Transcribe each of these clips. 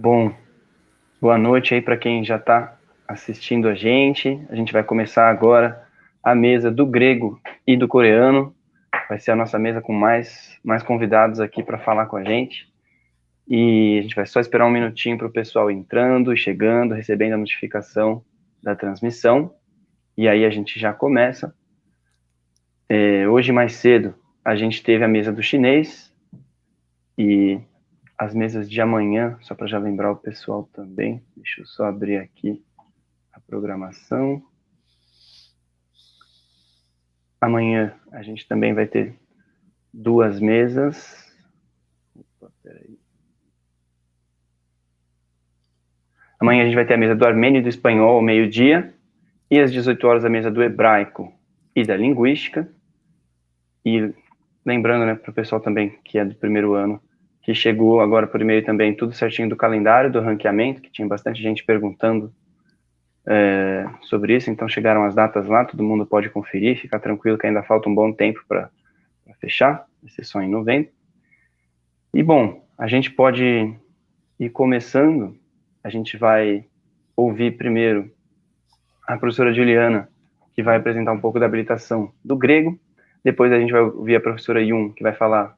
Bom, boa noite aí para quem já está assistindo a gente. A gente vai começar agora a mesa do grego e do coreano. Vai ser a nossa mesa com mais convidados aqui para falar com a gente. E a gente vai só esperar um minutinho para o pessoal entrando e chegando, recebendo a notificação da transmissão. E aí a gente já começa. Hoje mais cedo a gente teve a mesa do chinês e as mesas de amanhã, só para já lembrar o pessoal também. Deixa eu só abrir aqui a programação. Amanhã a gente também vai ter duas mesas. Opa, peraí. Amanhã a gente vai ter a mesa do armênio e do espanhol ao meio-dia, e às 18 horas a mesa do hebraico e da linguística. E lembrando, né, para o pessoal também que é do primeiro ano, que chegou agora por e-mail também tudo certinho do calendário, do ranqueamento, que tinha bastante gente perguntando sobre isso, então chegaram as datas lá, todo mundo pode conferir, ficar tranquilo que ainda falta um bom tempo para fechar, vai ser só em novembro. E bom, a gente pode ir começando, a gente vai ouvir primeiro a professora Juliana, que vai apresentar um pouco da habilitação do grego, depois a gente vai ouvir a professora Yun, que vai falar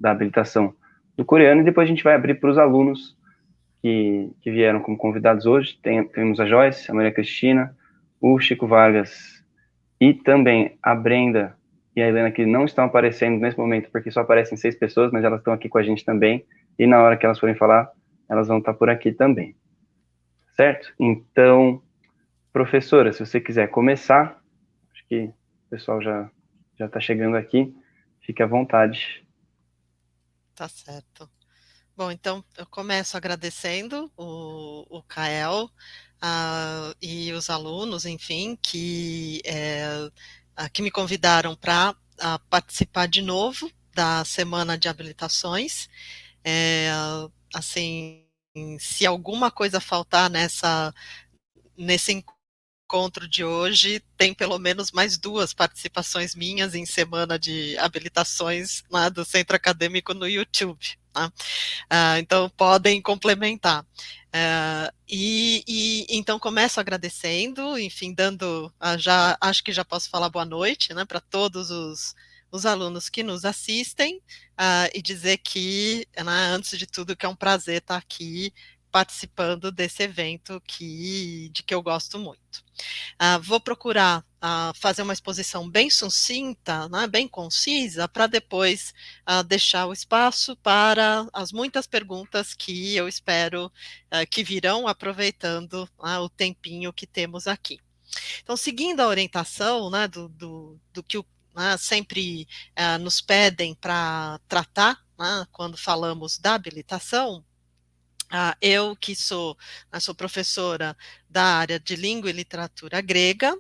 da habilitação do coreano, e depois a gente vai abrir para os alunos que vieram como convidados hoje. Temos a Joyce, a Maria Cristina, o Chico Vargas e também a Brenda e a Helena, que não estão aparecendo nesse momento, porque só aparecem 6 pessoas, mas elas estão aqui com a gente também, e na hora que elas forem falar, elas vão estar por aqui também. Certo? Então, professora, se você quiser começar, acho que o pessoal já está chegando aqui, fique à vontade. Tá certo. Bom, então eu começo agradecendo o Kael e os alunos, enfim, que me convidaram para participar de novo da Semana de Habilitações. É, assim, se alguma coisa faltar nesse encontro de hoje, tem pelo menos mais 2 participações minhas em Semana de Habilitações lá do Centro Acadêmico no YouTube. Tá? Então podem complementar. Então começo agradecendo, enfim, dando, já acho que já posso falar boa noite, né, para todos os alunos que nos assistem, e dizer que, né, antes de tudo, que é um prazer estar aqui participando desse evento de que eu gosto muito. Vou procurar fazer uma exposição bem sucinta, né, bem concisa, para depois deixar o espaço para as muitas perguntas que eu espero que virão aproveitando o tempinho que temos aqui. Então, seguindo a orientação, né, do que sempre nos pedem para tratar, né, quando falamos da habilitação, eu que sou professora da área de língua e literatura grega,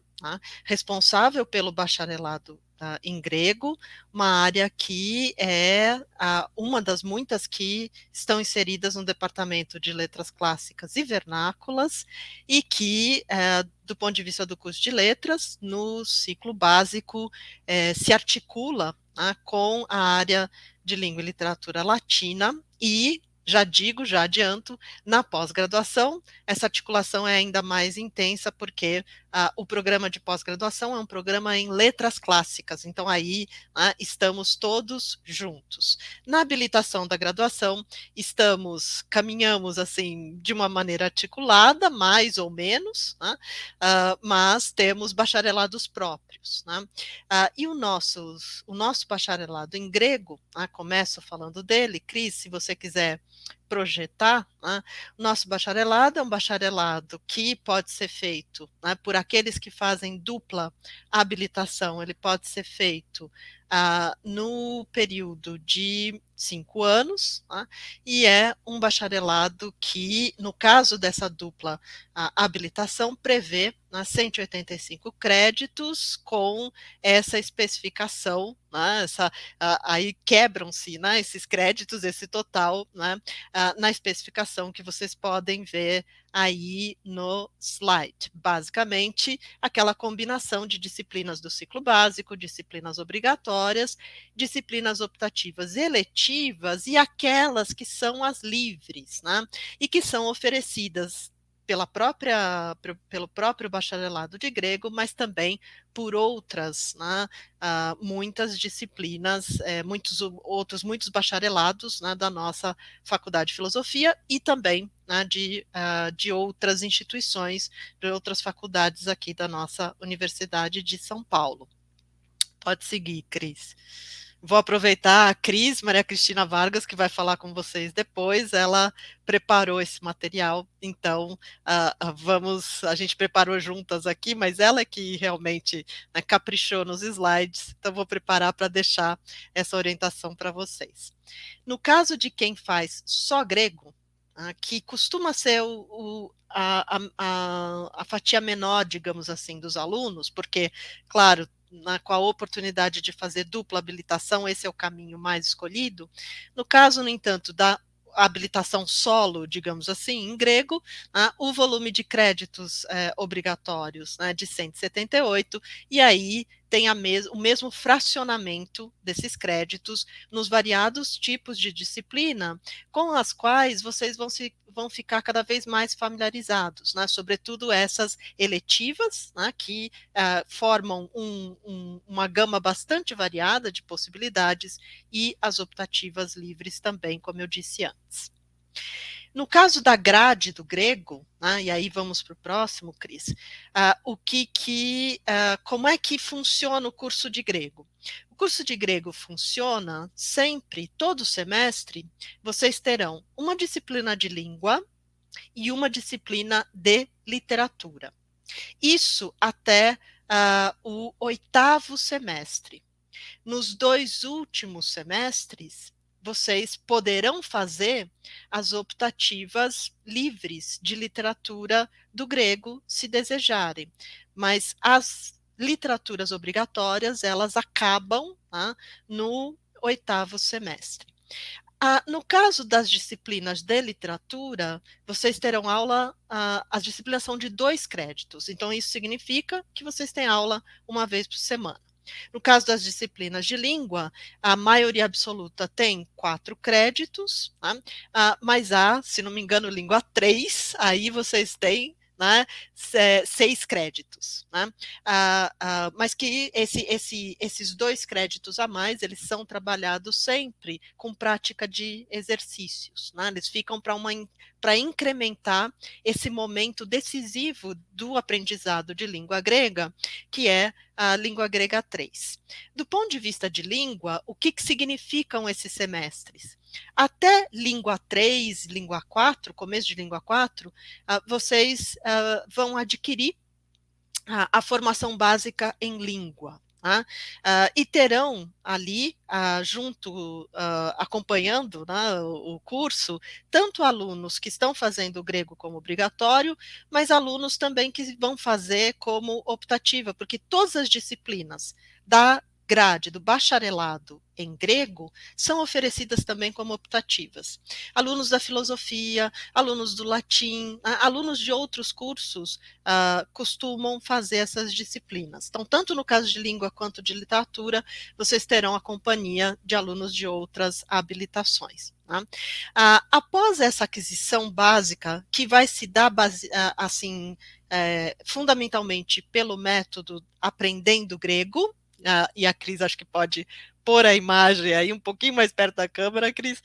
responsável pelo bacharelado em grego, uma área que é uma das muitas que estão inseridas no departamento de letras clássicas e vernáculas, e que, do ponto de vista do curso de letras, no ciclo básico, se articula com a área de língua e literatura latina, e já adianto, na pós-graduação, essa articulação é ainda mais intensa, porque o programa de pós-graduação é um programa em letras clássicas, então aí estamos todos juntos. Na habilitação da graduação, caminhamos assim, de uma maneira articulada, mais ou menos, mas temos bacharelados próprios. E o nosso bacharelado em grego, começo falando dele, Cris, se você quiser projetar, o nosso bacharelado é um bacharelado que pode ser feito por aqueles que fazem dupla habilitação, ele pode ser feito no período de 5 anos, e é um bacharelado que, no caso dessa dupla habilitação, prevê 185 créditos com essa especificação, aí quebram-se esses créditos, esse total, na especificação que vocês podem ver aí no slide. Basicamente, aquela combinação de disciplinas do ciclo básico, disciplinas obrigatórias, disciplinas optativas eletivas e aquelas que são as livres, né? E que são oferecidas pelo próprio bacharelado de grego, mas também por outras, né, muitas disciplinas, muitos bacharelados, né, da nossa Faculdade de Filosofia e também, né, de outras instituições, de outras faculdades aqui da nossa Universidade de São Paulo. Pode seguir, Cris. Vou aproveitar a Cris, Maria Cristina Vargas, que vai falar com vocês depois. Ela preparou esse material, então a gente preparou juntas aqui, mas ela é que realmente, né, caprichou nos slides, então vou preparar para deixar essa orientação para vocês. No caso de quem faz só grego, que costuma ser a fatia menor, digamos assim, dos alunos, porque, claro, com a oportunidade de fazer dupla habilitação, esse é o caminho mais escolhido. No caso, no entanto, da habilitação solo, digamos assim, em grego, o volume de créditos obrigatórios, né, de 178, e aí tem o mesmo fracionamento desses créditos nos variados tipos de disciplina, com as quais vocês vão ficar cada vez mais familiarizados, né, sobretudo essas eletivas, né, que formam uma gama bastante variada de possibilidades, e as optativas livres também, como eu disse antes. No caso da grade do grego, né, e aí vamos para o próximo, Cris, como é que funciona o curso de grego? O curso de grego funciona sempre, todo semestre, vocês terão uma disciplina de língua e uma disciplina de literatura. Isso até o 8º semestre. Nos 2 últimos semestres, vocês poderão fazer as optativas livres de literatura do grego, se desejarem, mas as literaturas obrigatórias, elas acabam, no 8º semestre. No caso das disciplinas de literatura, vocês terão aula, as disciplinas são de 2 créditos, então isso significa que vocês têm aula uma vez por semana. No caso das disciplinas de língua, a maioria absoluta tem 4 créditos, né? Mas há, se não me engano, língua 3, aí vocês têm, né, 6 créditos, né? Mas que esses 2 créditos a mais, eles são trabalhados sempre com prática de exercícios, né? Eles ficam para incrementar esse momento decisivo do aprendizado de língua grega, que é a língua grega 3. Do ponto de vista de língua, o que significam esses semestres? Até língua 3, língua 4, começo de língua 4, vocês vão adquirir a formação básica em língua. E terão ali, acompanhando, né, o curso, tanto alunos que estão fazendo o grego como obrigatório, mas alunos também que vão fazer como optativa, porque todas as disciplinas da grade do bacharelado em grego são oferecidas também como optativas. Alunos da filosofia, alunos do latim, alunos de outros cursos costumam fazer essas disciplinas. Então, tanto no caso de língua quanto de literatura, vocês terão a companhia de alunos de outras habilitações. Após essa aquisição básica, que vai se dar fundamentalmente pelo método aprendendo grego, e a Cris acho que pode pôr a imagem aí um pouquinho mais perto da câmera, Cris,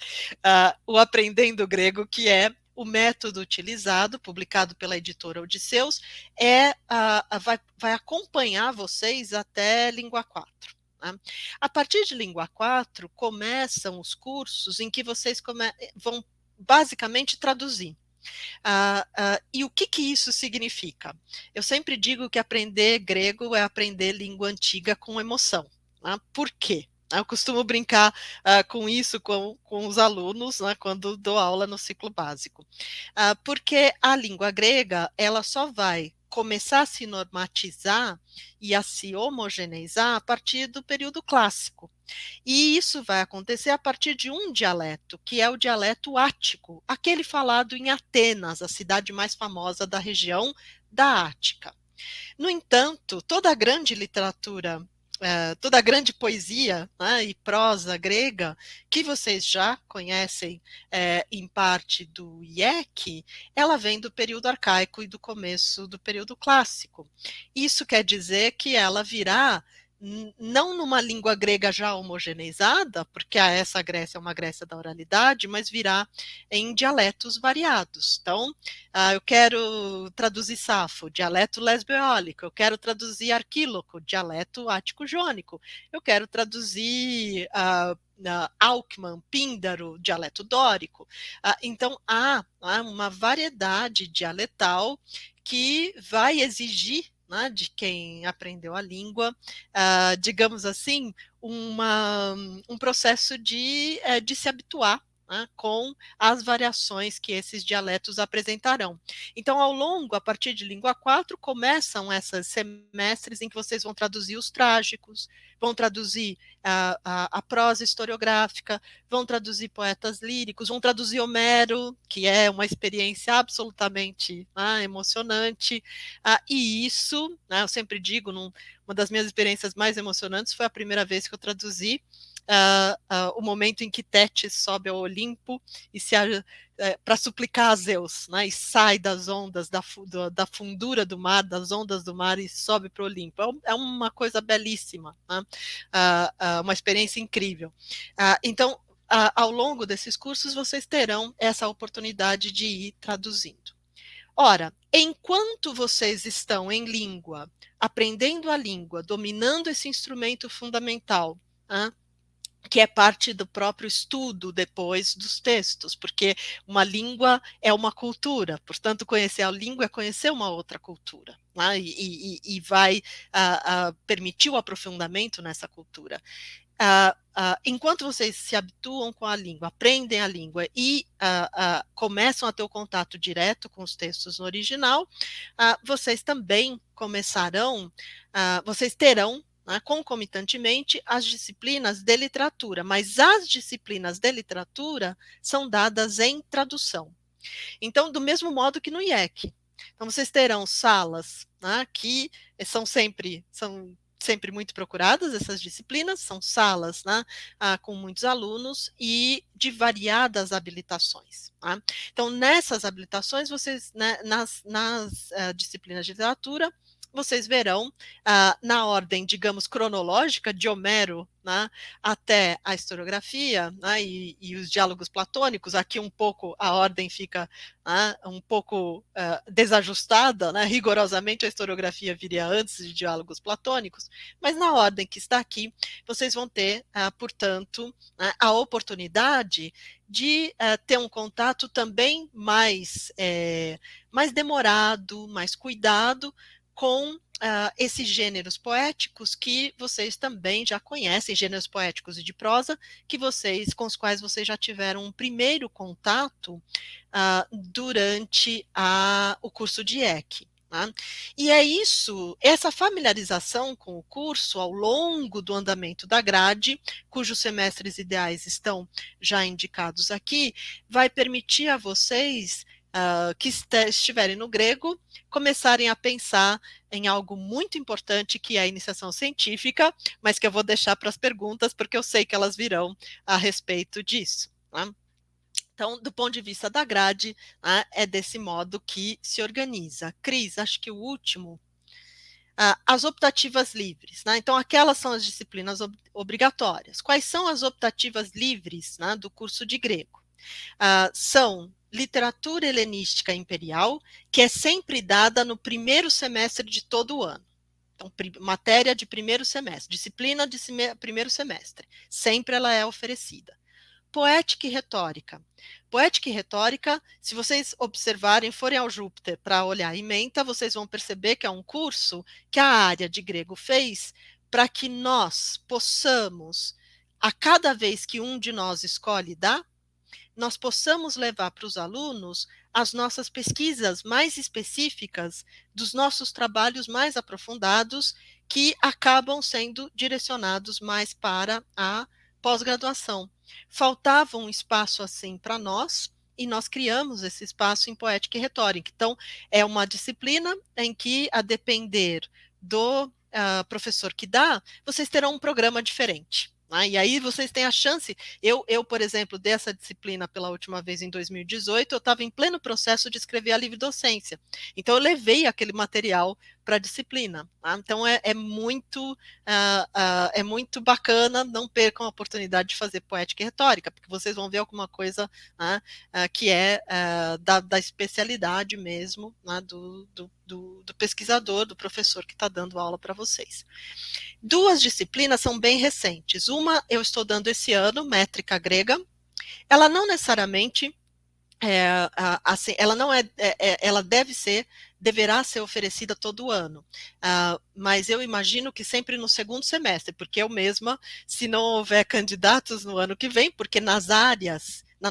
o Aprendendo Grego, que é o método utilizado, publicado pela editora Odisseus, vai acompanhar vocês até língua 4. Né? A partir de língua 4, começam os cursos em que vocês vão basicamente traduzir. E o que isso significa? Eu sempre digo que aprender grego é aprender língua antiga com emoção. Né? Por quê? Eu costumo brincar com isso com os alunos, né, quando dou aula no ciclo básico. Porque a língua grega, ela só vai começar a se normatizar e a se homogeneizar a partir do período clássico. E isso vai acontecer a partir de um dialeto, que é o dialeto ático, aquele falado em Atenas, a cidade mais famosa da região da Ática. No entanto, toda a grande literatura, toda a grande poesia, né, e prosa grega, que vocês já conhecem em parte do IEC, ela vem do período arcaico e do começo do período clássico. Isso quer dizer que ela virá não numa língua grega já homogeneizada, porque essa Grécia é uma Grécia da oralidade, mas virá em dialetos variados. Então, eu quero traduzir Safo, dialeto lesbo-eólico. Eu quero traduzir Arquíloco, dialeto ático-jônico. Eu quero traduzir Alckmin, Píndaro, dialeto dórico. Então, há uma variedade dialetal que vai exigir, né, de quem aprendeu a língua, digamos assim, um processo de se habituar, né, com as variações que esses dialetos apresentarão. Então, ao longo, a partir de língua 4, começam esses semestres em que vocês vão traduzir os trágicos, vão traduzir a prosa historiográfica, vão traduzir poetas líricos, vão traduzir Homero, que é uma experiência absolutamente emocionante, e isso, né, eu sempre digo, uma das minhas experiências mais emocionantes foi a primeira vez que eu traduzi o momento em que Tétis sobe ao Olimpo e para suplicar a Zeus, né, e sai das ondas, da fundura do mar, das ondas do mar e sobe para o Olimpo. É uma coisa belíssima, né, uma experiência incrível. Então, ao longo desses cursos, vocês terão essa oportunidade de ir traduzindo. Ora, enquanto vocês estão em língua, aprendendo a língua, dominando esse instrumento fundamental, que é parte do próprio estudo depois dos textos, porque uma língua é uma cultura, portanto, conhecer a língua é conhecer uma outra cultura, né? E vai permitir o aprofundamento nessa cultura. Enquanto vocês se habituam com a língua, aprendem a língua e começam a ter o contato direto com os textos no original, vocês também começarão, vocês terão, concomitantemente, as disciplinas de literatura, mas as disciplinas de literatura são dadas em tradução. Então, do mesmo modo que no IEC. Então, vocês terão salas, que são sempre muito procuradas, essas disciplinas, são salas, com muitos alunos e de variadas habilitações. Então, nessas habilitações, vocês, nas disciplinas de literatura, vocês verão, na ordem, digamos, cronológica, de Homero, até a historiografia, e os diálogos platônicos, aqui um pouco a ordem fica um pouco desajustada, rigorosamente a historiografia viria antes de diálogos platônicos, mas na ordem que está aqui, vocês vão ter, portanto, a oportunidade de ter um contato também mais demorado, mais cuidado com esses gêneros poéticos que vocês também já conhecem, gêneros poéticos e de prosa, com os quais vocês já tiveram um primeiro contato durante o curso de EC. E é essa familiarização com o curso ao longo do andamento da grade, cujos semestres ideais estão já indicados aqui, vai permitir a vocês que estiverem no grego, começarem a pensar em algo muito importante, que é a iniciação científica, mas que eu vou deixar para as perguntas, porque eu sei que elas virão a respeito disso. Então, do ponto de vista da grade, é desse modo que se organiza. Cris, acho que o último, as optativas livres. Então, aquelas são as disciplinas obrigatórias. Quais são as optativas livres do curso de grego? São literatura helenística imperial, que é sempre dada no primeiro semestre de todo o ano. Então, matéria de primeiro semestre, disciplina de primeiro semestre. Sempre ela é oferecida. Poética e retórica. Poética e retórica, se vocês observarem, forem ao Júpiter para olhar a ementa, vocês vão perceber que é um curso que a área de grego fez para que nós possamos, a cada vez que um de nós escolhe dar, nós possamos levar para os alunos as nossas pesquisas mais específicas, dos nossos trabalhos mais aprofundados, que acabam sendo direcionados mais para a pós-graduação. Faltava um espaço assim para nós, e nós criamos esse espaço em Poética e Retórica. Então, é uma disciplina em que, a depender do professor que dá, vocês terão um programa diferente. E aí vocês têm a chance. Por exemplo, dei essa disciplina pela última vez em 2018, eu estava em pleno processo de escrever a livre docência. Então, eu levei aquele material para a disciplina. Então, é muito bacana, não percam a oportunidade de fazer Poética e Retórica, porque vocês vão ver alguma coisa que é da especialidade mesmo do pesquisador, do professor que está dando aula para vocês. Duas disciplinas são bem recentes. Uma eu estou dando esse ano, métrica grega. Ela não necessariamente assim, ela não ela deverá ser oferecida todo ano, mas eu imagino que sempre no segundo semestre, porque eu mesma, se não houver candidatos no ano que vem, porque na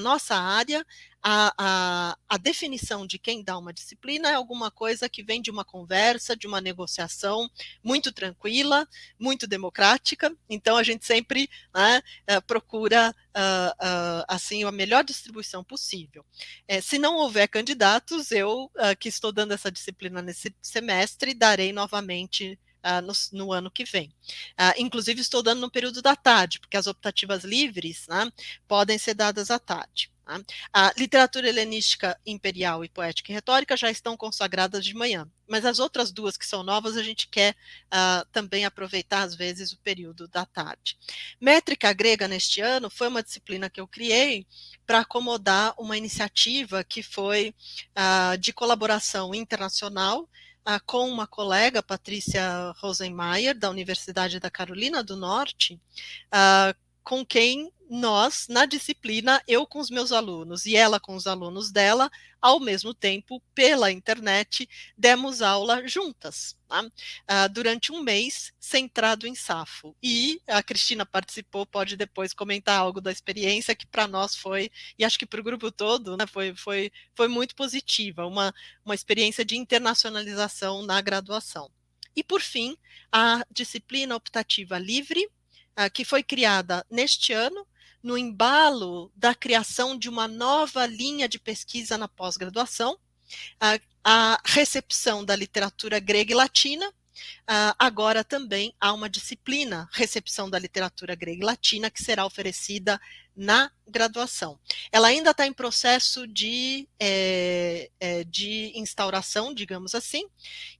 nossa área, a definição de quem dá uma disciplina é alguma coisa que vem de uma conversa, de uma negociação muito tranquila, muito democrática, então a gente sempre procura assim a melhor distribuição possível. Se não houver candidatos, eu, que estou dando essa disciplina nesse semestre, darei novamente no ano que vem. Inclusive, estou dando no período da tarde, porque as optativas livres podem ser dadas à tarde. A literatura helenística imperial e poética e retórica já estão consagradas de manhã, mas as outras duas que são novas, a gente quer também aproveitar, às vezes, o período da tarde. Métrica grega, neste ano, foi uma disciplina que eu criei para acomodar uma iniciativa que foi de colaboração internacional com uma colega, Patrícia Rosenmeier, da Universidade da Carolina do Norte, com quem nós, na disciplina, eu com os meus alunos e ela com os alunos dela, ao mesmo tempo, pela internet, demos aula juntas, durante um mês, centrado em Safo. E a Cristina participou, pode depois comentar algo da experiência, que para nós foi, e acho que para o grupo todo, foi muito positiva, uma experiência de internacionalização na graduação. E, por fim, a disciplina optativa livre, que foi criada neste ano, no embalo da criação de uma nova linha de pesquisa na pós-graduação, a recepção da literatura grega e latina. Agora também há uma disciplina, recepção da literatura grega e latina, que será oferecida na graduação. Ela ainda está em processo de instauração, digamos assim,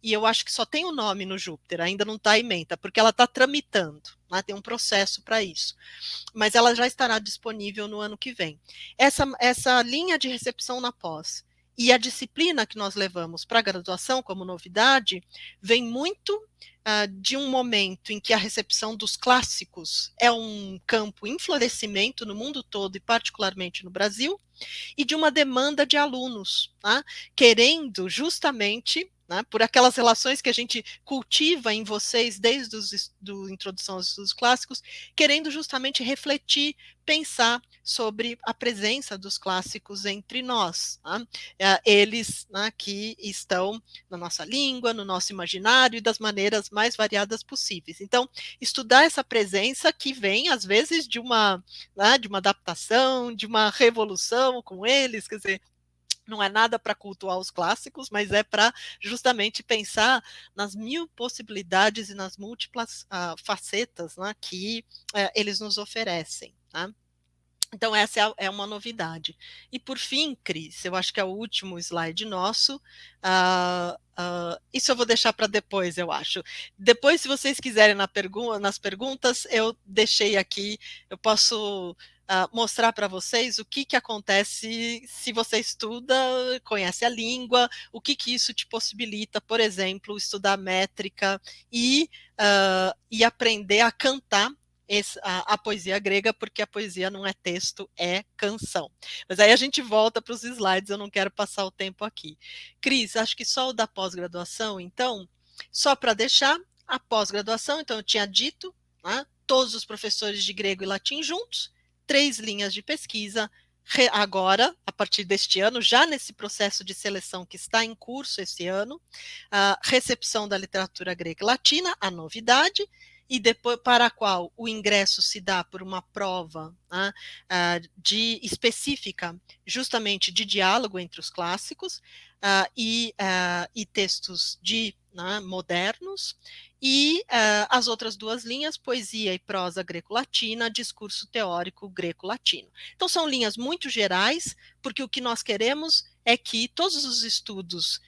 e eu acho que só tem o nome no Júpiter, ainda não está a ementa, porque ela está tramitando, tem um processo para isso, mas ela já estará disponível no ano que vem. Essa linha de recepção na pós e a disciplina que nós levamos para a graduação como novidade vem muito de um momento em que a recepção dos clássicos é um campo em florescimento no mundo todo e particularmente no Brasil, e de uma demanda de alunos, querendo justamente, por aquelas relações que a gente cultiva em vocês desde a introdução aos estudos clássicos, querendo justamente refletir, pensar sobre a presença dos clássicos entre nós. Eles que estão na nossa língua, no nosso imaginário e das maneiras mais variadas possíveis. Então, estudar essa presença que vem, às vezes, de uma adaptação, de uma revolução com eles, quer dizer, não é nada para cultuar os clássicos, mas é para justamente pensar nas mil possibilidades e nas múltiplas facetas que eles nos oferecem. Então, essa é uma novidade. E, por fim, Cris, eu acho que é o último slide nosso. Isso eu vou deixar para depois, eu acho. Depois, se vocês quiserem nas perguntas, eu deixei aqui, eu posso mostrar para vocês o que acontece se você estuda, conhece a língua, o que isso te possibilita, por exemplo, estudar métrica e aprender a cantar a poesia grega, porque a poesia não é texto, é canção. Mas aí a gente volta para os slides, eu não quero passar o tempo aqui. Cris, acho que só o da pós-graduação, então, só para deixar, a pós-graduação, então eu tinha dito, todos os professores de grego e latim juntos, 3 linhas de pesquisa, agora, a partir deste ano, já nesse processo de seleção que está em curso esse ano, a recepção da literatura grega e latina, a novidade, e depois para a qual o ingresso se dá por uma prova, né, específica, justamente de diálogo entre os clássicos e textos modernos, e as outras duas linhas, poesia e prosa greco-latina, discurso teórico greco-latino. Então, são linhas muito gerais, porque o que nós queremos é que todos os estudos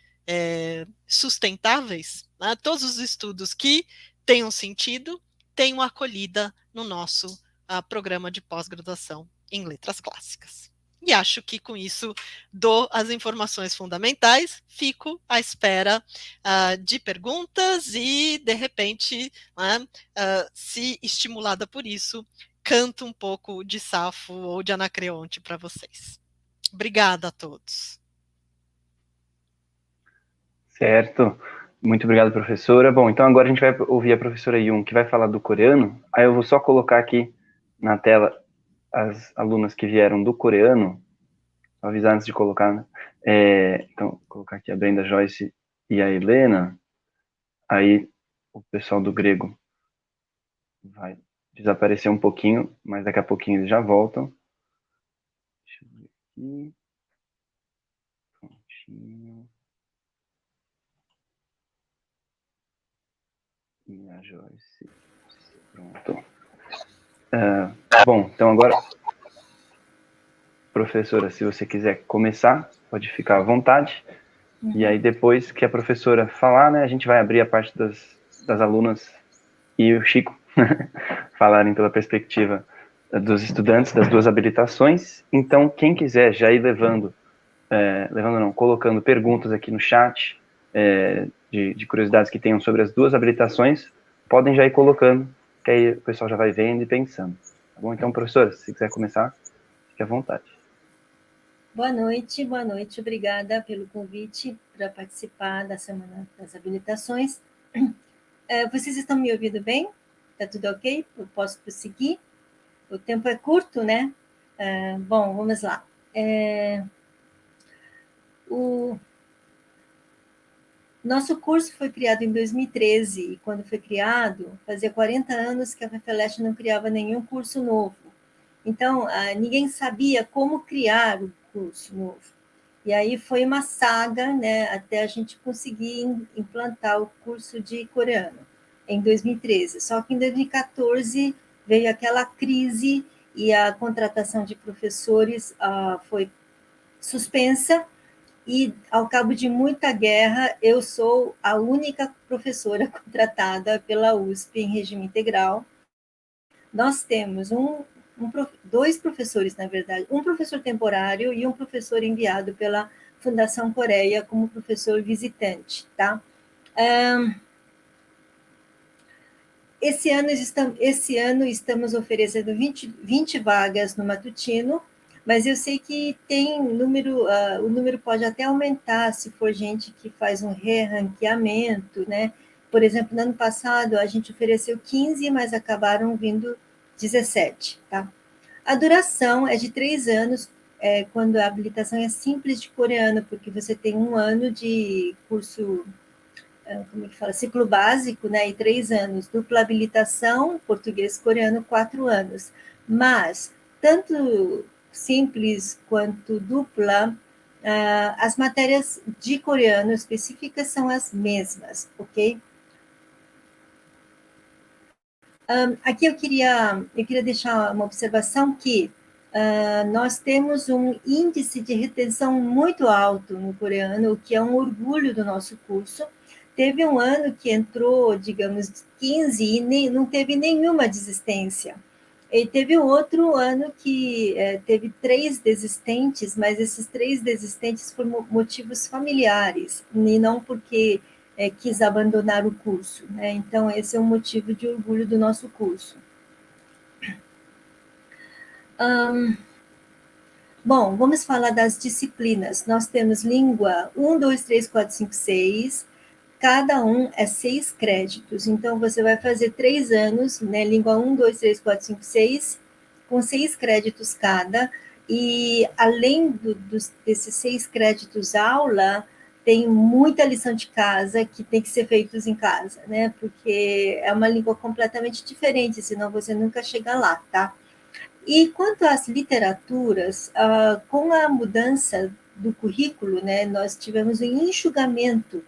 sustentáveis, né, todos os estudos que tenham sentido, tenham acolhida no nosso programa de pós-graduação em letras clássicas. E acho que com isso dou as informações fundamentais, fico à espera de perguntas e, de repente, se estimulada por isso, canto um pouco de Safo ou de Anacreonte para vocês. Obrigada a todos. Certo. Muito obrigado, professora. Bom, então agora a gente vai ouvir a professora Yun, que vai falar do coreano. Aí eu vou só colocar aqui na tela as alunas que vieram do coreano, avisar antes de colocar, né? Então, vou colocar aqui a Brenda Joyce e a Helena. Aí o pessoal do grego vai desaparecer um pouquinho, mas daqui a pouquinho eles já voltam. Deixa eu ver aqui. Prontinho. E a Joyce. Pronto. Bom, então agora, professora, se você quiser começar, pode ficar à vontade. E aí depois que a professora falar, né, a gente vai abrir a parte das alunas e o Chico falarem pela perspectiva dos estudantes das duas habilitações. Então, quem quiser já ir colocando perguntas aqui no chat, de curiosidades que tenham sobre as duas habilitações, podem já ir colocando, que aí o pessoal já vai vendo e pensando. Tá bom? Então, professora, se quiser começar, fique à vontade. Boa noite, obrigada pelo convite para participar da Semana das Habilitações. Vocês estão me ouvindo bem? Está tudo ok? Eu posso prosseguir? O tempo é curto, né? Bom, vamos lá. O nosso curso foi criado em 2013, e quando foi criado, fazia 40 anos que a FEFELESH não criava nenhum curso novo. Então, ninguém sabia como criar o curso novo. E aí foi uma saga, né, até a gente conseguir implantar o curso de coreano, em 2013. Só que em 2014 veio aquela crise e a contratação de professores foi suspensa, e ao cabo de muita guerra, eu sou a única professora contratada pela USP em regime integral. Nós temos dois professores, na verdade, um professor temporário e um professor enviado pela Fundação Coreia como professor visitante, tá? Esse ano estamos oferecendo 20 vagas no matutino, mas eu sei que tem o número pode até aumentar se for gente que faz um re-ranqueamento, né? Por exemplo, no ano passado a gente ofereceu 15, mas acabaram vindo 17, tá? A duração é de 3 anos, quando a habilitação é simples de coreano, porque você tem 1 ano de curso, como é que fala, ciclo básico, né, e 3 anos. Dupla habilitação, português-coreano, 4 anos. Mas, tanto simples quanto dupla, as matérias de coreano específicas são as mesmas, ok? Aqui eu queria deixar uma observação que nós temos um índice de retenção muito alto no coreano, o que é um orgulho do nosso curso. Teve um ano que entrou, digamos, 15 e não teve nenhuma desistência. E teve outro ano que teve 3 desistentes, mas esses 3 desistentes por motivos familiares, e não porque quis abandonar o curso, né? Então, esse é um motivo de orgulho do nosso curso. Bom, vamos falar das disciplinas. Nós temos língua 1, 2, 3, 4, 5, 6. Cada um é 6 créditos. Então, você vai fazer 3 anos, né? Língua 1, 2, 3, 4, 5, 6, com 6 créditos cada. E além desses 6 créditos aula, tem muita lição de casa que tem que ser feitos em casa, né? Porque é uma língua completamente diferente, senão você nunca chega lá, tá? E quanto às literaturas, com a mudança do currículo, né, nós tivemos um enxugamento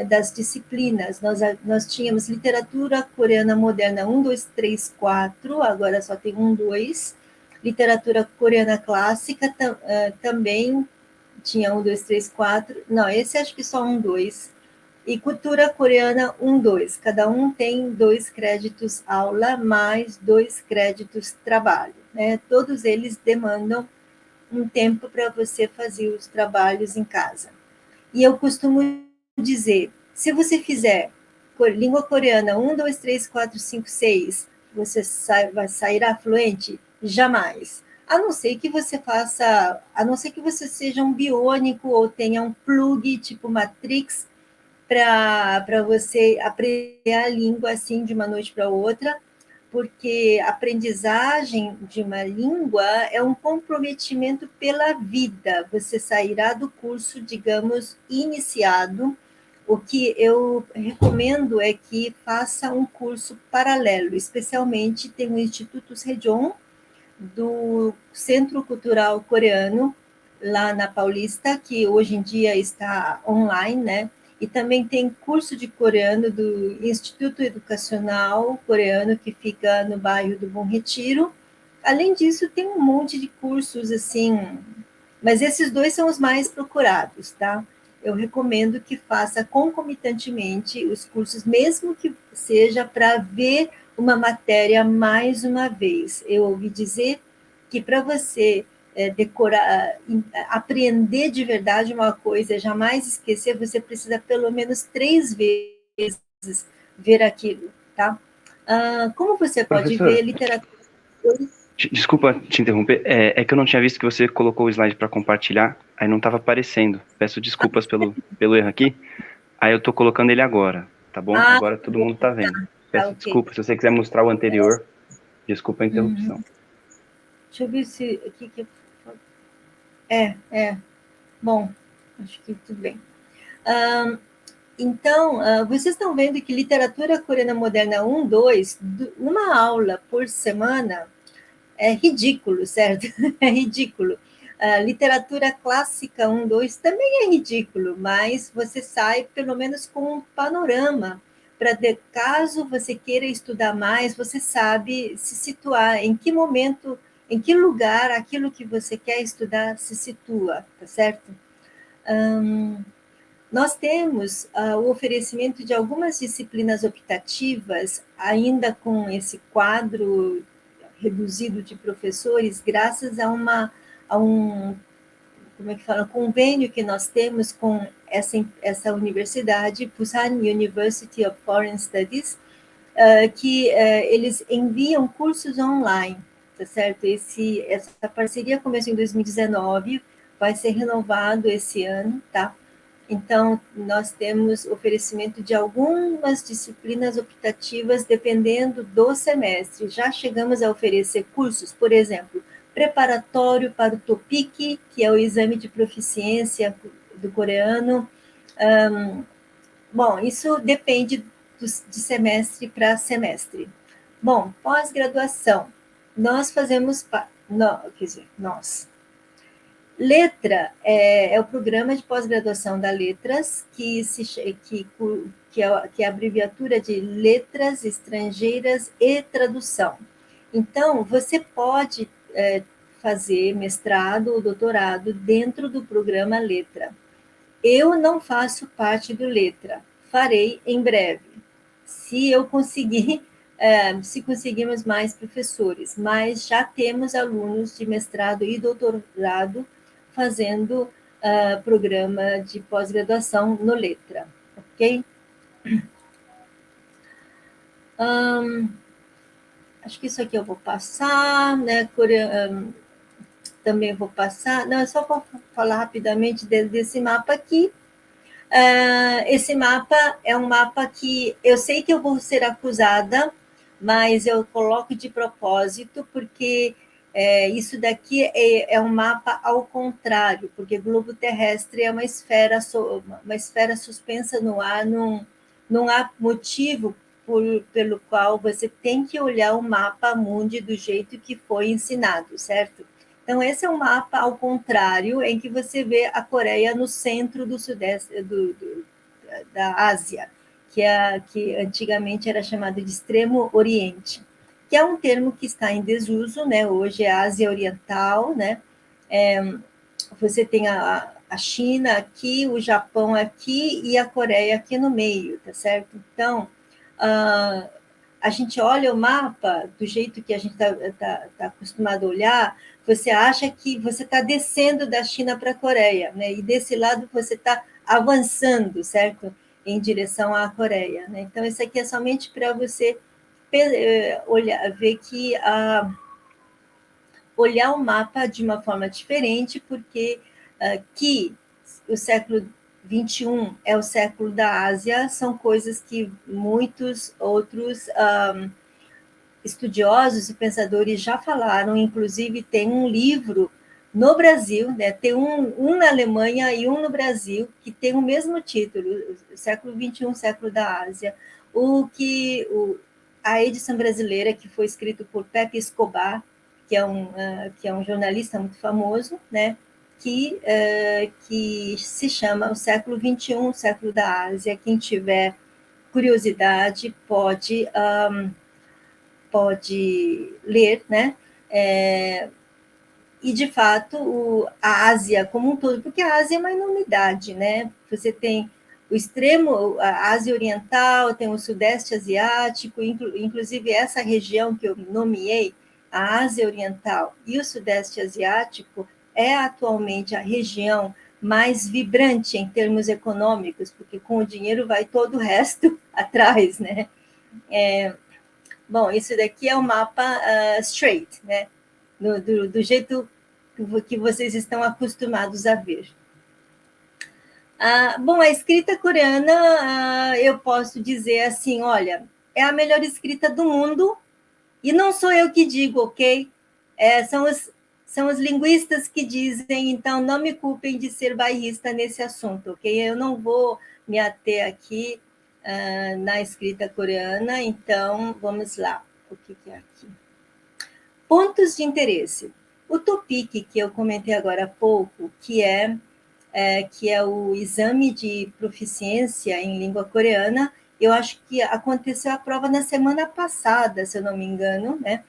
das disciplinas. Nós tínhamos literatura coreana moderna 1, 2, 3, 4, agora só tem 1, 2. Literatura coreana clássica também tinha 1, 2, 3, 4. Não, esse acho que só 1, 2. E cultura coreana 1, 2. Cada um tem 2 créditos aula, mais 2 créditos trabalho. Né? Todos eles demandam um tempo para você fazer os trabalhos em casa. E eu costumo dizer, se você fizer língua coreana 1, 2, 3, 4, 5, 6, você sairá fluente? Jamais. A não ser que você faça, a não ser que você seja um biônico ou tenha um plug tipo Matrix para você aprender a língua assim de uma noite para outra, porque a aprendizagem de uma língua é um comprometimento pela vida. Você sairá do curso, digamos, iniciado. O que eu recomendo é que faça um curso paralelo, especialmente tem o Instituto Sejong, do Centro Cultural Coreano, lá na Paulista, que hoje em dia está online, né? E também tem curso de coreano do Instituto Educacional Coreano, que fica no bairro do Bom Retiro. Além disso, tem um monte de cursos, assim, mas esses 2 são os mais procurados, tá? Eu recomendo que faça concomitantemente os cursos, mesmo que seja para ver uma matéria mais uma vez. Eu ouvi dizer que para você decorar, aprender de verdade uma coisa, jamais esquecer, você precisa pelo menos 3 vezes ver aquilo, tá? Como você pode ver, Professor, literatura... desculpa te interromper, é que eu não tinha visto que você colocou o slide para compartilhar, aí não estava aparecendo. Peço desculpas pelo erro aqui. Aí eu tô colocando ele agora, tá bom? Agora todo mundo tá vendo. Peço Ok. desculpa, se você quiser mostrar o anterior, desculpa a interrupção. Deixa eu ver se... Aqui que... Bom, acho que tudo bem. Então, vocês estão vendo que literatura coreana moderna 1, 2, uma aula por semana é ridículo, certo? É ridículo. Literatura clássica 1, 2 também é ridículo, mas você sai pelo menos com um panorama para, caso você queira estudar mais, você sabe se situar, em que momento, em que lugar aquilo que você quer estudar se situa, tá certo? Nós temos o oferecimento de algumas disciplinas optativas, ainda com esse quadro reduzido de professores, graças a um como é que fala, convênio que nós temos com essa universidade, Busan University of Foreign Studies, que eles enviam cursos online, tá certo? Essa parceria começou em 2019, vai ser renovado esse ano, tá? Então, nós temos oferecimento de algumas disciplinas optativas dependendo do semestre. Já chegamos a oferecer cursos, por exemplo, preparatório para o TOPIK, que é o exame de proficiência do coreano. Bom, isso depende de semestre para semestre. Bom, pós-graduação. Nós fazemos... quer dizer, nós... Letra é o programa de pós-graduação da Letras, que é a abreviatura de Letras Estrangeiras e Tradução. Então, você pode fazer mestrado ou doutorado dentro do programa Letra. Eu não faço parte do Letra, farei em breve, se eu conseguir, se conseguirmos mais professores, mas já temos alunos de mestrado e doutorado fazendo programa de pós-graduação no Letra, ok? Acho que isso aqui eu vou passar, né? Também vou passar. Não, é só para falar rapidamente desse mapa aqui. Esse mapa é um mapa que eu sei que eu vou ser acusada, mas eu coloco de propósito, porque Isso daqui é um mapa ao contrário, porque globo terrestre é uma esfera suspensa no ar, não há motivo pelo qual você tem que olhar o mapa mundi do jeito que foi ensinado, certo? Então, esse é um mapa ao contrário, em que você vê a Coreia no centro do sudeste da Ásia, que antigamente era chamado de Extremo Oriente, que é um termo que está em desuso, né? Hoje é Ásia Oriental, né? Você tem a China aqui, o Japão aqui e a Coreia aqui no meio, tá certo? Então, a gente olha o mapa do jeito que a gente tá acostumado a olhar, você acha que você está descendo da China para a Coreia, né? E desse lado você está avançando, certo? Em direção à Coreia, né? Então, isso aqui é somente para você ver que olhar o mapa de uma forma diferente, porque que o século XXI é o século da Ásia, são coisas que muitos outros estudiosos e pensadores já falaram, inclusive tem um livro no Brasil, né? Tem um na Alemanha e um no Brasil, que tem o mesmo título, século XXI, século da Ásia, a edição brasileira, que foi escrito por Pepe Escobar, que é um jornalista muito famoso, né? Que se chama O Século XXI, o Século da Ásia. Quem tiver curiosidade pode ler, né? E, de fato, a Ásia como um todo, porque a Ásia é uma enormidade, né? Você tem o extremo, a Ásia Oriental, tem o Sudeste Asiático, inclusive essa região que eu nomeei, a Ásia Oriental e o Sudeste Asiático, é atualmente a região mais vibrante em termos econômicos, porque com o dinheiro vai todo o resto atrás, né? Bom, isso daqui é o mapa straight, né? Do jeito que vocês estão acostumados a ver. Bom, a escrita coreana, eu posso dizer assim, olha, é a melhor escrita do mundo, e não sou eu que digo, ok? São os linguistas que dizem, então não me culpem de ser bairrista nesse assunto, ok? Eu não vou me ater aqui na escrita coreana, então vamos lá. O que é aqui? Pontos de interesse. O TOPIK, que eu comentei agora há pouco, que é o exame de proficiência em língua coreana, eu acho que aconteceu a prova na semana passada, se eu não me engano, né?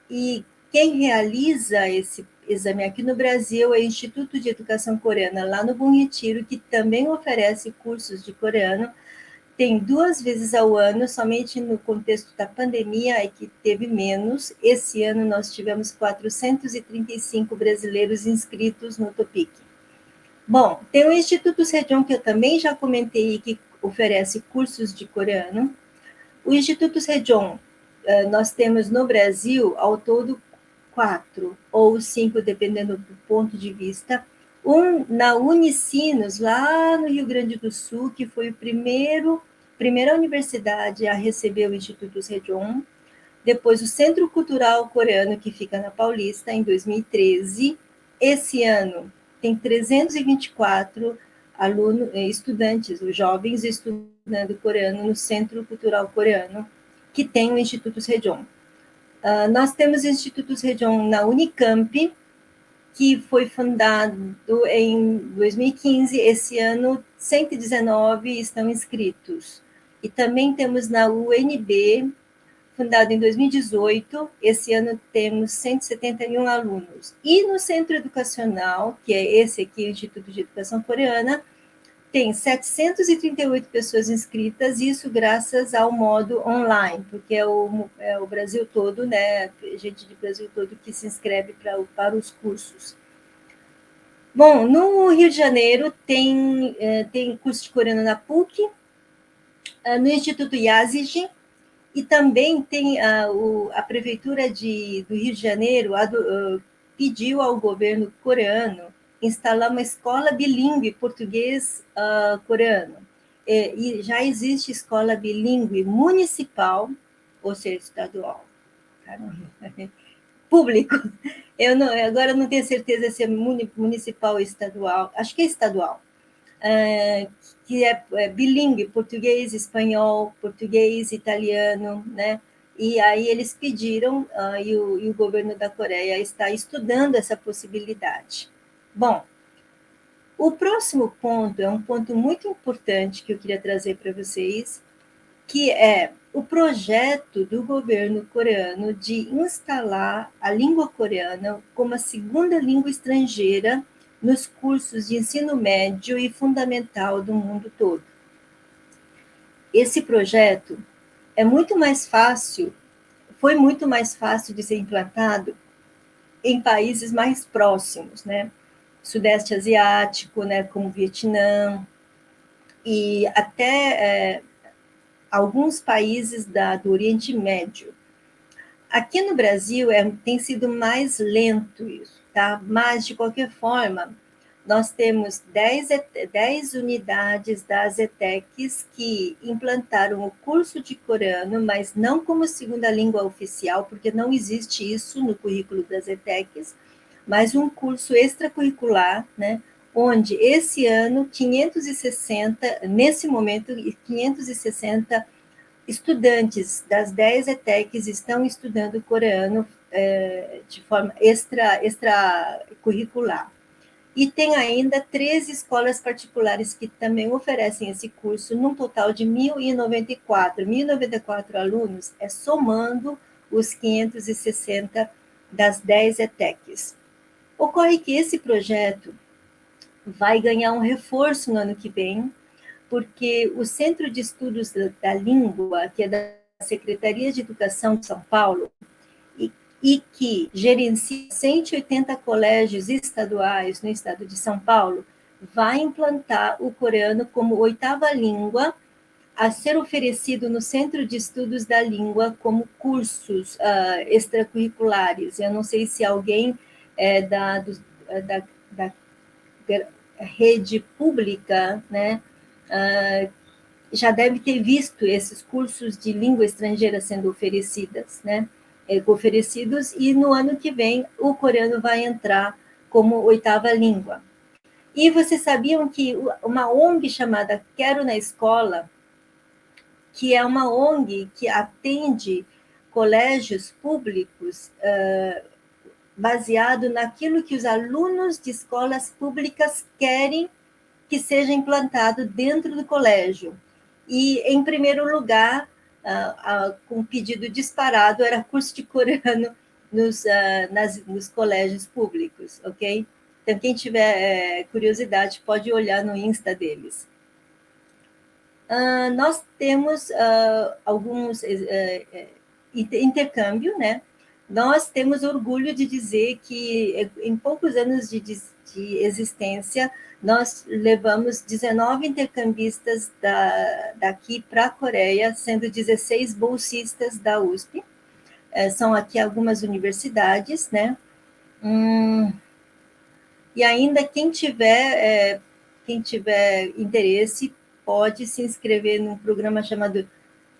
E quem realiza esse exame aqui no Brasil é o Instituto de Educação Coreana, lá no Bom Retiro, que também oferece cursos de coreano. Tem 2 vezes ao ano, somente no contexto da pandemia é que teve menos. Esse ano nós tivemos 435 brasileiros inscritos no TOPIK. Bom, tem o Instituto Sejong, que eu também já comentei, que oferece cursos de coreano. O Instituto Sejong, nós temos no Brasil, ao todo, 4 ou 5, dependendo do ponto de vista. Um na Unicinos, lá no Rio Grande do Sul, que foi a primeira universidade a receber o Instituto Sejong. Depois o Centro Cultural Coreano, que fica na Paulista, em 2013. Esse ano tem 324 estudantes, os jovens estudando coreano no Centro Cultural Coreano, que tem o Instituto Sejong. Nós temos o Instituto Sejong na Unicamp, que foi fundado em 2015. Esse ano, 119 estão inscritos. E também temos na UNB, fundado em 2018, esse ano temos 171 alunos. E no Centro Educacional, que é esse aqui, o Instituto de Educação Coreana, tem 738 pessoas inscritas, isso graças ao modo online, porque é o Brasil todo, né, gente do Brasil todo que se inscreve para os cursos. Bom, no Rio de Janeiro tem curso de coreano na PUC, no Instituto Yazigi, e também tem a Prefeitura do Rio de Janeiro pediu ao governo coreano instalar uma escola bilíngue português-coreano. E já existe escola bilíngue municipal, ou seja, estadual. público. Agora eu não tenho certeza se é municipal ou estadual, acho que é estadual, que é bilíngue, português, espanhol, português, italiano, né? E aí eles pediram, e o governo da Coreia está estudando essa possibilidade. Bom, o próximo ponto é um ponto muito importante que eu queria trazer para vocês, que é o projeto do governo coreano de instalar a língua coreana como a segunda língua estrangeira nos cursos de ensino médio e fundamental do mundo todo. Esse projeto é muito mais fácil, foi muito mais fácil de ser implantado em países mais próximos, né? Sudeste Asiático, né, como Vietnã, e até alguns países do Oriente Médio. Aqui no Brasil tem sido mais lento isso, tá? Mas, de qualquer forma, nós temos 10 unidades das ETECs que implantaram o curso de coreano, mas não como segunda língua oficial, porque não existe isso no currículo das ETECs, mas um curso extracurricular, né? Onde esse ano 560, nesse momento, 560 estudantes das 10 ETECs estão estudando coreano de forma extracurricular. E tem ainda 13 escolas particulares que também oferecem esse curso, num total de 1.094. 1.094 alunos, somando os 560 das 10 ETECs. Ocorre que esse projeto vai ganhar um reforço no ano que vem, porque o Centro de Estudos da Língua, que é da Secretaria de Educação de São Paulo, e que gerencia 180 colégios estaduais no estado de São Paulo, vai implantar o coreano como 8ª língua a ser oferecido no Centro de Estudos da Língua como cursos extracurriculares. Eu não sei se alguém da rede pública, né, já deve ter visto esses cursos de língua estrangeira sendo oferecidos, e no ano que vem o coreano vai entrar como 8ª língua. E vocês sabiam que uma ONG chamada Quero na Escola, que é uma ONG que atende colégios públicos baseado naquilo que os alunos de escolas públicas querem que seja implantado dentro do colégio. E, em primeiro lugar, com pedido disparado, era curso de coreano nos colégios públicos, ok? Então, quem tiver curiosidade pode olhar no Insta deles. Nós temos alguns intercâmbio, né? Nós temos orgulho de dizer que, em poucos anos de existência, nós levamos 19 intercambistas daqui para a Coreia, sendo 16 bolsistas da USP. São aqui algumas universidades, né? E ainda quem tiver interesse pode se inscrever num programa chamado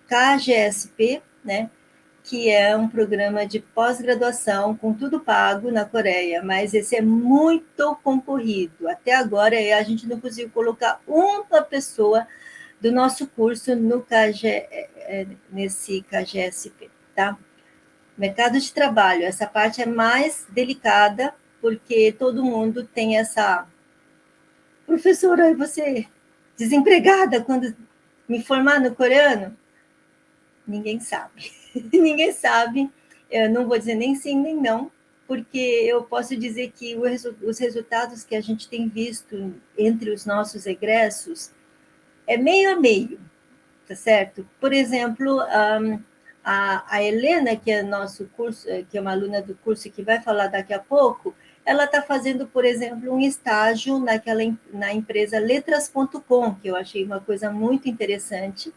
KGSP, né? Que é um programa de pós-graduação com tudo pago na Coreia, mas esse é muito concorrido. Até agora, a gente não conseguiu colocar uma pessoa do nosso curso nesse KGSP, tá? Mercado de trabalho, essa parte é mais delicada, porque todo mundo tem essa... Professora, você desempregada quando me formar no coreano? Ninguém sabe. Ninguém sabe, eu não vou dizer nem sim nem não, porque eu posso dizer que os resultados que a gente tem visto entre os nossos egressos é meio a meio, tá certo? Por exemplo, a Helena, que é nosso curso, que é uma aluna do curso que vai falar daqui a pouco, ela está fazendo, por exemplo, um estágio na empresa letras.com, que eu achei uma coisa muito interessante,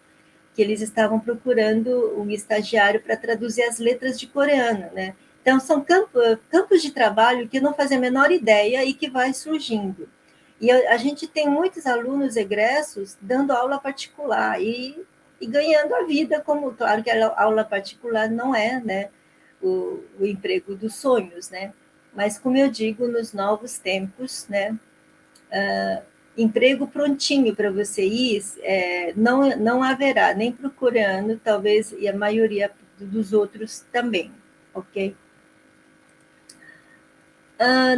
que eles estavam procurando um estagiário para traduzir as letras de coreano, né? Então, são campos de trabalho que eu não fazia a menor ideia e que vai surgindo. E a gente tem muitos alunos egressos dando aula particular e ganhando a vida, como, claro que a aula particular não é, né, o emprego dos sonhos, né? Mas, como eu digo, nos novos tempos, né? Emprego prontinho para você ir, não haverá, nem para o coreano, talvez, e a maioria dos outros também, ok?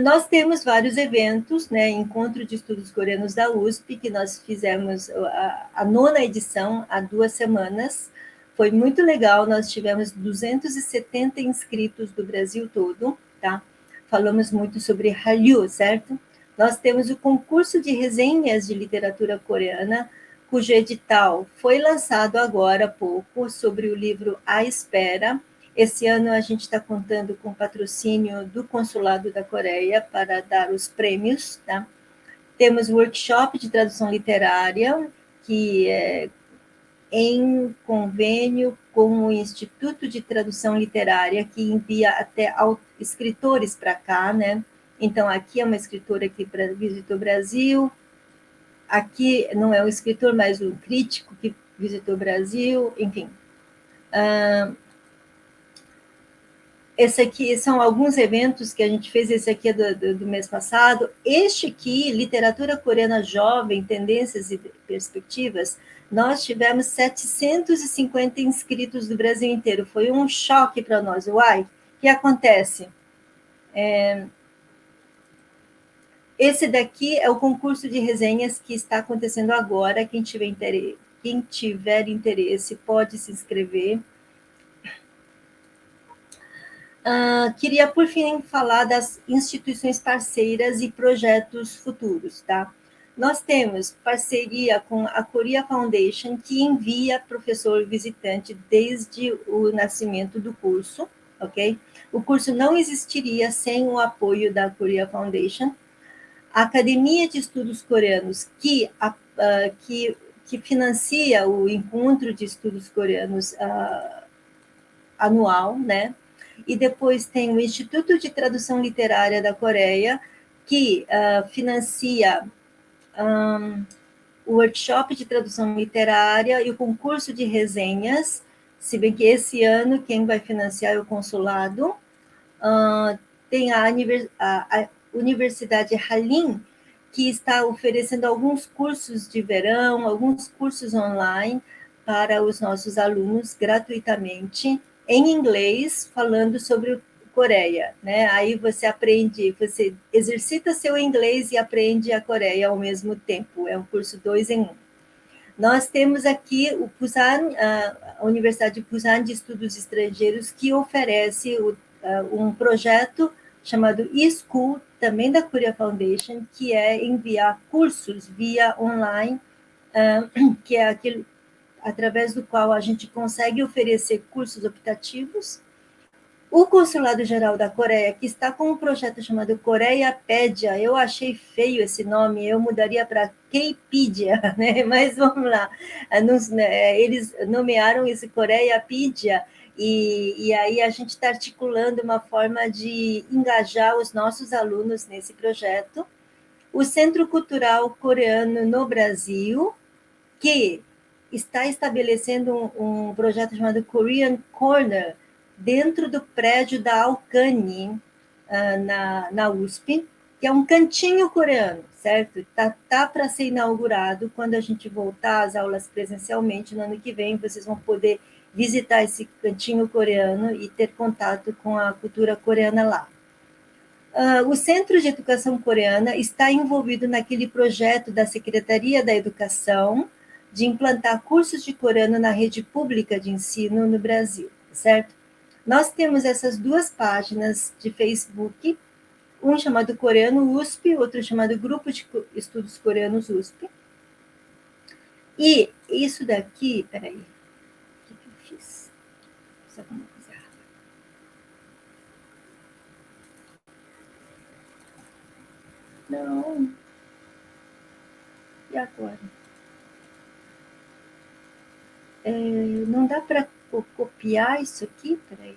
Nós temos vários eventos, né? Encontro de Estudos Coreanos da USP, que nós fizemos a 9ª edição há 2 semanas. Foi muito legal, nós tivemos 270 inscritos do Brasil todo, tá? Falamos muito sobre Hallyu, certo? Nós temos o concurso de resenhas de literatura coreana, cujo edital foi lançado agora há pouco, sobre o livro A Espera. Esse ano a gente está contando com o patrocínio do Consulado da Coreia para dar os prêmios, tá? Temos o workshop de tradução literária, que é em convênio com o Instituto de Tradução Literária, que envia até escritores para cá, né? Então, aqui é uma escritora que visitou o Brasil, aqui não é um escritor, mas um crítico que visitou o Brasil, enfim. Esse aqui são alguns eventos que a gente fez, esse aqui é do mês passado. Este aqui, Literatura Coreana Jovem, Tendências e Perspectivas, nós tivemos 750 inscritos do Brasil inteiro. Foi um choque para nós. Uai, o que acontece? Esse daqui é o concurso de resenhas que está acontecendo agora. Quem tiver interesse pode se inscrever. Queria, por fim, falar das instituições parceiras e projetos futuros, tá? Nós temos parceria com a Korea Foundation, que envia professor visitante desde o nascimento do curso, ok? O curso não existiria sem o apoio da Korea Foundation. A Academia de Estudos Coreanos, que financia o Encontro de Estudos Coreanos anual, né? E depois tem o Instituto de Tradução Literária da Coreia, que financia o workshop de tradução literária e o concurso de resenhas, se bem que esse ano quem vai financiar é o consulado. Tem a Universidade Hallin, que está oferecendo alguns cursos de verão, alguns cursos online para os nossos alunos gratuitamente, em inglês, falando sobre Coreia, né? Aí você aprende, você exercita seu inglês e aprende a Coreia ao mesmo tempo. É um curso 2 em 1. Nós temos aqui o Busan, a Universidade de Busan de Estudos Estrangeiros, que oferece um projeto chamado eSchool, também da Korea Foundation, que é enviar cursos via online, que é aquele através do qual a gente consegue oferecer cursos optativos. O Consulado Geral da Coreia, que está com um projeto chamado Coreiapédia, eu achei feio esse nome, eu mudaria para Kpedia, né? Mas vamos lá, eles nomearam esse Coreiapédia, e aí a gente está articulando uma forma de engajar os nossos alunos nesse projeto. O Centro Cultural Coreano no Brasil, que está estabelecendo um projeto chamado Korean Corner, dentro do prédio da Alcani, na USP, que é um cantinho coreano, certo? Tá para ser inaugurado. Quando a gente voltar às aulas presencialmente, no ano que vem, vocês vão poder visitar esse cantinho coreano e ter contato com a cultura coreana lá. O Centro de Educação Coreana está envolvido naquele projeto da Secretaria da Educação de implantar cursos de coreano na rede pública de ensino no Brasil, certo? Nós temos essas 2 páginas de Facebook, um chamado Coreano USP, outro chamado Grupo de Estudos Coreanos USP. E isso daqui, peraí, o que eu fiz? Fiz alguma coisa errada. Não. E agora? Não dá para copiar isso aqui? Peraí.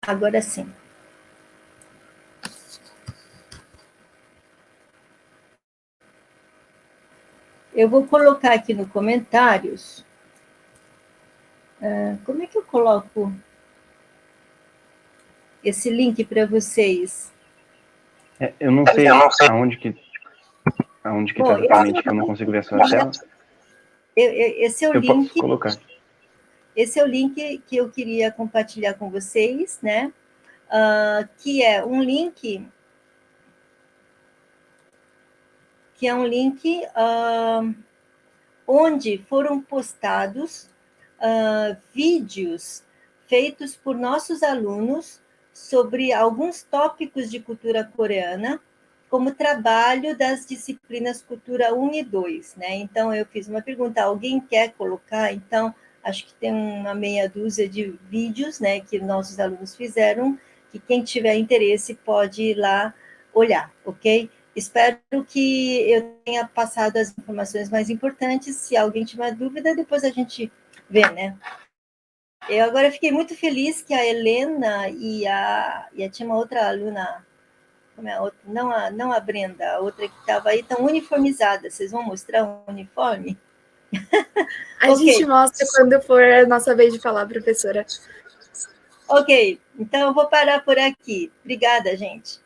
Agora sim. Eu vou colocar aqui no comentários. Como é que eu coloco esse link para vocês? Eu não sei aonde que está exatamente, que eu não consigo ver a sua tela. Esse é o eu link. Posso colocar. Esse é o link que eu queria compartilhar com vocês, né? Que é um link onde foram postados vídeos feitos por nossos alunos sobre alguns tópicos de cultura coreana, como trabalho das disciplinas Cultura 1 e 2, né? Então, eu fiz uma pergunta, alguém quer colocar? Então, acho que tem uma meia dúzia de vídeos, né, que nossos alunos fizeram, que quem tiver interesse pode ir lá olhar, ok? Espero que eu tenha passado as informações mais importantes. Se alguém tiver dúvida, depois a gente vê, né? Eu agora fiquei muito feliz que a Helena tinha uma outra aluna, não a Brenda, a outra que estava aí, estão uniformizadas. Vocês vão mostrar um uniforme? A gente mostra quando for a nossa vez de falar, professora. Ok, então eu vou parar por aqui. Obrigada, gente.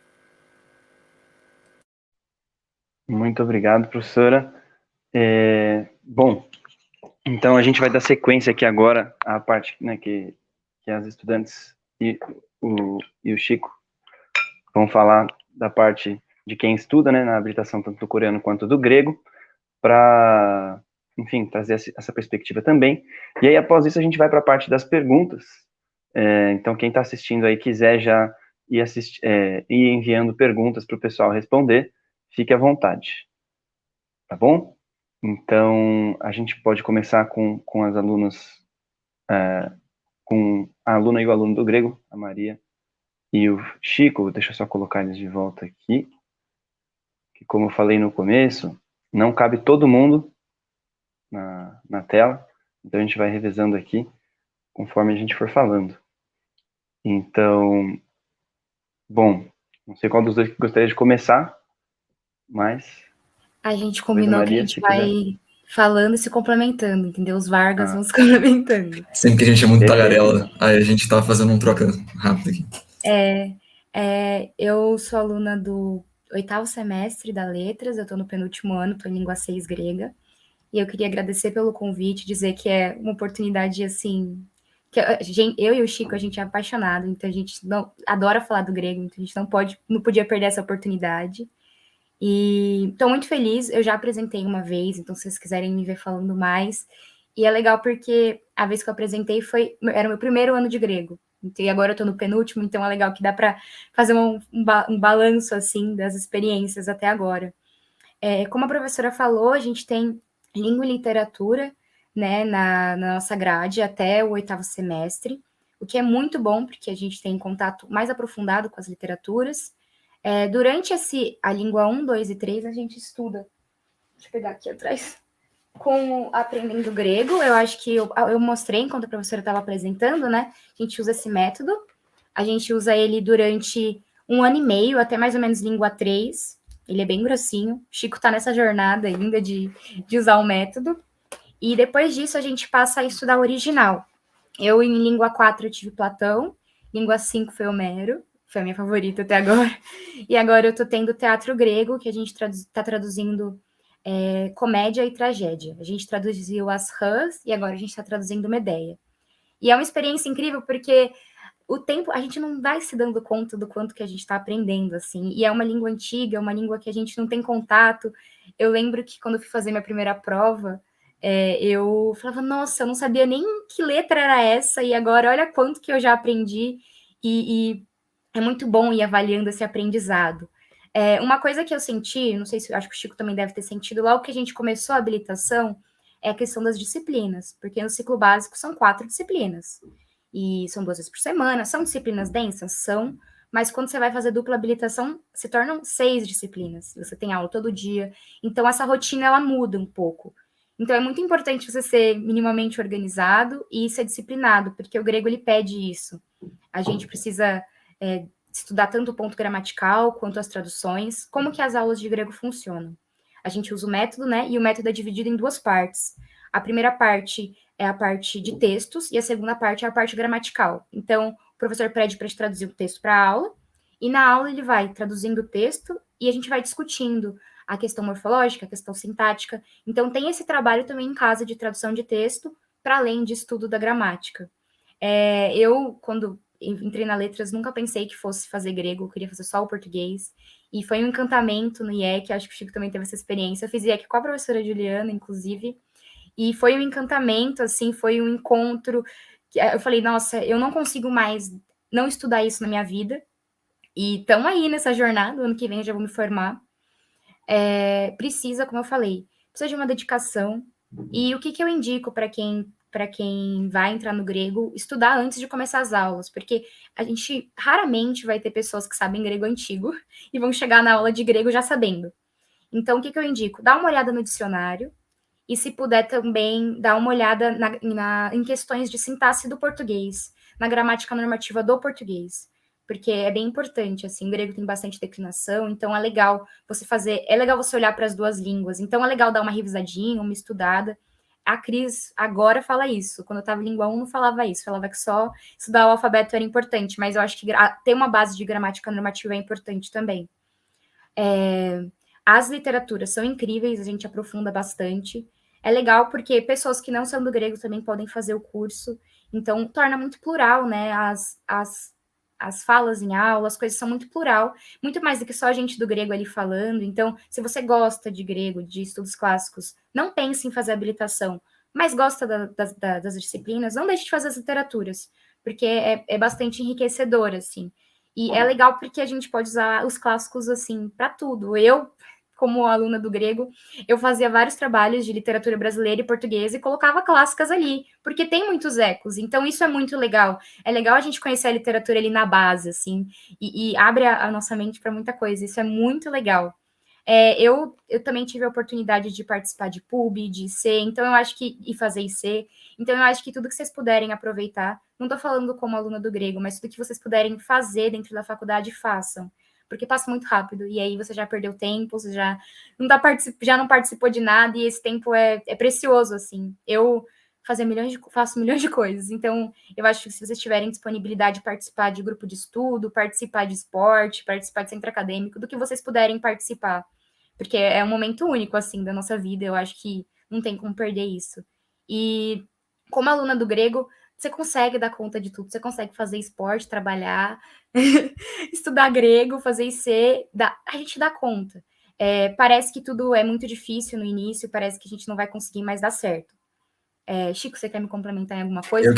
Muito obrigado, professora. Bom, então a gente vai dar sequência aqui agora à parte, né, que as estudantes e o Chico vão falar da parte de quem estuda, né, na habilitação tanto do coreano quanto do grego, para, enfim, trazer essa perspectiva também. E aí, após isso, a gente vai para a parte das perguntas. Então, quem está assistindo aí quiser já ir enviando perguntas para o pessoal responder, fique à vontade. Tá bom? Então, a gente pode começar com as alunas, com a aluna e o aluno do grego, a Maria e o Chico. Deixa eu só colocar eles de volta aqui, que como eu falei no começo, não cabe todo mundo na tela, então a gente vai revezando aqui, conforme a gente for falando. Então, bom, não sei qual dos dois que gostaria de começar, mas... A gente combinou Maria, que a gente vai falando e se complementando, entendeu? Os Vargas vão se complementando. Sempre que a gente é muito tagarela, aí a gente tá fazendo um troca rápido aqui. Eu sou aluna do 8º semestre da Letras, eu tô no penúltimo ano, tô em língua 6 grega, e eu queria agradecer pelo convite, dizer que é uma oportunidade, assim, que eu e o Chico, a gente é apaixonado, então a gente adora falar do grego, então a gente não podia perder essa oportunidade. E estou muito feliz, eu já apresentei uma vez, então se vocês quiserem me ver falando mais. E é legal porque a vez que eu apresentei era o meu primeiro ano de grego. E agora eu estou no penúltimo, então é legal que dá para fazer um balanço, assim, das experiências até agora. Como a professora falou, a gente tem língua e literatura, né, na nossa grade até o 8º semestre, o que é muito bom, porque a gente tem contato mais aprofundado com as literaturas. Durante a língua 1, 2 e 3, a gente estuda. Deixa eu pegar aqui atrás. Com aprendendo grego, eu acho que eu mostrei enquanto a professora estava apresentando, né? A gente usa esse método. A gente usa ele durante 1 ano e meio, até mais ou menos língua 3. Ele é bem grossinho. O Chico está nessa jornada ainda de usar o método. E depois disso, a gente passa a estudar o original. Eu, em língua 4, eu tive Platão. Língua 5 foi Homero. Foi a minha favorita até agora. E agora eu tô tendo teatro grego, que a gente tá traduzindo comédia e tragédia. A gente traduziu as Rãs e agora a gente está traduzindo Medeia. E é uma experiência incrível porque o tempo, a gente não vai se dando conta do quanto que a gente está aprendendo, assim. E é uma língua antiga, é uma língua que a gente não tem contato. Eu lembro que quando eu fui fazer minha primeira prova, eu falava, nossa, eu não sabia nem que letra era essa, e agora olha quanto que eu já aprendi. E é muito bom ir avaliando esse aprendizado. Uma coisa que eu senti, não sei se acho que o Chico também deve ter sentido, logo que a gente começou a habilitação, é a questão das disciplinas, porque no ciclo básico são 4 disciplinas, e são 2 vezes por semana, são disciplinas densas? São, mas quando você vai fazer dupla habilitação, se tornam 6 disciplinas, você tem aula todo dia, então essa rotina, ela muda um pouco. Então é muito importante você ser minimamente organizado e ser disciplinado, porque o grego, ele pede isso. A gente precisa estudar tanto o ponto gramatical quanto as traduções. Como que as aulas de grego funcionam? A gente usa o método, né? E o método é dividido em duas partes. A primeira parte é a parte de textos e a segunda parte é a parte gramatical. Então, o professor pede para a gente traduzir o texto para a aula, e na aula ele vai traduzindo o texto e a gente vai discutindo a questão morfológica, a questão sintática. Então, tem esse trabalho também em casa de tradução de texto, para além de estudo da gramática. Eu, quando entrei na letras, nunca pensei que fosse fazer grego, eu queria fazer só o português. E foi um encantamento no IEC, acho que o Chico também teve essa experiência. Eu fiz IEC com a professora Juliana, inclusive, e foi um encantamento, assim, foi um encontro. Eu falei, nossa, eu não consigo mais não estudar isso na minha vida. E estamos aí nessa jornada, ano que vem eu já vou me formar. Precisa, como eu falei, precisa de uma dedicação. E o que eu indico para quem vai entrar no grego, estudar antes de começar as aulas, porque a gente raramente vai ter pessoas que sabem grego antigo e vão chegar na aula de grego já sabendo. Então, o que eu indico? Dá uma olhada no dicionário e, se puder, também dar uma olhada em questões de sintaxe do português, na gramática normativa do português, porque é bem importante, assim, o grego tem bastante declinação, então é legal você olhar para as duas línguas, então é legal dar uma revisadinha, uma estudada. A Cris agora fala isso, quando eu estava em língua 1 não falava isso, falava que só estudar o alfabeto era importante, mas eu acho que ter uma base de gramática normativa é importante também. As literaturas são incríveis, a gente aprofunda bastante. É legal porque pessoas que não são do grego também podem fazer o curso, então torna muito plural, né? As falas em aula, as coisas são muito plural, muito mais do que só a gente do grego ali falando. Então, se você gosta de grego, de estudos clássicos, não pense em fazer habilitação, mas gosta das disciplinas, não deixe de fazer as literaturas, porque é bastante enriquecedor, assim. E é legal porque a gente pode usar os clássicos, assim, para tudo. Eu, como aluna do grego, eu fazia vários trabalhos de literatura brasileira e portuguesa e colocava clássicas ali, porque tem muitos ecos, então isso é muito legal. É legal a gente conhecer a literatura ali na base, assim, e abre a nossa mente para muita coisa, isso é muito legal. Eu também tive a oportunidade de participar de PUB, de IC, então eu acho que, e fazer IC, então eu acho que tudo que vocês puderem aproveitar, não estou falando como aluna do grego, mas tudo que vocês puderem fazer dentro da faculdade, façam, porque passa muito rápido, e aí você já perdeu tempo, você já não participou de nada, e esse tempo é precioso, assim. Eu faço milhões de coisas, então eu acho que se vocês tiverem disponibilidade de participar de grupo de estudo, participar de esporte, participar de centro acadêmico, do que vocês puderem participar, porque é um momento único, assim, da nossa vida, eu acho que não tem como perder isso. E como aluna do grego, você consegue dar conta de tudo, você consegue fazer esporte, trabalhar, estudar grego, fazer IC, a gente dá conta. Parece que tudo é muito difícil no início, parece que a gente não vai conseguir, mas dá certo. Chico, você quer me complementar em alguma coisa? Eu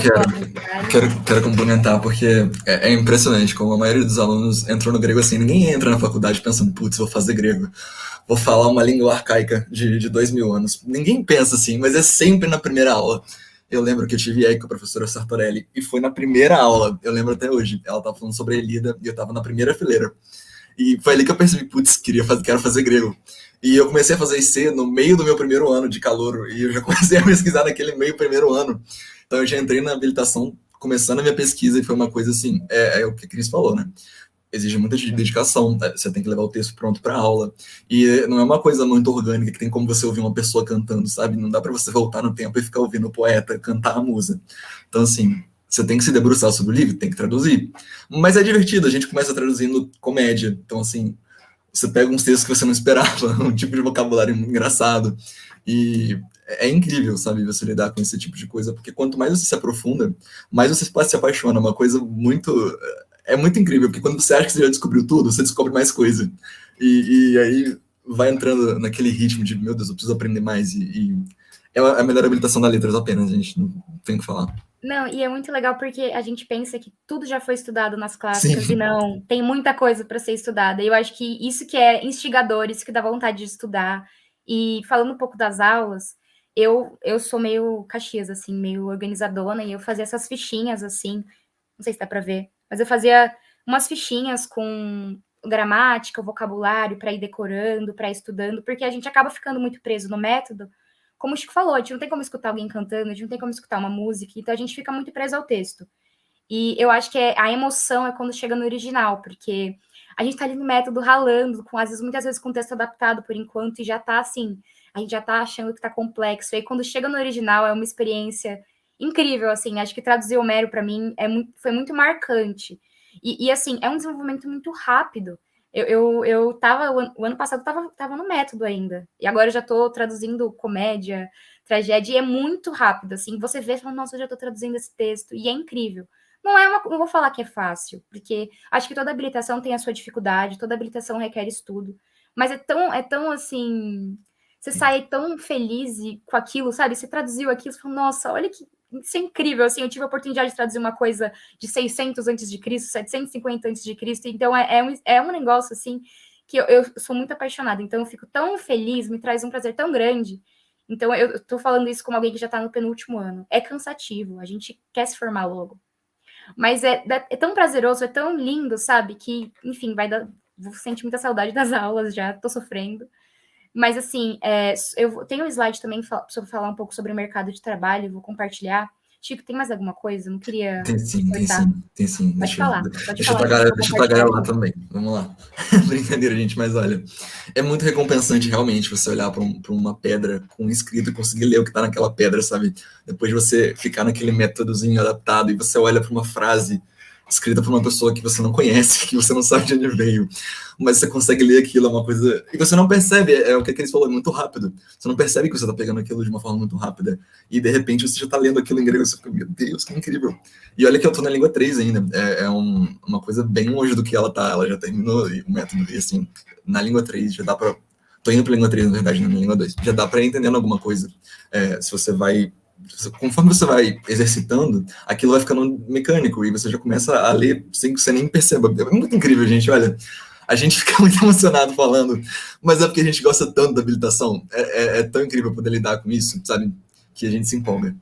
quero complementar, porque é impressionante como a maioria dos alunos entrou no grego assim. Ninguém entra na faculdade pensando, putz, vou fazer grego, vou falar uma língua arcaica de 2000 anos. Ninguém pensa assim, mas é sempre na primeira aula. Eu lembro que eu tive aí com a professora Sartorelli, e foi na primeira aula, eu lembro até hoje. Ela estava falando sobre a Elida, e eu estava na primeira fileira. E foi ali que eu percebi, putz, quero fazer grego. E eu comecei a fazer IC no meio do meu primeiro ano de calouro, e eu já comecei a pesquisar naquele meio primeiro ano. Então eu já entrei na habilitação começando a minha pesquisa, e foi uma coisa assim, é o que a Cris falou, né? Exige muita dedicação, você tem que levar o texto pronto para aula, e não é uma coisa muito orgânica, que tem como você ouvir uma pessoa cantando, sabe? Não dá para você voltar no tempo e ficar ouvindo o poeta cantar a musa. Então, assim, você tem que se debruçar sobre o livro, tem que traduzir. Mas é divertido, a gente começa traduzindo comédia, então, assim, você pega uns textos que você não esperava, um tipo de vocabulário engraçado, e é incrível, sabe, você lidar com esse tipo de coisa, porque quanto mais você se aprofunda, mais você se apaixona, uma coisa muito... É muito incrível, porque quando você acha que você já descobriu tudo, você descobre mais coisa, e aí vai entrando naquele ritmo de, meu Deus, eu preciso aprender mais, e é a melhor habilitação da letras apenas, gente, não tem o que falar. Não, e é muito legal porque a gente pensa que tudo já foi estudado nas clássicas, Sim. e não, tem muita coisa para ser estudada. E eu acho que isso que é instigador, isso que dá vontade de estudar. E falando um pouco das aulas, eu sou meio Caxias, assim, meio organizadona, e eu fazia essas fichinhas, assim, não sei se dá para ver, mas eu fazia umas fichinhas com gramática, vocabulário, para ir decorando, para ir estudando, porque a gente acaba ficando muito preso no método. Como o Chico falou, a gente não tem como escutar alguém cantando, a gente não tem como escutar uma música, então a gente fica muito preso ao texto. E eu acho que a emoção é quando chega no original, porque a gente tá ali no método ralando, muitas vezes com o texto adaptado por enquanto, e já tá assim, a gente já tá achando que tá complexo. E aí quando chega no original é uma experiência incrível, assim. Acho que traduzir Homero para mim foi muito marcante. E assim, é um desenvolvimento muito rápido. Eu tava, o ano passado tava no método ainda. E agora eu já tô traduzindo comédia, tragédia, e é muito rápido, assim. Você vê e fala, nossa, eu já tô traduzindo esse texto, e é incrível. Não vou falar que é fácil, porque acho que toda habilitação tem a sua dificuldade, toda habilitação requer estudo, mas é tão assim, você sai tão feliz com aquilo, sabe? Você traduziu aquilo, você fala, nossa, olha que isso é incrível, assim, eu tive a oportunidade de traduzir uma coisa de 600 antes de Cristo, 750 antes de Cristo, então é um negócio, assim, que eu sou muito apaixonada, então eu fico tão feliz, me traz um prazer tão grande. Então eu tô falando isso como alguém que já tá no penúltimo ano. É cansativo, a gente quer se formar logo. Mas é tão prazeroso, é tão lindo, sabe? Que, enfim, vou sentir muita saudade das aulas já, tô sofrendo. Mas, assim, eu tenho um slide também sobre falar um pouco sobre o mercado de trabalho, vou compartilhar. Chico, tem mais alguma coisa? Não queria Tem sim, tem cortar. sim, tem sim. Pode falar, Deixa eu eu vou tagar lá compartilhar. também. Vamos lá. Brincadeira, gente, mas olha, é muito recompensante realmente você olhar para uma pedra com um escrito e conseguir ler o que está naquela pedra, sabe? Depois de você ficar naquele métodozinho adaptado e você olha para uma frase escrita por uma pessoa que você não conhece, que você não sabe de onde veio, mas você consegue ler aquilo, é uma coisa. E você não percebe, é o que eles falaram, é muito rápido. Você não percebe que você está pegando aquilo de uma forma muito rápida. E de repente você já está lendo aquilo em grego e você fica, meu Deus, que incrível. E olha que eu tô na língua 3 ainda. Uma coisa bem longe do que ela tá. Ela já terminou o método. E assim, na língua 3 já dá pra. Tô indo pra língua 3, na verdade, na língua 2. Já dá pra ir entendendo alguma coisa. Se você vai. Conforme você vai exercitando, aquilo vai ficando mecânico e você já começa a ler sem que você nem perceba. É muito incrível, gente. Olha, a gente fica muito emocionado falando, mas é porque a gente gosta tanto da habilitação. É tão incrível poder lidar com isso, sabe? Que a gente se empolga.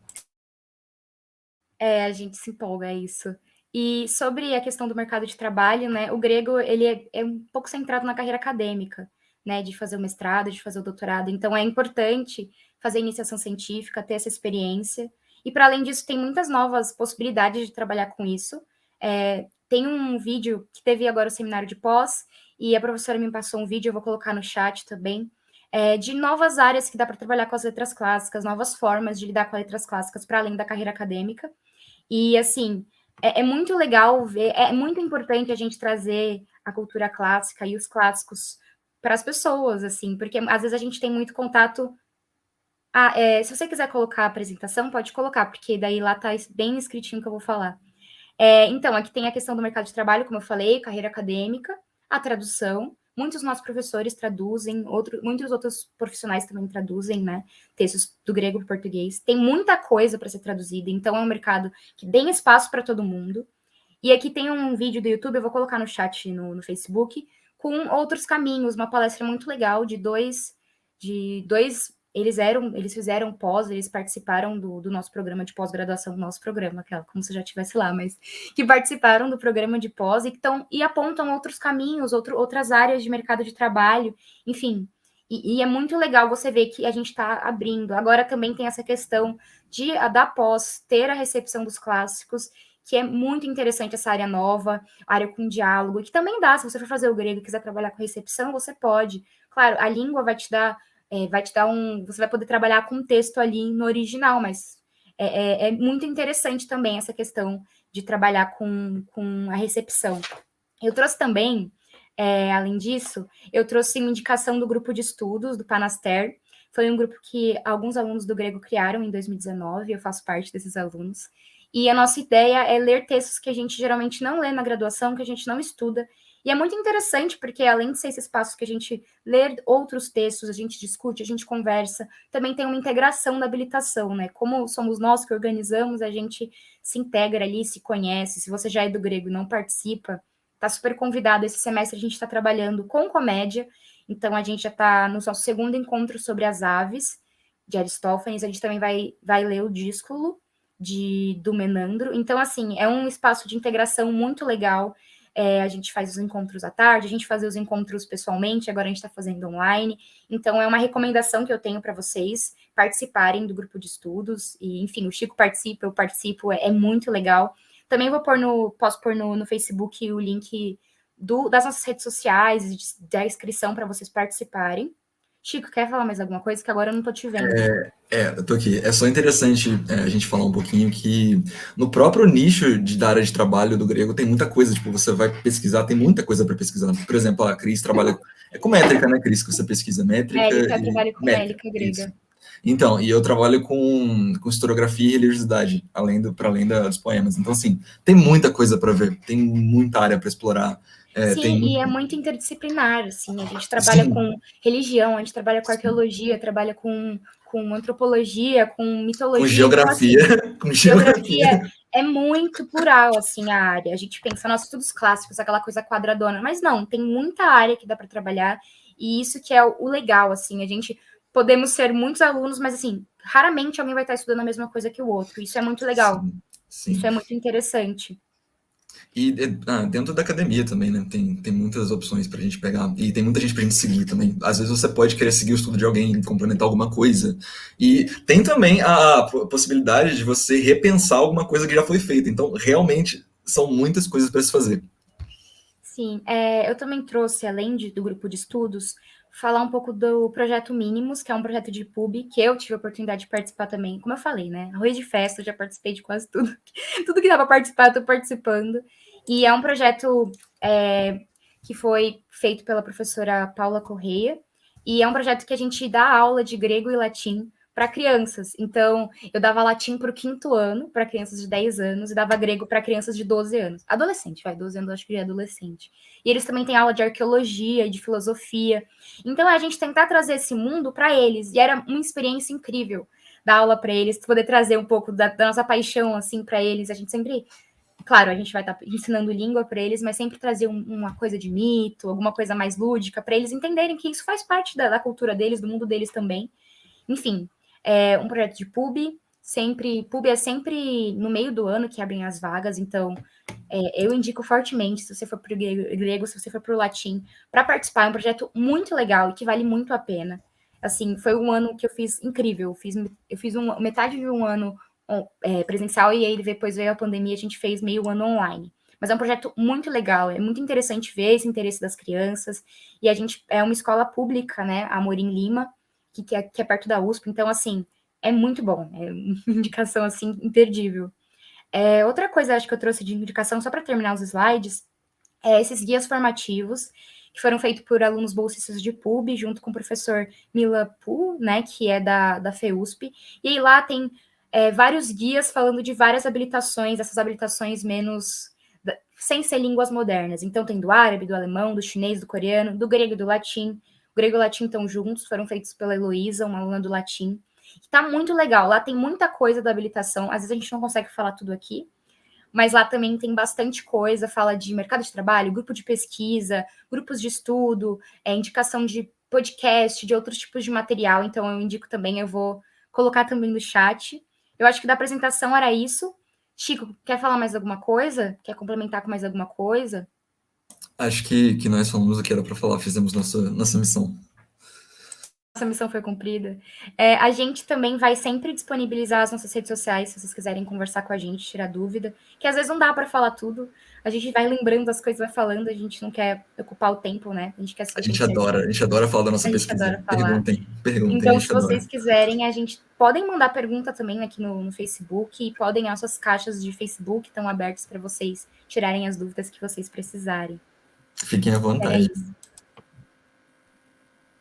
A gente se empolga, é isso. E sobre a questão do mercado de trabalho, né, o grego, ele é um pouco centrado na carreira acadêmica, né, de fazer o mestrado, de fazer o doutorado. Então, é importante fazer iniciação científica, ter essa experiência. E, para além disso, tem muitas novas possibilidades de trabalhar com isso. Tem um vídeo que teve agora o seminário de pós, e a professora me passou um vídeo, eu vou colocar no chat também, de novas áreas que dá para trabalhar com as letras clássicas, novas formas de lidar com as letras clássicas para além da carreira acadêmica. E, assim, é muito legal ver, é muito importante a gente trazer a cultura clássica e os clássicos para as pessoas, assim, porque às vezes a gente tem muito contato. Se você quiser colocar a apresentação, pode colocar, porque daí lá tá bem escritinho que eu vou falar. Então, aqui tem a questão do mercado de trabalho, como eu falei, carreira acadêmica, a tradução. Muitos dos nossos professores traduzem, muitos outros profissionais também traduzem, né? Textos do grego para o português. Tem muita coisa para ser traduzida, então é um mercado que tem espaço para todo mundo. E aqui tem um vídeo do YouTube, eu vou colocar no chat no Facebook, com outros caminhos, uma palestra muito legal de dois. Eles fizeram pós, eles participaram do nosso programa de pós-graduação, nosso programa, como se eu já estivesse lá, mas que participaram do programa de pós e apontam outros caminhos, outras áreas de mercado de trabalho, enfim. E é muito legal você ver que a gente está abrindo. Agora também tem essa questão da pós ter a recepção dos clássicos, que é muito interessante essa área nova, área com diálogo, que também dá, se você for fazer o grego e quiser trabalhar com recepção, você pode. Claro, a língua vai te dar você vai poder trabalhar com texto ali no original, mas é muito interessante também essa questão de trabalhar com a recepção. Eu trouxe também, além disso, eu trouxe uma indicação do grupo de estudos do Panaster. Foi um grupo que alguns alunos do grego criaram em 2019, eu faço parte desses alunos. E a nossa ideia é ler textos que a gente geralmente não lê na graduação, que a gente não estuda. E é muito interessante, porque além de ser esse espaço que a gente lê outros textos, a gente discute, a gente conversa, também tem uma integração da habilitação, né? Como somos nós que organizamos, a gente se integra ali, se conhece. Se você já é do grego e não participa, está super convidado. Esse semestre a gente está trabalhando com comédia, então a gente já está no nosso segundo encontro sobre as aves, de Aristófanes. A gente também vai ler o Dísculo, do Menandro. Então, assim, é um espaço de integração muito legal. A gente faz os encontros à tarde, a gente fazia os encontros pessoalmente, agora a gente está fazendo online. Então, é uma recomendação que eu tenho para vocês participarem do grupo de estudos. E, enfim, o Chico participa, eu participo, é muito legal. Também posso pôr no Facebook o link das nossas redes sociais, da inscrição para vocês participarem. Chico, quer falar mais alguma coisa? Que agora eu não tô te vendo. Eu tô aqui. É só interessante a gente falar um pouquinho que no próprio nicho da área de trabalho do grego tem muita coisa, tipo, você vai pesquisar, tem muita coisa para pesquisar. Por exemplo, a Cris trabalha com métrica, né, Cris? Que você pesquisa métrica Eu e trabalho com métrica grega. Isso. Então, e eu trabalho com historiografia e religiosidade, para além dos poemas. Então, assim, tem muita coisa para ver, tem muita área para explorar. Sim, e é muito interdisciplinar, assim, a gente trabalha com religião, a gente trabalha com arqueologia, trabalha com antropologia, com mitologia. Com geografia. Então, assim, com geografia é muito plural, assim, a área. A gente pensa, nossa, estudos clássicos, aquela coisa quadradona, mas não, tem muita área que dá para trabalhar, e isso que é o legal, assim, a gente podemos ser muitos alunos, mas, assim, raramente alguém vai estar estudando a mesma coisa que o outro, isso é muito legal, sim. Isso é muito interessante. E dentro da academia também, né? Tem muitas opções pra gente pegar. E tem muita gente pra gente seguir também. Às vezes você pode querer seguir o estudo de alguém, complementar alguma coisa. E tem também a possibilidade de você repensar alguma coisa que já foi feita. Então, realmente, são muitas coisas para se fazer. Sim, eu também trouxe, além do grupo de estudos, falar um pouco do Projeto Mínimos, que é um projeto de pub, que eu tive a oportunidade de participar também. Como eu falei, né? Arroz de festa, eu já participei de quase tudo. Tudo que dá para participar, eu estou participando. E é um projeto que foi feito pela professora Paula Correia, e é um projeto que a gente dá aula de grego e latim para crianças. Então, eu dava latim para o 5º ano, para crianças de 10 anos, e dava grego para crianças de 12 anos. Adolescente, 12 anos, acho que já é adolescente. E eles também têm aula de arqueologia e de filosofia. Então, é a gente tentar trazer esse mundo para eles. E era uma experiência incrível dar aula para eles, poder trazer um pouco da nossa paixão, assim, para eles. A gente sempre... Claro, a gente vai estar ensinando língua para eles, mas sempre trazer uma coisa de mito, alguma coisa mais lúdica, para eles entenderem que isso faz parte da cultura deles, do mundo deles também. Enfim, é um projeto de pub é sempre no meio do ano que abrem as vagas, então eu indico fortemente, se você for para o grego, se você for para o latim, para participar. É um projeto muito legal e que vale muito a pena. Assim, foi um ano que eu fiz incrível, eu fiz metade de um ano presencial, e aí depois veio a pandemia, a gente fez meio ano online. Mas é um projeto muito legal, é muito interessante ver esse interesse das crianças, e a gente é uma escola pública, né, a Amorim Lima, que é perto da USP, então, assim, é muito bom, é uma indicação, assim, imperdível. Outra coisa, acho que eu trouxe de indicação, só para terminar os slides, é esses guias formativos, que foram feitos por alunos bolsistas de PUB, junto com o professor Mila Pu, né, que é da FEUSP, e aí lá tem vários guias falando de várias habilitações, essas habilitações sem ser línguas modernas. Então tem do árabe, do alemão, do chinês, do coreano, do grego e do latim. O grego e o latim estão juntos, foram feitos pela Heloísa, uma aluna do latim. Tá muito legal, lá tem muita coisa da habilitação, às vezes a gente não consegue falar tudo aqui, mas lá também tem bastante coisa, fala de mercado de trabalho, grupo de pesquisa, grupos de estudo, indicação de podcast, de outros tipos de material, então eu indico também, eu vou colocar também no chat. Eu acho que da apresentação era isso. Chico, quer falar mais alguma coisa? Quer complementar com mais alguma coisa? Acho que nós falamos o que era para falar, fizemos nossa missão. Nossa missão foi cumprida. A gente também vai sempre disponibilizar as nossas redes sociais, se vocês quiserem conversar com a gente, tirar dúvida, que às vezes não dá para falar tudo. A gente vai lembrando das coisas, vai falando, a gente não quer ocupar o tempo, né? A gente adora falar da nossa pesquisa. Adora falar. Perguntem. Então, se vocês quiserem, a gente podem mandar pergunta também aqui no Facebook, e podem, as suas caixas de Facebook estão abertas para vocês tirarem as dúvidas que vocês precisarem. Fiquem à vontade. É isso.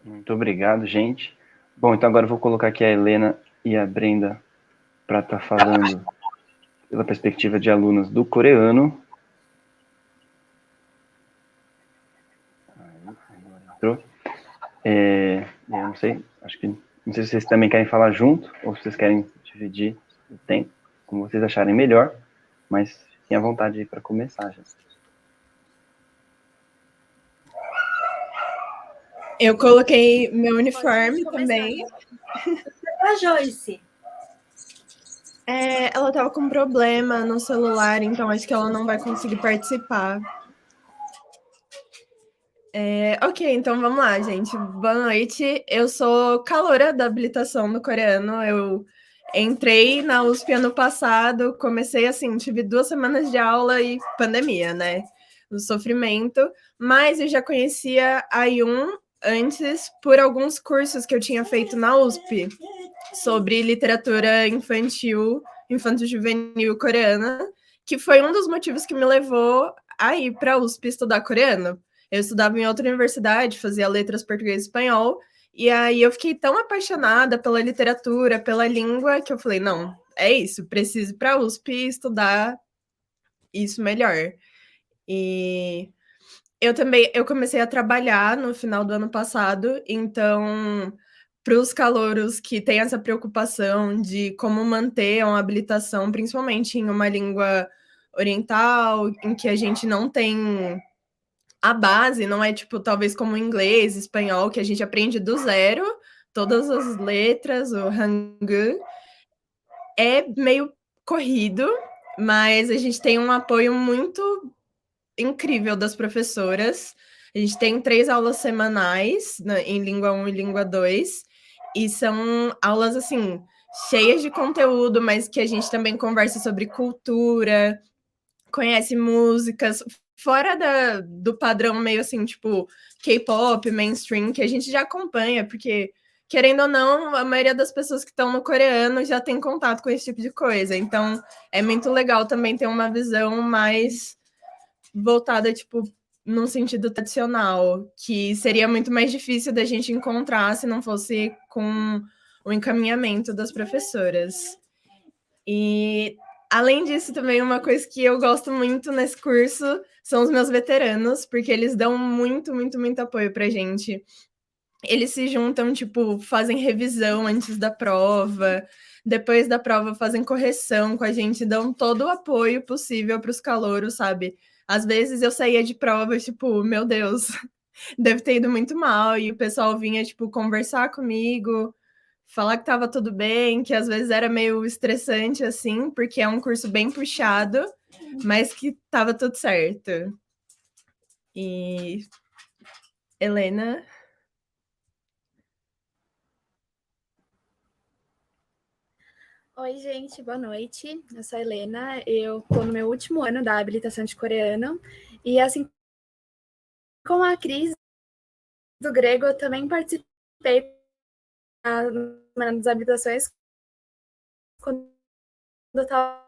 Muito obrigado, gente. Bom, então agora eu vou colocar aqui a Helena e a Brenda para estar falando pela perspectiva de alunas do coreano. Entrou. Eu não sei, não sei se vocês também querem falar junto ou se vocês querem dividir o tempo, como vocês acharem melhor, mas fiquem à vontade aí para começar, já. Eu coloquei meu uniforme também. A Joyce. Ela tava com problema no celular, então acho que ela não vai conseguir participar. Ok, então vamos lá, gente. Boa noite. Eu sou caloura da habilitação do coreano. Eu Entrei na USP ano passado, comecei assim, tive 2 semanas de aula e pandemia, né? O sofrimento, mas eu já conhecia a Yun antes por alguns cursos que eu tinha feito na USP sobre literatura infantil, infanto-juvenil coreana, que foi um dos motivos que me levou a ir para a USP estudar coreano. Eu estudava em outra universidade, fazia letras português e espanhol, e aí eu fiquei tão apaixonada pela literatura, pela língua, que eu falei, não, é isso, preciso ir para a USP estudar isso melhor. E eu comecei a trabalhar no final do ano passado, então para os calouros que têm essa preocupação de como manter uma habilitação, principalmente em uma língua oriental, em que a gente não tem a base, não é tipo talvez como inglês, espanhol, que a gente aprende do zero, todas as letras, o Hangul, é meio corrido, mas a gente tem um apoio muito incrível das professoras. A gente tem 3 aulas semanais, né, em língua 1 e língua 2, e são aulas, assim, cheias de conteúdo, mas que a gente também conversa sobre cultura, conhece músicas, fora do padrão meio assim, tipo, K-pop, mainstream, que a gente já acompanha, porque, querendo ou não, a maioria das pessoas que estão no coreano já tem contato com esse tipo de coisa. Então, é muito legal também ter uma visão mais voltada, tipo, num sentido tradicional, que seria muito mais difícil da gente encontrar se não fosse com o encaminhamento das professoras. E, além disso, também uma coisa que eu gosto muito nesse curso são os meus veteranos, porque eles dão muito, muito, muito apoio pra gente. Eles se juntam, tipo, fazem revisão antes da prova, depois da prova fazem correção com a gente, dão todo o apoio possível para os calouros, sabe? Às vezes eu saía de prova, tipo, meu Deus, deve ter ido muito mal, e o pessoal vinha, tipo, conversar comigo, falar que estava tudo bem, que às vezes era meio estressante, assim, porque é um curso bem puxado, mas que estava tudo certo. E Helena... Oi, gente, boa noite. Eu sou a Helena, eu estou no meu último ano da habilitação de coreano, e assim como a Cris do grego, eu também participei das habilitações quando eu estava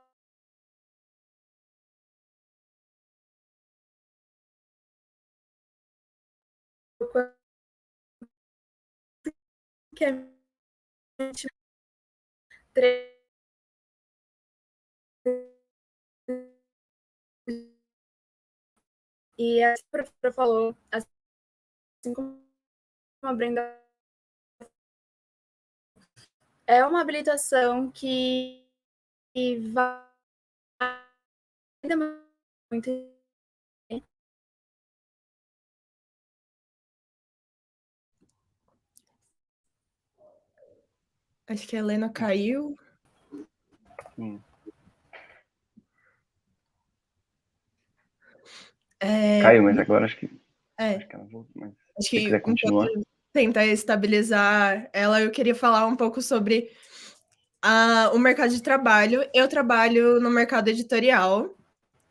que a gente e a professora falou, assim como a Brenda, é uma habilitação que vai demorar muito. Acho que a Helena caiu. Caiu, mas agora acho que ela voltou. Mas Acho se que quiser continuar. tentar estabilizar ela, eu queria falar um pouco sobre o mercado de trabalho. Eu trabalho no mercado editorial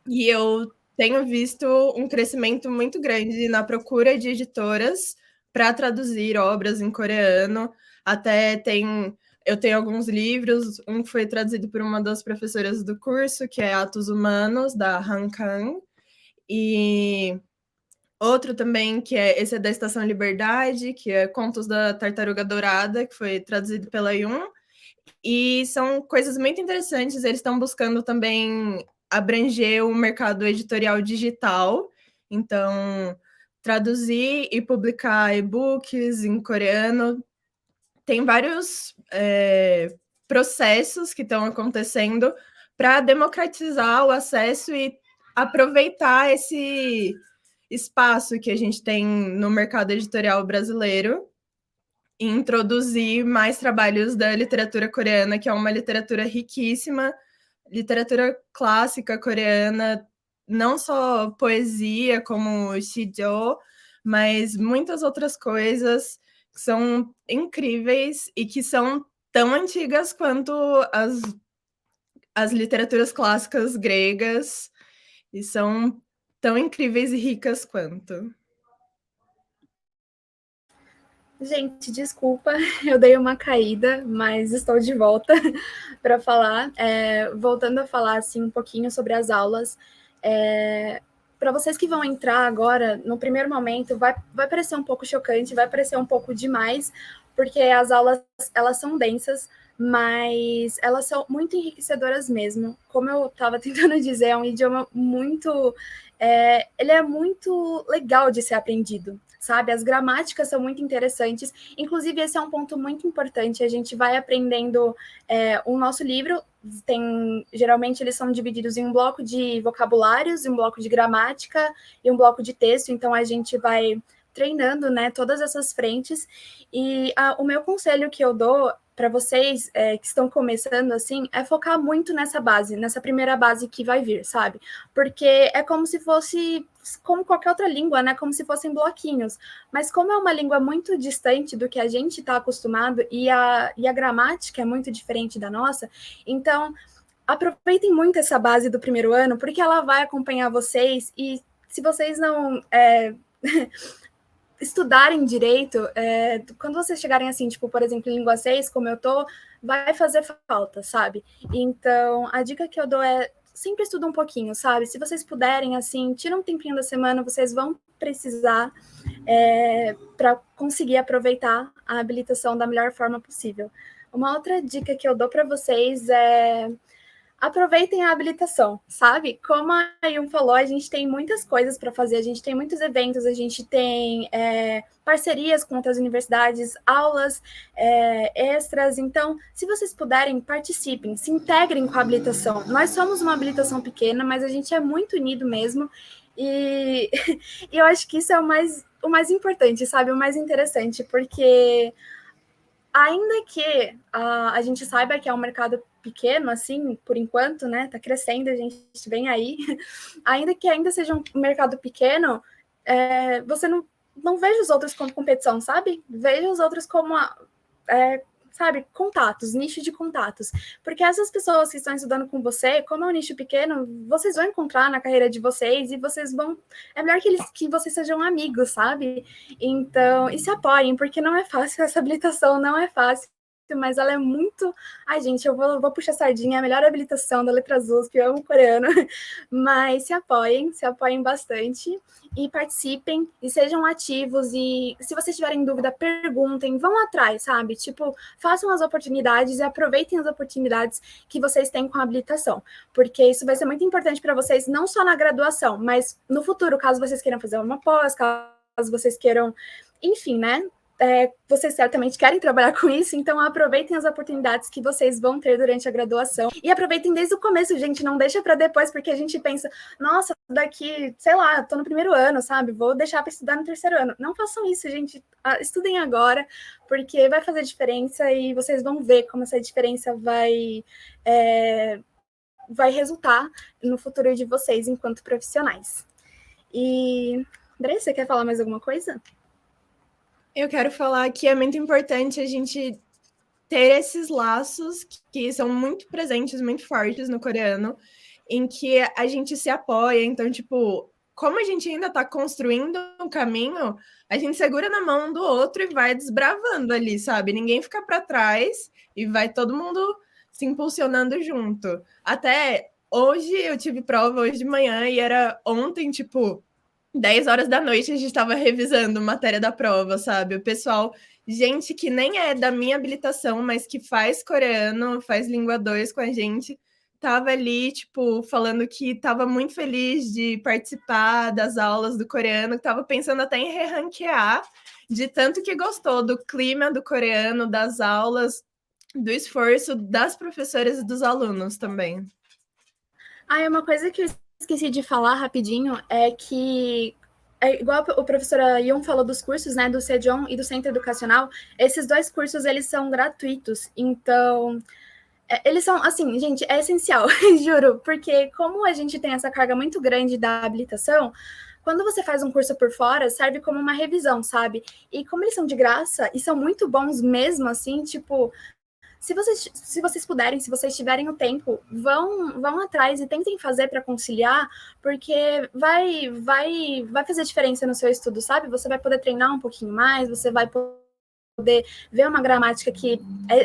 e eu tenho visto um crescimento muito grande na procura de editoras para traduzir obras em coreano. Até eu tenho alguns livros, um foi traduzido por uma das professoras do curso, que é Atos Humanos, da Han Kang, e outro também, esse é da Estação Liberdade, que é Contos da Tartaruga Dourada, que foi traduzido pela Yun. E são coisas muito interessantes. Eles estão buscando também abranger o mercado editorial digital. Então, traduzir e publicar e-books em coreano. Tem vários processos que estão acontecendo para democratizar o acesso e aproveitar esse espaço que a gente tem no mercado editorial brasileiro e introduzir mais trabalhos da literatura coreana, que é uma literatura riquíssima, literatura clássica coreana, não só poesia como Shijo, mas muitas outras coisas que são incríveis e que são tão antigas quanto as literaturas clássicas gregas e são tão incríveis e ricas quanto. Gente, desculpa, eu dei uma caída, mas estou de volta para falar. Voltando a falar assim, um pouquinho sobre as aulas, para vocês que vão entrar agora, no primeiro momento, vai parecer um pouco chocante, vai parecer um pouco demais, porque as aulas elas são densas, mas elas são muito enriquecedoras mesmo. Como eu estava tentando dizer, é um idioma muito... ele é muito legal de ser aprendido, sabe? As gramáticas são muito interessantes. Inclusive, esse é um ponto muito importante. A gente vai aprendendo o nosso livro. Geralmente, eles são divididos em um bloco de vocabulários, um bloco de gramática e um bloco de texto. Então, a gente vai treinando, né, todas essas frentes. E o meu conselho que eu dou para vocês que estão começando assim, é focar muito nessa base, nessa primeira base que vai vir, sabe? Porque é como se fosse, como qualquer outra língua, né? Como se fossem bloquinhos. Mas como é uma língua muito distante do que a gente está acostumado e a gramática é muito diferente da nossa, então aproveitem muito essa base do primeiro ano, porque ela vai acompanhar vocês e se vocês não... estudarem direito, quando vocês chegarem assim, tipo, por exemplo, em língua 6, como eu tô, vai fazer falta, sabe? Então, a dica que eu dou é sempre estuda um pouquinho, sabe? Se vocês puderem, assim, tira um tempinho da semana, vocês vão precisar para conseguir aproveitar a habilitação da melhor forma possível. Uma outra dica que eu dou para vocês é aproveitem a habilitação, sabe? Como a Yun falou, a gente tem muitas coisas para fazer, a gente tem muitos eventos, a gente tem parcerias com outras universidades, aulas extras. Então, se vocês puderem, participem, se integrem com a habilitação. Nós somos uma habilitação pequena, mas a gente é muito unido mesmo. E eu acho que isso é o mais importante, sabe? O mais interessante, porque ainda que a gente saiba que é um mercado pequeno, assim, por enquanto, né, tá crescendo, a gente vem aí, ainda que ainda seja um mercado pequeno, você não veja os outros como competição, sabe? Veja os outros como, sabe, contatos, nicho de contatos. Porque essas pessoas que estão estudando com você, como é um nicho pequeno, vocês vão encontrar na carreira de vocês e vocês vão... É melhor que vocês sejam amigos, sabe? Então, e se apoiem, porque não é fácil, essa habilitação não é fácil, mas ela é muito... Ai, gente, eu vou puxar a sardinha, a melhor habilitação da Letras USP, eu amo coreano. Mas se apoiem bastante e participem e sejam ativos. E se vocês tiverem dúvida, perguntem, vão atrás, sabe? Tipo, façam as oportunidades e aproveitem as oportunidades que vocês têm com a habilitação, porque isso vai ser muito importante para vocês, não só na graduação, mas no futuro, caso vocês queiram fazer uma pós, caso vocês queiram, enfim, né? Vocês certamente querem trabalhar com isso, então aproveitem as oportunidades que vocês vão ter durante a graduação e aproveitem desde o começo, gente, não deixa para depois, porque a gente pensa, nossa, daqui, sei lá, tô no primeiro ano, sabe, vou deixar para estudar no terceiro ano. Não façam isso, gente, estudem agora, porque vai fazer diferença e vocês vão ver como essa diferença vai resultar no futuro de vocês enquanto profissionais. E, André, você quer falar mais alguma coisa? Eu quero falar que é muito importante a gente ter esses laços que são muito presentes, muito fortes no coreano, em que a gente se apoia. Então, tipo, como a gente ainda está construindo um caminho, a gente segura na mão do outro e vai desbravando ali, sabe? Ninguém fica para trás e vai todo mundo se impulsionando junto. Até hoje eu tive prova hoje de manhã e era ontem, tipo, 10 horas da noite a gente estava revisando matéria da prova, sabe? O pessoal, gente que nem é da minha habilitação, mas que faz coreano, faz língua 2 com a gente, tava ali, tipo, falando que estava muito feliz de participar das aulas do coreano, que tava pensando até em re-ranquear, de tanto que gostou do clima do coreano, das aulas, do esforço das professoras e dos alunos também. Uma coisa que eu esqueci de falar rapidinho é que, igual o professor Yun falou dos cursos, né, do Sejong e do Centro Educacional, esses dois cursos, eles são gratuitos, então, eles são, assim, gente, é essencial, juro, porque como a gente tem essa carga muito grande da habilitação, quando você faz um curso por fora, serve como uma revisão, sabe? E como eles são de graça e são muito bons mesmo, assim, tipo... se vocês puderem, se vocês tiverem o tempo, vão atrás e tentem fazer para conciliar, porque vai fazer diferença no seu estudo, sabe? Você vai poder treinar um pouquinho mais, você vai poder ver uma gramática que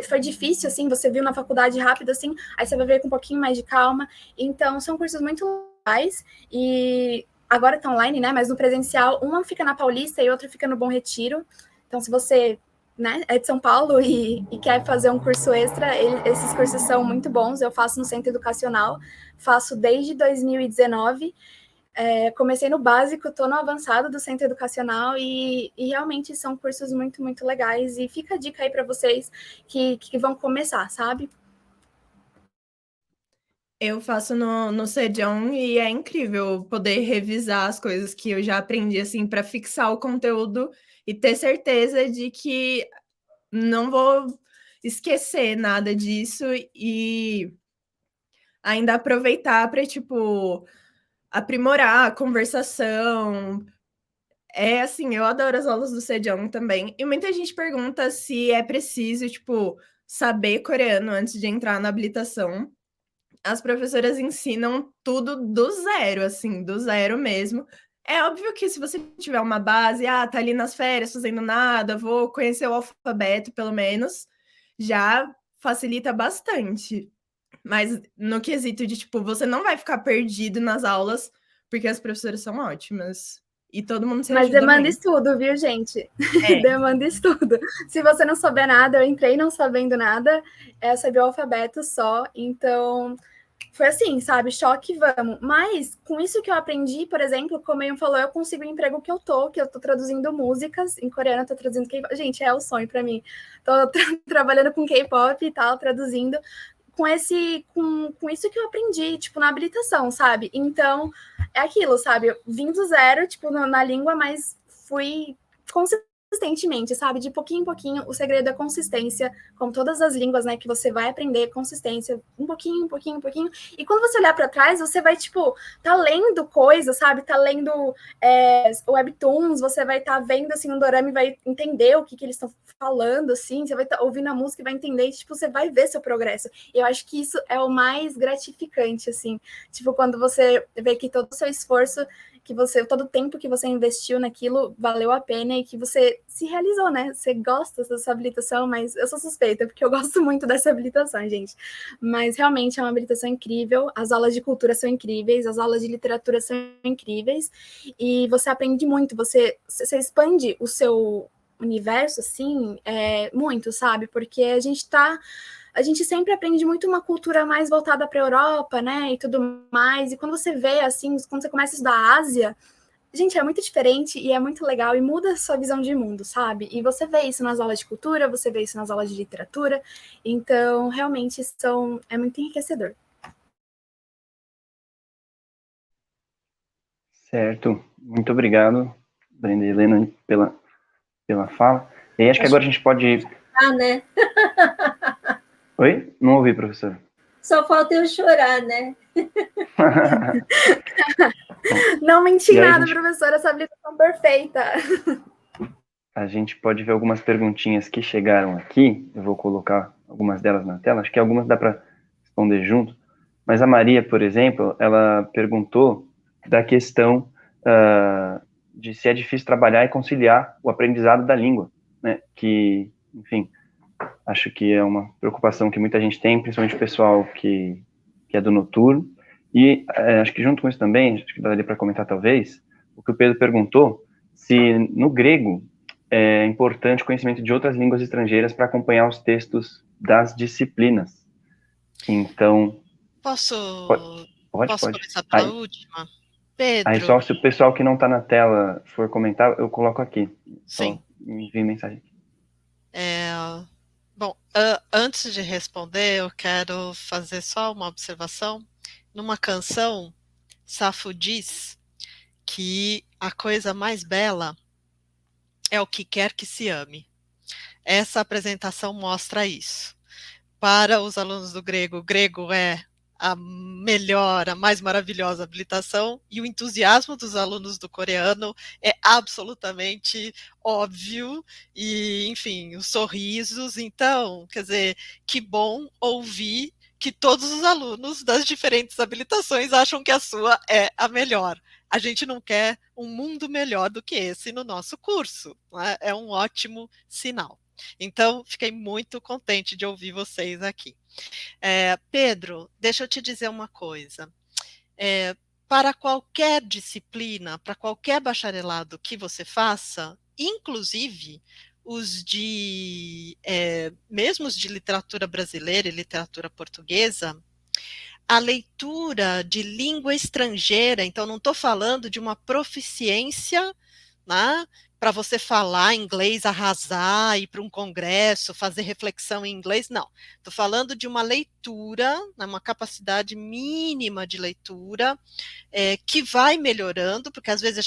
foi difícil, assim, você viu na faculdade rápido, assim, aí você vai ver com um pouquinho mais de calma. Então, são cursos muito legais e agora tá online, né? Mas no presencial, uma fica na Paulista e outra fica no Bom Retiro. Então, se você, né, é de São Paulo e quer fazer um curso extra, esses cursos são muito bons. Eu faço no Centro Educacional, faço desde 2019. Comecei no básico, estou no avançado do Centro Educacional e realmente são cursos muito, muito legais. E fica a dica aí para vocês que vão começar, sabe? Eu faço no Sejong e é incrível poder revisar as coisas que eu já aprendi, assim, para fixar o conteúdo e ter certeza de que não vou esquecer nada disso e ainda aproveitar para, tipo, aprimorar a conversação. É assim, eu adoro as aulas do Sejong também. E muita gente pergunta se é preciso, tipo, saber coreano antes de entrar na habilitação. As professoras ensinam tudo do zero, assim, do zero mesmo. É óbvio que se você tiver uma base, tá ali nas férias fazendo nada, vou conhecer o alfabeto pelo menos, já facilita bastante. Mas no quesito de, tipo, você não vai ficar perdido nas aulas, porque as professoras são ótimas. E todo mundo se Mas ajuda demanda muito. estudo, viu, gente? É. Demanda estudo. Se você não souber nada, eu entrei não sabendo nada, eu sabia o alfabeto só, então foi assim, sabe? Choque, vamos. Mas com isso que eu aprendi, por exemplo, como eu falou, eu consigo o emprego que eu tô traduzindo músicas em coreano, eu tô traduzindo K-pop. Gente, é o sonho para mim. Tô trabalhando com K-pop e tal, traduzindo com isso que eu aprendi, tipo, na habilitação, sabe? Então, é aquilo, sabe? Eu vim do zero, tipo, na língua, mas fui consistentemente, sabe? De pouquinho em pouquinho, o segredo é consistência, como todas as línguas, né, que você vai aprender, consistência, um pouquinho, um pouquinho, um pouquinho. E quando você olhar para trás, você vai, tipo, tá lendo coisas, sabe? Tá lendo webtoons, você vai estar vendo, assim, um dorama e vai entender o que eles estão falando, assim, você vai estar ouvindo a música e vai entender, e, tipo, você vai ver seu progresso. E eu acho que isso é o mais gratificante, assim, tipo, quando você vê que todo o seu esforço, todo o tempo que você investiu naquilo valeu a pena e que você se realizou, né? Você gosta dessa habilitação, mas eu sou suspeita, porque eu gosto muito dessa habilitação, gente. Mas realmente é uma habilitação incrível, as aulas de cultura são incríveis, as aulas de literatura são incríveis, e você aprende muito, você expande o seu universo, assim, muito, sabe? Porque a gente sempre aprende muito uma cultura mais voltada para a Europa, né, e tudo mais, e quando você vê, assim, quando você começa a estudar a Ásia, gente, é muito diferente e é muito legal e muda a sua visão de mundo, sabe? E você vê isso nas aulas de cultura, você vê isso nas aulas de literatura, então, realmente, é muito enriquecedor. Certo. Muito obrigado, Brenda e Helena, pela fala. E aí, acho que agora a gente pode... né? Oi? Não ouvi, professor. Só falta eu chorar, né? Não menti nada, gente... professora, essa habilitação perfeita. A gente pode ver algumas perguntinhas que chegaram aqui. Eu vou colocar algumas delas na tela. Acho que algumas dá para responder junto. Mas a Maria, por exemplo, ela perguntou da questão de se é difícil trabalhar e conciliar o aprendizado da língua, né? Que, enfim, acho que é uma preocupação que muita gente tem, principalmente o pessoal que é do noturno. E acho que junto com isso também, acho que daria para comentar talvez, o que o Pedro perguntou, se no grego é importante o conhecimento de outras línguas estrangeiras para acompanhar os textos das disciplinas. Então... Posso Pode. começar pela última? Pedro. Aí só se o pessoal que não está na tela for comentar, eu coloco aqui. Sim. Só me envie mensagem. Bom, antes de responder, eu quero fazer só uma observação. Numa canção, Safo diz que a coisa mais bela é o que quer que se ame. Essa apresentação mostra isso. Para os alunos do grego, o grego é a melhor, a mais maravilhosa habilitação, e o entusiasmo dos alunos do coreano é absolutamente óbvio, e, enfim, os sorrisos. Então, quer dizer, que bom ouvir que todos os alunos das diferentes habilitações acham que a sua é a melhor. A gente não quer um mundo melhor do que esse no nosso curso, né? É um ótimo sinal. Então, fiquei muito contente de ouvir vocês aqui. Pedro, deixa eu te dizer uma coisa. Para qualquer disciplina, para qualquer bacharelado que você faça, inclusive os de, mesmo os de literatura brasileira e literatura portuguesa, a leitura de língua estrangeira, então não estou falando de uma proficiência, né, para você falar inglês, arrasar, ir para um congresso, fazer reflexão em inglês, não. Estou falando de uma leitura, né, uma capacidade mínima de leitura, que vai melhorando, porque às vezes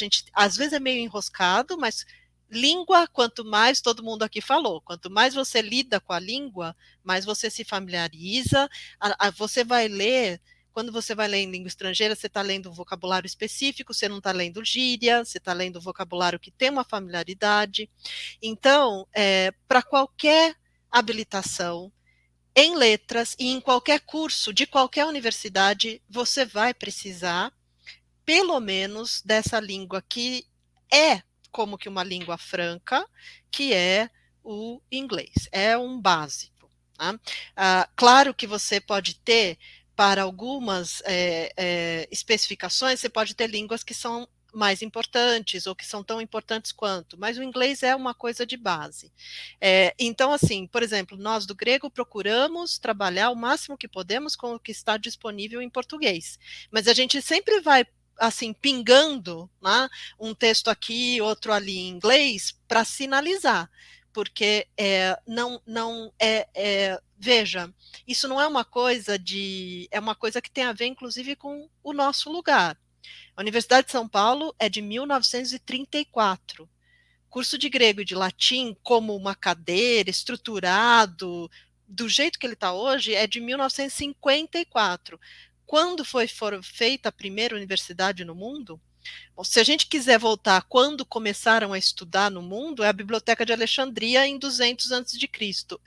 é meio enroscado, mas língua, quanto mais, todo mundo aqui falou, quanto mais você lida com a língua, mais você se familiariza, você vai ler, quando você vai ler em língua estrangeira, você está lendo um vocabulário específico, você não está lendo gíria, você está lendo um vocabulário que tem uma familiaridade. Então, para qualquer habilitação, em letras e em qualquer curso de qualquer universidade, você vai precisar, pelo menos, dessa língua que é como que uma língua franca, que é o inglês. É um básico. Tá? Claro que você pode ter, para algumas especificações, você pode ter línguas que são mais importantes ou que são tão importantes quanto, mas o inglês é uma coisa de base. Então, assim, por exemplo, nós do grego procuramos trabalhar o máximo que podemos com o que está disponível em português, mas a gente sempre vai assim, pingando, né, um texto aqui, outro ali em inglês, para sinalizar, porque veja, isso não é uma coisa é uma coisa que tem a ver, inclusive, com o nosso lugar. A Universidade de São Paulo é de 1934. Curso de grego e de latim, como uma cadeira, estruturado, do jeito que ele está hoje, é de 1954. Quando foi feita a primeira universidade no mundo? Bom, se a gente quiser voltar quando começaram a estudar no mundo, é a Biblioteca de Alexandria em 200 a.C.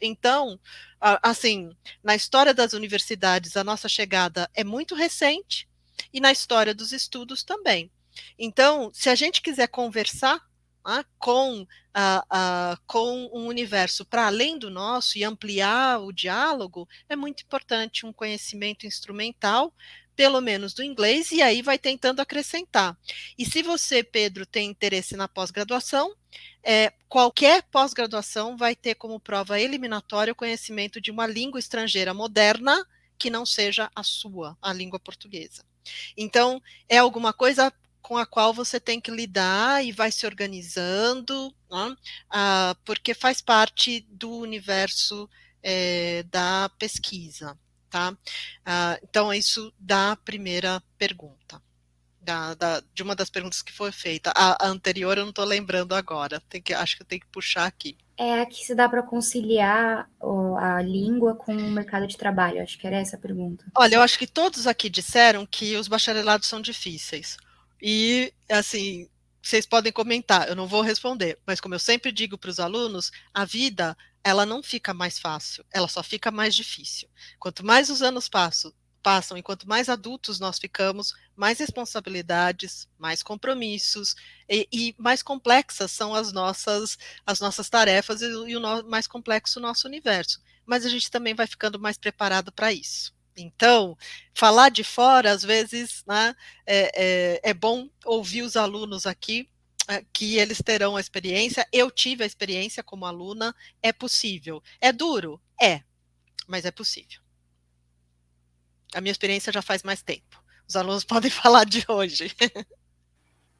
Então, assim, na história das universidades, a nossa chegada é muito recente e na história dos estudos também. Então, se a gente quiser conversar com um universo para além do nosso e ampliar o diálogo, é muito importante um conhecimento instrumental, pelo menos do inglês, e aí vai tentando acrescentar. E se você, Pedro, tem interesse na pós-graduação, qualquer pós-graduação vai ter como prova eliminatória o conhecimento de uma língua estrangeira moderna que não seja a sua, a língua portuguesa. Então, é alguma coisa com a qual você tem que lidar e vai se organizando, né? Porque faz parte do universo da pesquisa. Tá? Então, isso da primeira pergunta, de uma das perguntas que foi feita. A anterior eu não estou lembrando agora, acho que eu tenho que puxar aqui. Aqui se dá para conciliar a língua com o mercado de trabalho, acho que era essa a pergunta. Olha, eu acho que todos aqui disseram que os bacharelados são difíceis. E, assim, vocês podem comentar, eu não vou responder, mas como eu sempre digo para os alunos, a vida, ela não fica mais fácil, ela só fica mais difícil. Quanto mais os anos passam e quanto mais adultos nós ficamos, mais responsabilidades, mais compromissos e mais complexas são as nossas tarefas e mais complexo o nosso universo. Mas a gente também vai ficando mais preparado para isso. Então, falar de fora, às vezes, né, é bom ouvir os alunos aqui, que eles terão a experiência. Eu tive a experiência como aluna, é possível. É duro? Mas é possível. A minha experiência já faz mais tempo. Os alunos podem falar de hoje.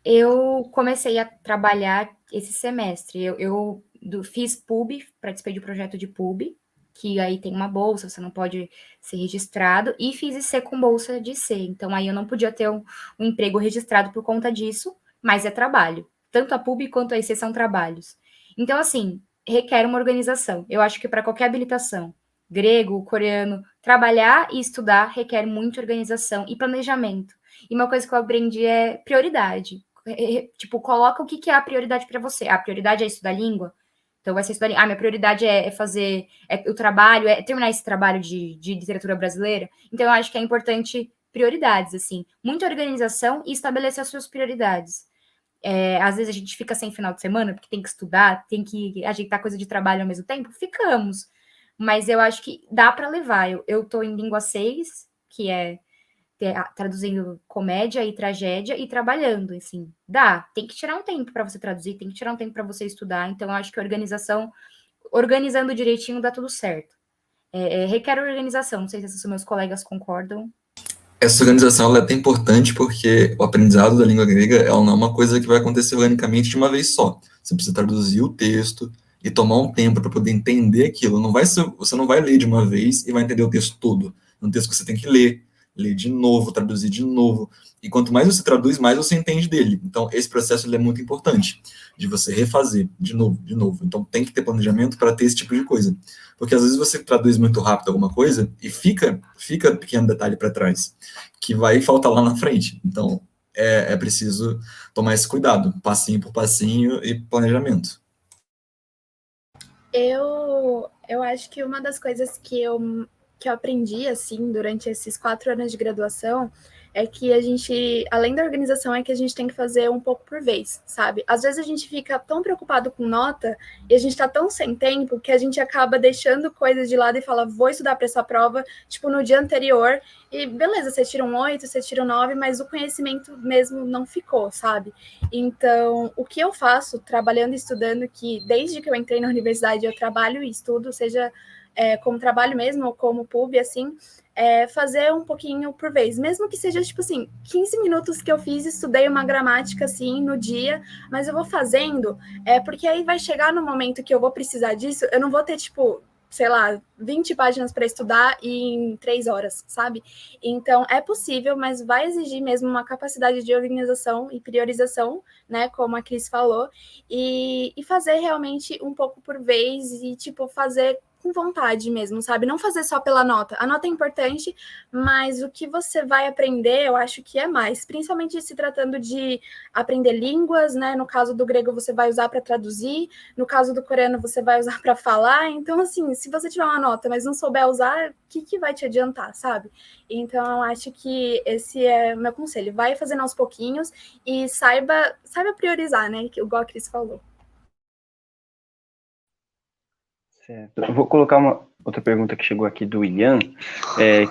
Eu comecei a trabalhar esse semestre. Eu fiz PUB, participei de um projeto de PUB, que aí tem uma bolsa, você não pode ser registrado, e fiz IC com bolsa de IC. Então, aí eu não podia ter um emprego registrado por conta disso, mas é trabalho. Tanto a PUB quanto a IC são trabalhos. Então, assim, requer uma organização. Eu acho que para qualquer habilitação, grego, coreano, trabalhar e estudar requer muita organização e planejamento. E uma coisa que eu aprendi é prioridade. Tipo, coloca o que é a prioridade para você. A prioridade é estudar língua? Então vai ser estudar língua. Minha prioridade é fazer o trabalho, é terminar esse trabalho de literatura brasileira. Então eu acho que é importante prioridades, assim. Muita organização e estabelecer as suas prioridades. Às vezes a gente fica sem final de semana, porque tem que estudar, tem que ajeitar coisa de trabalho ao mesmo tempo. Ficamos. Mas eu acho que dá para levar. Eu tô em língua 6, que é traduzindo comédia e tragédia e trabalhando, assim, tem que tirar um tempo para você traduzir, tem que tirar um tempo para você estudar, então eu acho que a organização, organizando direitinho, dá tudo certo. Requer organização, não sei se esses meus colegas concordam. Essa organização ela é até importante porque o aprendizado da língua grega ela não é uma coisa que vai acontecer organicamente de uma vez só. Você precisa traduzir o texto e tomar um tempo para poder entender aquilo. Você não vai ler de uma vez e vai entender o texto todo. É um texto que você tem que ler de novo, traduzir de novo. E quanto mais você traduz, mais você entende dele. Então, esse processo ele é muito importante, de você refazer de novo, de novo. Então, tem que ter planejamento para ter esse tipo de coisa. Porque às vezes você traduz muito rápido alguma coisa e fica pequeno detalhe para trás, que vai faltar lá na frente. Então, é preciso tomar esse cuidado, passinho por passinho e planejamento. Eu acho que uma das coisas que eu aprendi, assim, durante esses 4 anos de graduação, é que a gente, além da organização, é que a gente tem que fazer um pouco por vez, sabe? Às vezes a gente fica tão preocupado com nota e a gente tá tão sem tempo que a gente acaba deixando coisas de lado e fala, vou estudar para essa prova, tipo, no dia anterior, e beleza, você tira um 8, você tira um 9, mas o conhecimento mesmo não ficou, sabe? Então, o que eu faço, trabalhando e estudando, que desde que eu entrei na universidade eu trabalho e estudo, seja como trabalho mesmo ou como pub, assim, fazer um pouquinho por vez, mesmo que seja, tipo assim, 15 minutos que eu fiz, estudei uma gramática, assim, no dia, mas eu vou fazendo, porque aí vai chegar no momento que eu vou precisar disso, eu não vou ter, tipo, sei lá, 20 páginas para estudar em 3 horas, sabe? Então, é possível, mas vai exigir mesmo uma capacidade de organização e priorização, né, como a Cris falou, e fazer realmente um pouco por vez e, tipo, fazer com vontade mesmo, sabe? Não fazer só pela nota. A nota é importante, mas o que você vai aprender, eu acho que é mais. Principalmente se tratando de aprender línguas, né? No caso do grego, você vai usar para traduzir. No caso do coreano, você vai usar para falar. Então, assim, se você tiver uma nota, mas não souber usar, o que vai te adiantar, sabe? Então, eu acho que esse é o meu conselho. Vai fazendo aos pouquinhos e saiba priorizar, né? Igual a Cris falou. Certo. Eu vou colocar uma outra pergunta que chegou aqui do Ian,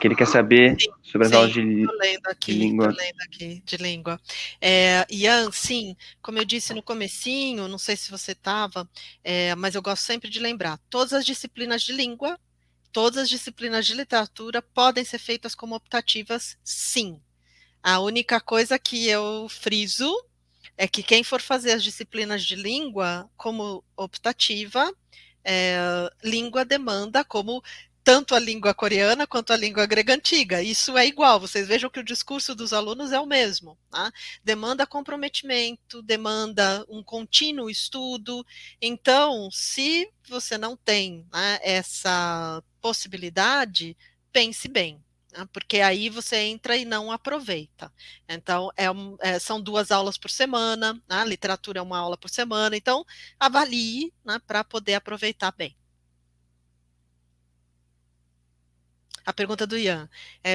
que ele quer saber sobre as aulas de língua. Tô lendo aqui, de língua. Ian, sim, como eu disse no comecinho, não sei se você estava, mas eu gosto sempre de lembrar, todas as disciplinas de língua, todas as disciplinas de literatura podem ser feitas como optativas, sim. A única coisa que eu friso é que quem for fazer as disciplinas de língua como optativa, língua demanda como tanto a língua coreana quanto a língua grega antiga. Isso é igual, vocês vejam que o discurso dos alunos é o mesmo. Tá? Demanda comprometimento, demanda um contínuo estudo. Então, se você não tem, né, essa possibilidade, pense bem. Porque aí você entra e não aproveita. Então, são 2 aulas por semana, né? Literatura é 1 aula por semana, então avalie, né, para poder aproveitar bem. A pergunta do Ian,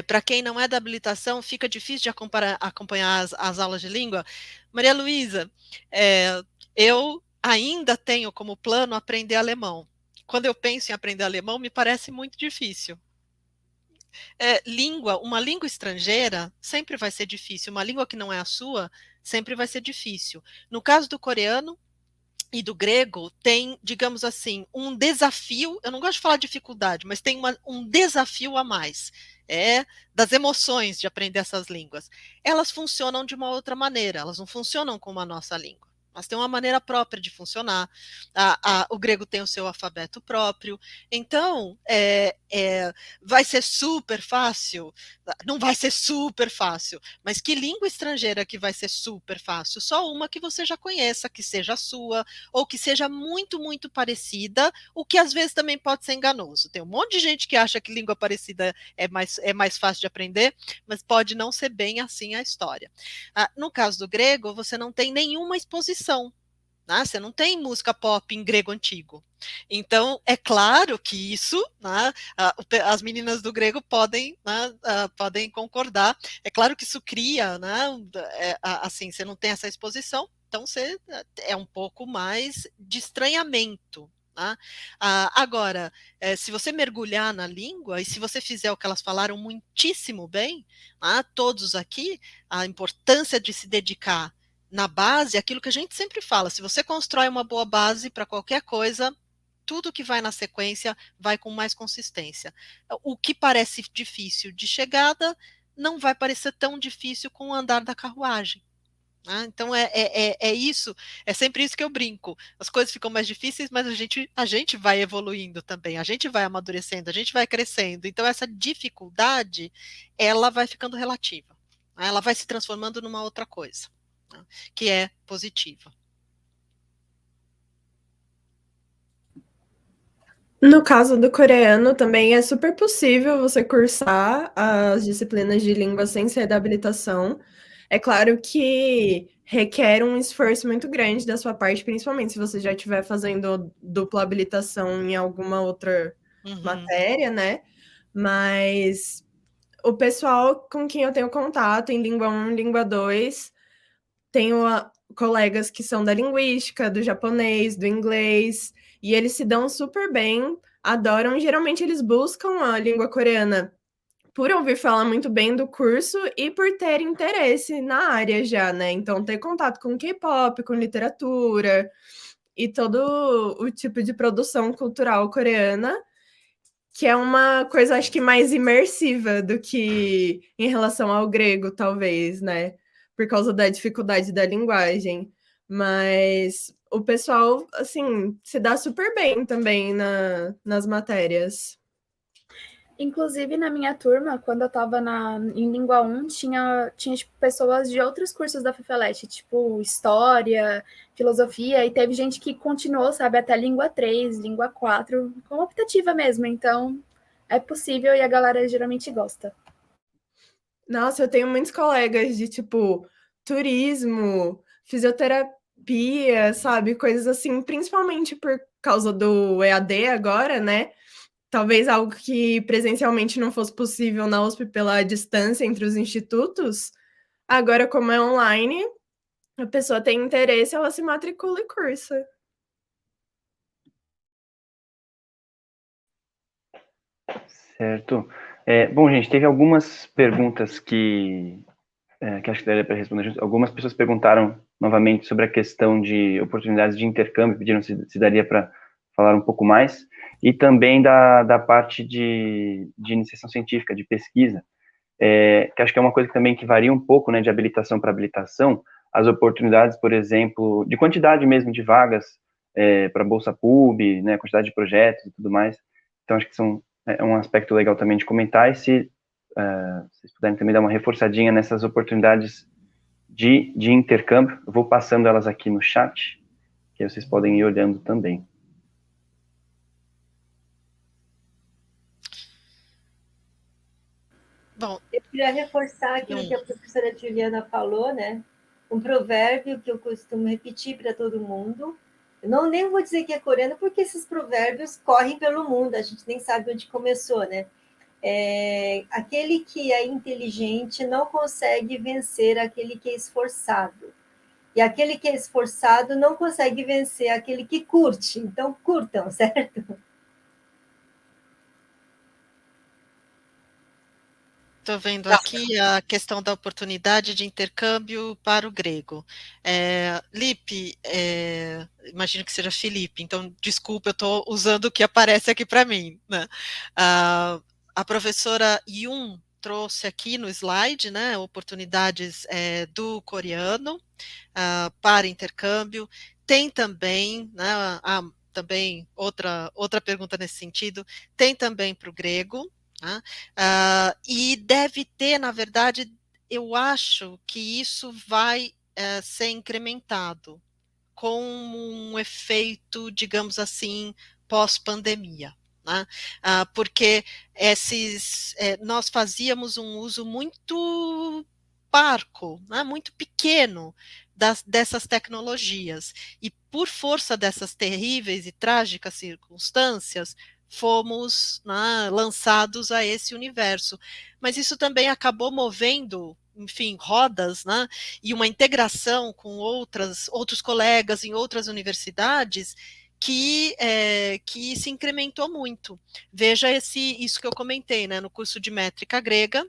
para quem não é da habilitação, fica difícil de acompanhar as aulas de língua? Maria Luísa, eu ainda tenho como plano aprender alemão. Quando eu penso em aprender alemão, me parece muito difícil. Uma língua estrangeira sempre vai ser difícil, uma língua que não é a sua sempre vai ser difícil. No caso do coreano e do grego, tem, digamos assim, um desafio, eu não gosto de falar dificuldade, mas tem um desafio a mais, das emoções de aprender essas línguas. Elas funcionam de uma outra maneira, elas não funcionam como a nossa língua. Mas tem uma maneira própria de funcionar. O grego tem o seu alfabeto próprio. Então, vai ser super fácil? Não vai ser super fácil, mas que língua estrangeira que vai ser super fácil? Só uma que você já conheça, que seja a sua, ou que seja muito, muito parecida, o que às vezes também pode ser enganoso. Tem um monte de gente que acha que língua parecida é mais fácil de aprender, mas pode não ser bem assim a história. No caso do grego, você não tem nenhuma exposição. Você não tem música pop em grego antigo. Então, é claro que isso, né, as meninas do grego podem, né, podem concordar. É claro que isso cria, né, assim, você não tem essa exposição, então você é um pouco mais de estranhamento. Né? Agora, se você mergulhar na língua e se você fizer o que elas falaram muitíssimo bem, todos aqui, a importância de se dedicar na base, aquilo que a gente sempre fala, se você constrói uma boa base para qualquer coisa, tudo que vai na sequência vai com mais consistência. O que parece difícil de chegada não vai parecer tão difícil com o andar da carruagem. Então é isso, é sempre isso que eu brinco. As coisas ficam mais difíceis, mas a gente vai evoluindo também, a gente vai amadurecendo, a gente vai crescendo. Então essa dificuldade, ela vai ficando relativa, ela vai se transformando numa outra coisa, que é positiva. No caso do coreano, também é super possível você cursar as disciplinas de língua sem ser da habilitação. É claro que requer um esforço muito grande da sua parte, principalmente se você já estiver fazendo dupla habilitação em alguma outra matéria, né? Mas o pessoal com quem eu tenho contato em língua 1, língua 2, tenho colegas que são da linguística, do japonês, do inglês, e eles se dão super bem, adoram, e geralmente eles buscam a língua coreana por ouvir falar muito bem do curso e por ter interesse na área já, né? Então, ter contato com K-pop, com literatura e todo o tipo de produção cultural coreana, que é uma coisa, acho que mais imersiva do que em relação ao grego, talvez, né? Por causa da dificuldade da linguagem. Mas o pessoal, assim, se dá super bem também nas matérias. Inclusive, na minha turma, quando eu estava em Língua 1, tinha tipo, pessoas de outros cursos da FEFELESH, tipo História, Filosofia, e teve gente que continuou, sabe, até Língua 3, Língua 4, como optativa mesmo. Então, é possível e a galera geralmente gosta. Nossa, eu tenho muitos colegas de, tipo, turismo, fisioterapia, sabe? Coisas assim, principalmente por causa do EAD agora, né? Talvez algo que presencialmente não fosse possível na USP pela distância entre os institutos. Agora, como é online, a pessoa tem interesse, ela se matricula e cursa. Certo. Bom, gente, teve algumas perguntas que acho que daria para responder junto. Algumas pessoas perguntaram novamente sobre a questão de oportunidades de intercâmbio, pediram se daria para falar um pouco mais, e também da parte de iniciação científica, de pesquisa, que acho que é uma coisa que também que varia um pouco, né, de habilitação para habilitação, as oportunidades, por exemplo, de quantidade mesmo de vagas para Bolsa Pub, né, quantidade de projetos e tudo mais. Então, acho que é um aspecto legal também de comentar, e se vocês puderem também dar uma reforçadinha nessas oportunidades de intercâmbio, eu vou passando elas aqui no chat, que aí vocês podem ir olhando também. Bom, eu queria reforçar aquilo que a professora Juliana falou, né? Um provérbio que eu costumo repetir para todo mundo. Eu nem vou dizer que é coreano, porque esses provérbios correm pelo mundo, a gente nem sabe onde começou, né? Aquele que é inteligente não consegue vencer aquele que é esforçado. E aquele que é esforçado não consegue vencer aquele que curte. Então, curtam, certo? Estou vendo aqui a questão da oportunidade de intercâmbio para o grego. Lipe, imagino que seja Felipe, então desculpa, eu estou usando o que aparece aqui para mim. Né? A professora Yun trouxe aqui no slide, né, oportunidades do coreano para intercâmbio. Tem também, né, também outra pergunta nesse sentido, tem também para o grego, né? E deve ter, na verdade, eu acho que isso vai ser incrementado com um efeito, digamos assim, pós-pandemia. Né? Porque nós fazíamos um uso muito parco, né? Muito pequeno dessas tecnologias. E por força dessas terríveis e trágicas circunstâncias, fomos, né, lançados a esse universo. Mas isso também acabou movendo, enfim, rodas, né, e uma integração com outros colegas em outras universidades que se incrementou muito. Veja isso que eu comentei, né, no curso de métrica grega,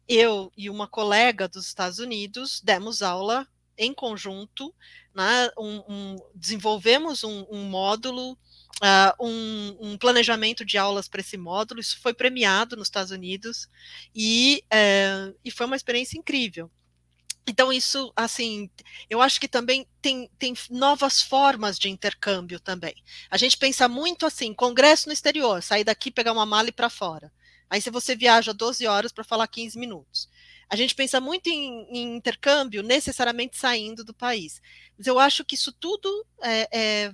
eu e uma colega dos Estados Unidos demos aula em conjunto, né, desenvolvemos um módulo, um planejamento de aulas para esse módulo, isso foi premiado nos Estados Unidos, e foi uma experiência incrível. Então, isso, assim, eu acho que também tem novas formas de intercâmbio também. A gente pensa muito assim, congresso no exterior, sair daqui, pegar uma mala e ir para fora. Aí, se você viaja 12 horas para falar 15 minutos. A gente pensa muito em intercâmbio, necessariamente saindo do país. Mas eu acho que isso tudo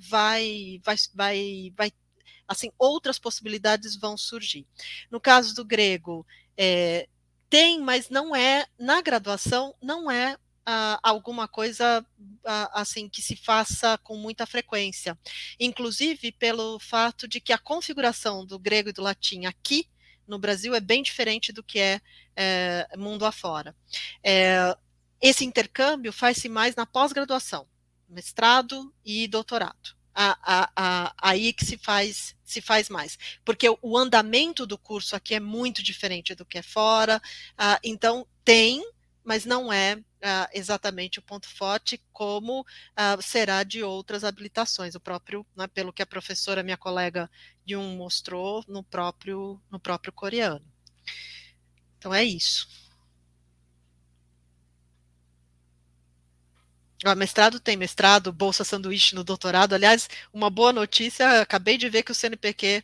vai, assim, outras possibilidades vão surgir. No caso do grego, tem, mas não é, na graduação, não é alguma coisa assim que se faça com muita frequência. Inclusive pelo fato de que a configuração do grego e do latim aqui no Brasil é bem diferente do que é mundo afora. Esse intercâmbio faz-se mais na pós-graduação, mestrado e doutorado. Aí que se faz mais, porque o andamento do curso aqui é muito diferente do que é fora, então tem, mas não é exatamente o ponto forte como será de outras habilitações, o próprio, né, pelo que a professora, minha colega Yun mostrou no próprio coreano. Então é isso. Mestrado tem mestrado, bolsa sanduíche no doutorado. Aliás, uma boa notícia, acabei de ver que o CNPq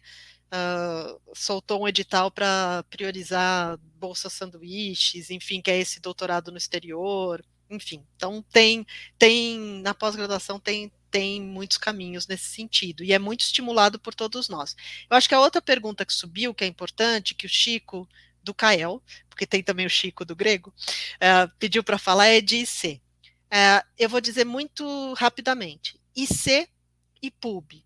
soltou um edital para priorizar bolsas sanduíches, enfim, que é esse doutorado no exterior, enfim. Então, na pós-graduação tem muitos caminhos nesse sentido, e é muito estimulado por todos nós. Eu acho que a outra pergunta que subiu, que é importante, que o Chico do CAEL, porque tem também o Chico do grego, pediu para falar, é de IC. Eu vou dizer muito rapidamente. IC e PUB.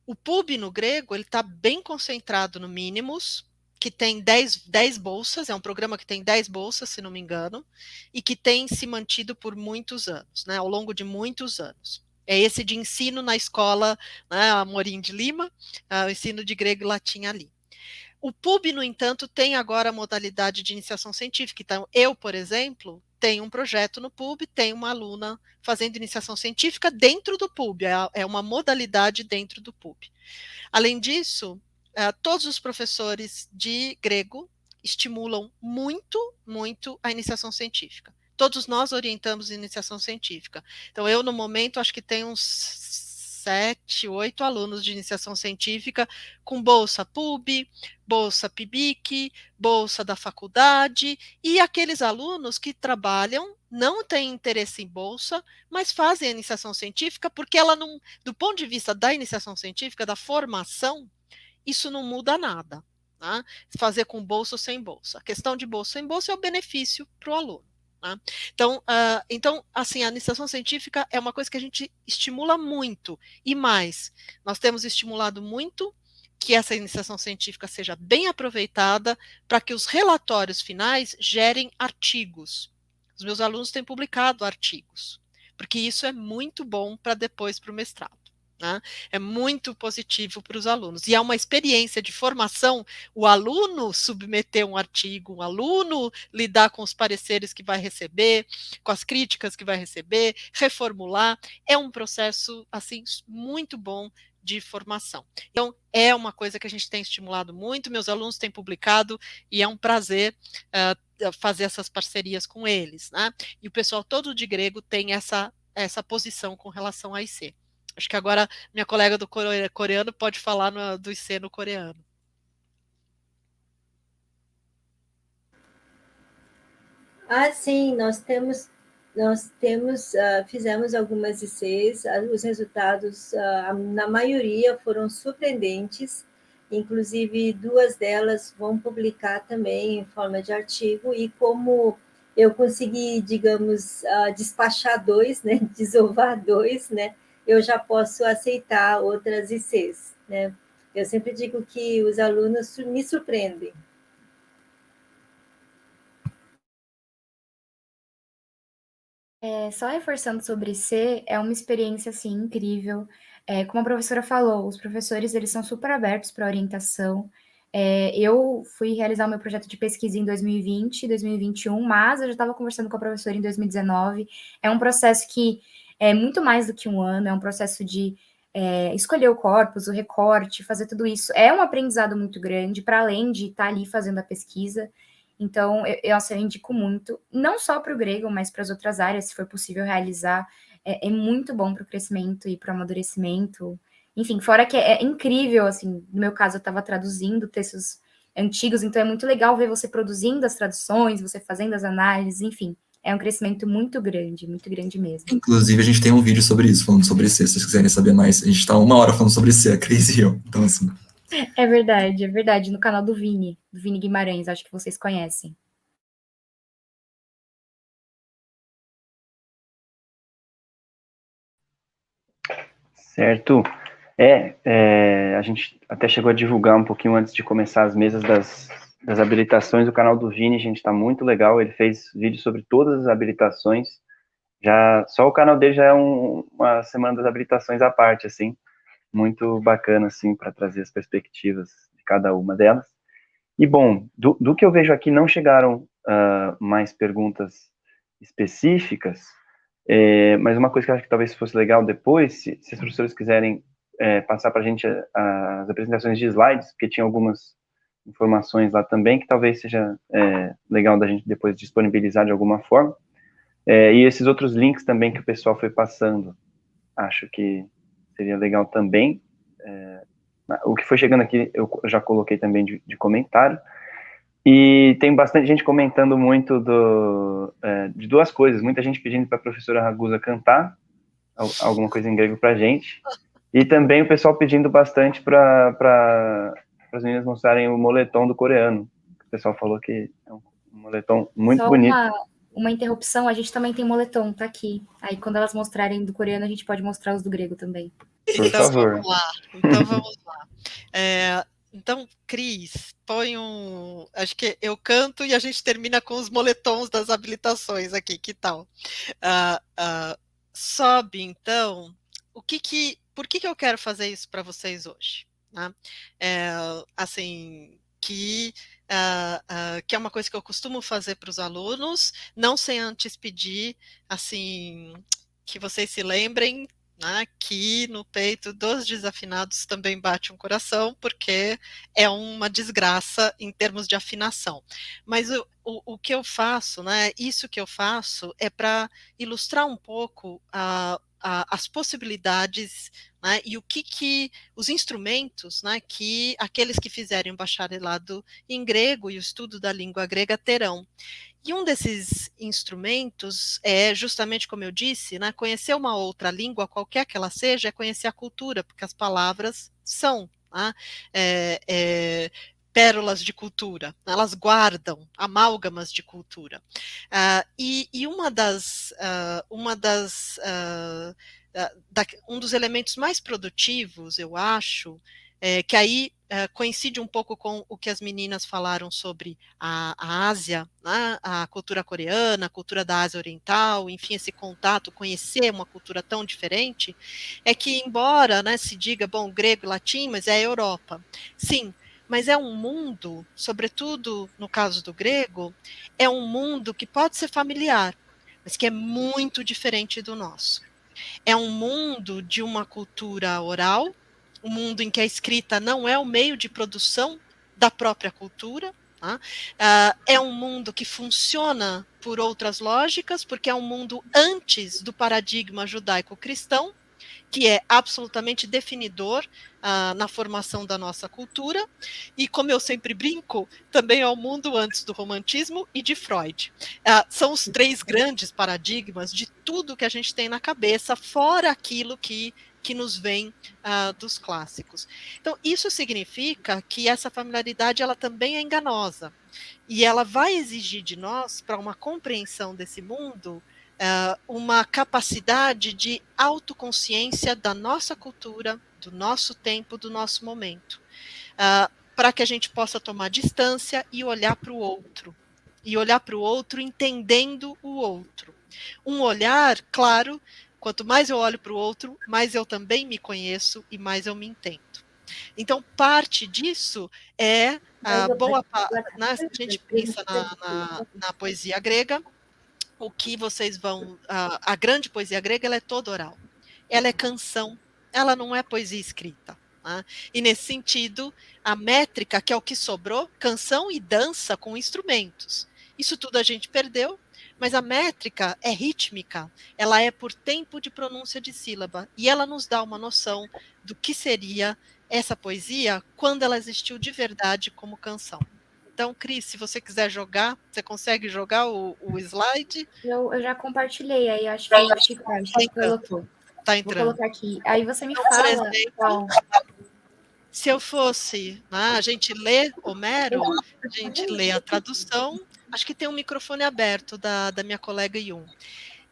O PUB no grego, ele está bem concentrado no Minimus, que tem 10 bolsas, é um programa que tem 10 bolsas, se não me engano, e que tem se mantido por muitos anos, né, ao longo de muitos anos. É esse de ensino na escola, né, Amorim de Lima, o ensino de grego e latim ali. O PUB, no entanto, tem agora a modalidade de iniciação científica. Então, eu, por exemplo, tenho um projeto no PUB, tenho uma aluna fazendo iniciação científica dentro do PUB, é uma modalidade dentro do PUB. Além disso, todos os professores de grego estimulam muito, muito a iniciação científica. Todos nós orientamos iniciação científica. Então, eu, no momento, acho que tenho uns 7, 8 alunos de iniciação científica com bolsa PUB, bolsa PIBIC, bolsa da faculdade, e aqueles alunos que trabalham, não têm interesse em bolsa, mas fazem a iniciação científica porque ela não, do ponto de vista da iniciação científica, da formação, isso não muda nada. Tá? Fazer com bolsa ou sem bolsa. A questão de bolsa ou sem bolsa é o benefício para o aluno. Tá? Então, assim, a iniciação científica é uma coisa que a gente estimula muito, e mais, nós temos estimulado muito que essa iniciação científica seja bem aproveitada para que os relatórios finais gerem artigos. Os meus alunos têm publicado artigos, porque isso é muito bom para depois para o mestrado. Né? É muito positivo para os alunos. E é uma experiência de formação, o aluno submeter um artigo, o aluno lidar com os pareceres que vai receber, com as críticas que vai receber, reformular, é um processo assim muito bom de formação. Então, é uma coisa que a gente tem estimulado muito, meus alunos têm publicado, e é um prazer fazer essas parcerias com eles. Né? E o pessoal todo de grego tem essa posição com relação a IC. Acho que agora minha colega do coreano pode falar do IC no coreano. Sim, fizemos algumas ICs, os resultados, na maioria, foram surpreendentes, inclusive 2 delas vão publicar também em forma de artigo, e como eu consegui, digamos, despachar 2, né, desovar 2, né, eu já posso aceitar outras ICs, né. Eu sempre digo que os alunos me surpreendem. Só reforçando sobre C, é uma experiência, assim, incrível. Como a professora falou, os professores, eles são super abertos para orientação. Eu fui realizar o meu projeto de pesquisa em 2020, 2021, mas eu já estava conversando com a professora em 2019. É um processo que é muito mais do que um ano, é um processo de escolher o corpus, o recorte, fazer tudo isso. É um aprendizado muito grande, para além de estar ali fazendo a pesquisa. Então, eu indico muito, não só para o grego, mas para as outras áreas, se for possível realizar. É muito bom para o crescimento e para o amadurecimento. Enfim, fora que é incrível, assim, no meu caso, eu estava traduzindo textos antigos, então é muito legal ver você produzindo as traduções, você fazendo as análises, enfim. É um crescimento muito grande mesmo. Inclusive, a gente tem um vídeo sobre isso, falando sobre C, se vocês quiserem saber mais. A gente está 1 hora falando sobre C, a Cris e eu. Então, assim, É verdade. No canal do Vini Guimarães, acho que vocês conhecem. Certo. A gente até chegou a divulgar um pouquinho antes de começar as mesas das habilitações. O canal do Vini, gente, está muito legal. Ele fez vídeo sobre todas as habilitações. Só o canal dele já é uma semana das habilitações à parte, assim. Muito bacana, assim, para trazer as perspectivas de cada uma delas. E, bom, do que eu vejo aqui, não chegaram mais perguntas específicas, mas uma coisa que eu acho que talvez fosse legal depois, se os professores quiserem passar para a gente as apresentações de slides, porque tinha algumas informações lá também, que talvez seja legal da gente depois disponibilizar de alguma forma. E esses outros links também que o pessoal foi passando, acho que seria legal também. O que foi chegando aqui, eu já coloquei também de comentário. E tem bastante gente comentando muito de 2 coisas. Muita gente pedindo para a professora Ragusa cantar alguma coisa em grego para a gente. E também o pessoal pedindo bastante para as meninas mostrarem o moletom do coreano. O pessoal falou que é um moletom muito Só bonito. uma interrupção, a gente também tem moletom, tá aqui. Aí quando elas mostrarem do coreano, a gente pode mostrar os do grego também. Por favor. Vamos lá. Então, Cris, acho que eu canto e a gente termina com os moletons das habilitações aqui, que tal? Sobe, então, por que eu quero fazer isso para vocês hoje? Né? Assim, que é uma coisa que eu costumo fazer para os alunos, não sem antes pedir, assim, que vocês se lembrem, né, que no peito dos desafinados também bate um coração, porque é uma desgraça em termos de afinação. Mas o que eu faço, né, isso que eu faço é para ilustrar um pouco as possibilidades, né, e os instrumentos, né, que aqueles que fizerem o bacharelado em grego e o estudo da língua grega terão. E um desses instrumentos é justamente, como eu disse, né, conhecer uma outra língua, qualquer que ela seja, é conhecer a cultura, porque as palavras são, né, pérolas de cultura, elas guardam amálgamas de cultura. E um dos elementos mais produtivos, eu acho, que aí coincide um pouco com o que as meninas falaram sobre a Ásia, né, a cultura coreana, a cultura da Ásia Oriental, enfim, esse contato, conhecer uma cultura tão diferente, é que embora, né, se diga, bom, grego e latim, mas é a Europa. Sim, mas é um mundo, sobretudo no caso do grego, é um mundo que pode ser familiar, mas que é muito diferente do nosso. É um mundo de uma cultura oral, um mundo em que a escrita não é o meio de produção da própria cultura. Tá? É um mundo que funciona por outras lógicas, porque é um mundo antes do paradigma judaico-cristão, que é absolutamente definidor na formação da nossa cultura, e como eu sempre brinco, também é o mundo antes do romantismo e de Freud. São os 3 grandes paradigmas de tudo que a gente tem na cabeça, fora aquilo que nos vem dos clássicos. Então, isso significa que essa familiaridade ela também é enganosa, e ela vai exigir de nós, para uma compreensão desse mundo, uma capacidade de autoconsciência da nossa cultura, do nosso tempo, do nosso momento, para que a gente possa tomar distância e olhar para o outro, entendendo o outro. Um olhar, claro, quanto mais eu olho para o outro, mais eu também me conheço e mais eu me entendo. Então, parte disso é né, se a gente pensa na poesia grega, o que vocês vão... A grande poesia grega, ela é toda oral. Ela é canção, ela não é poesia escrita. Né? E, nesse sentido, a métrica, que é o que sobrou, canção e dança com instrumentos. Isso tudo a gente perdeu, mas a métrica é rítmica, ela é por tempo de pronúncia de sílaba, e ela nos dá uma noção do que seria essa poesia quando ela existiu de verdade como canção. Então, Cris, se você quiser jogar, você consegue jogar o slide? Eu já compartilhei, aí acho que colocou. Tá entrando. Vou colocar aqui. Aí você me então, fala... por exemplo, se eu fosse... a gente lê Homero, a gente lê a tradução, acho que tem um microfone aberto da minha colega Yun.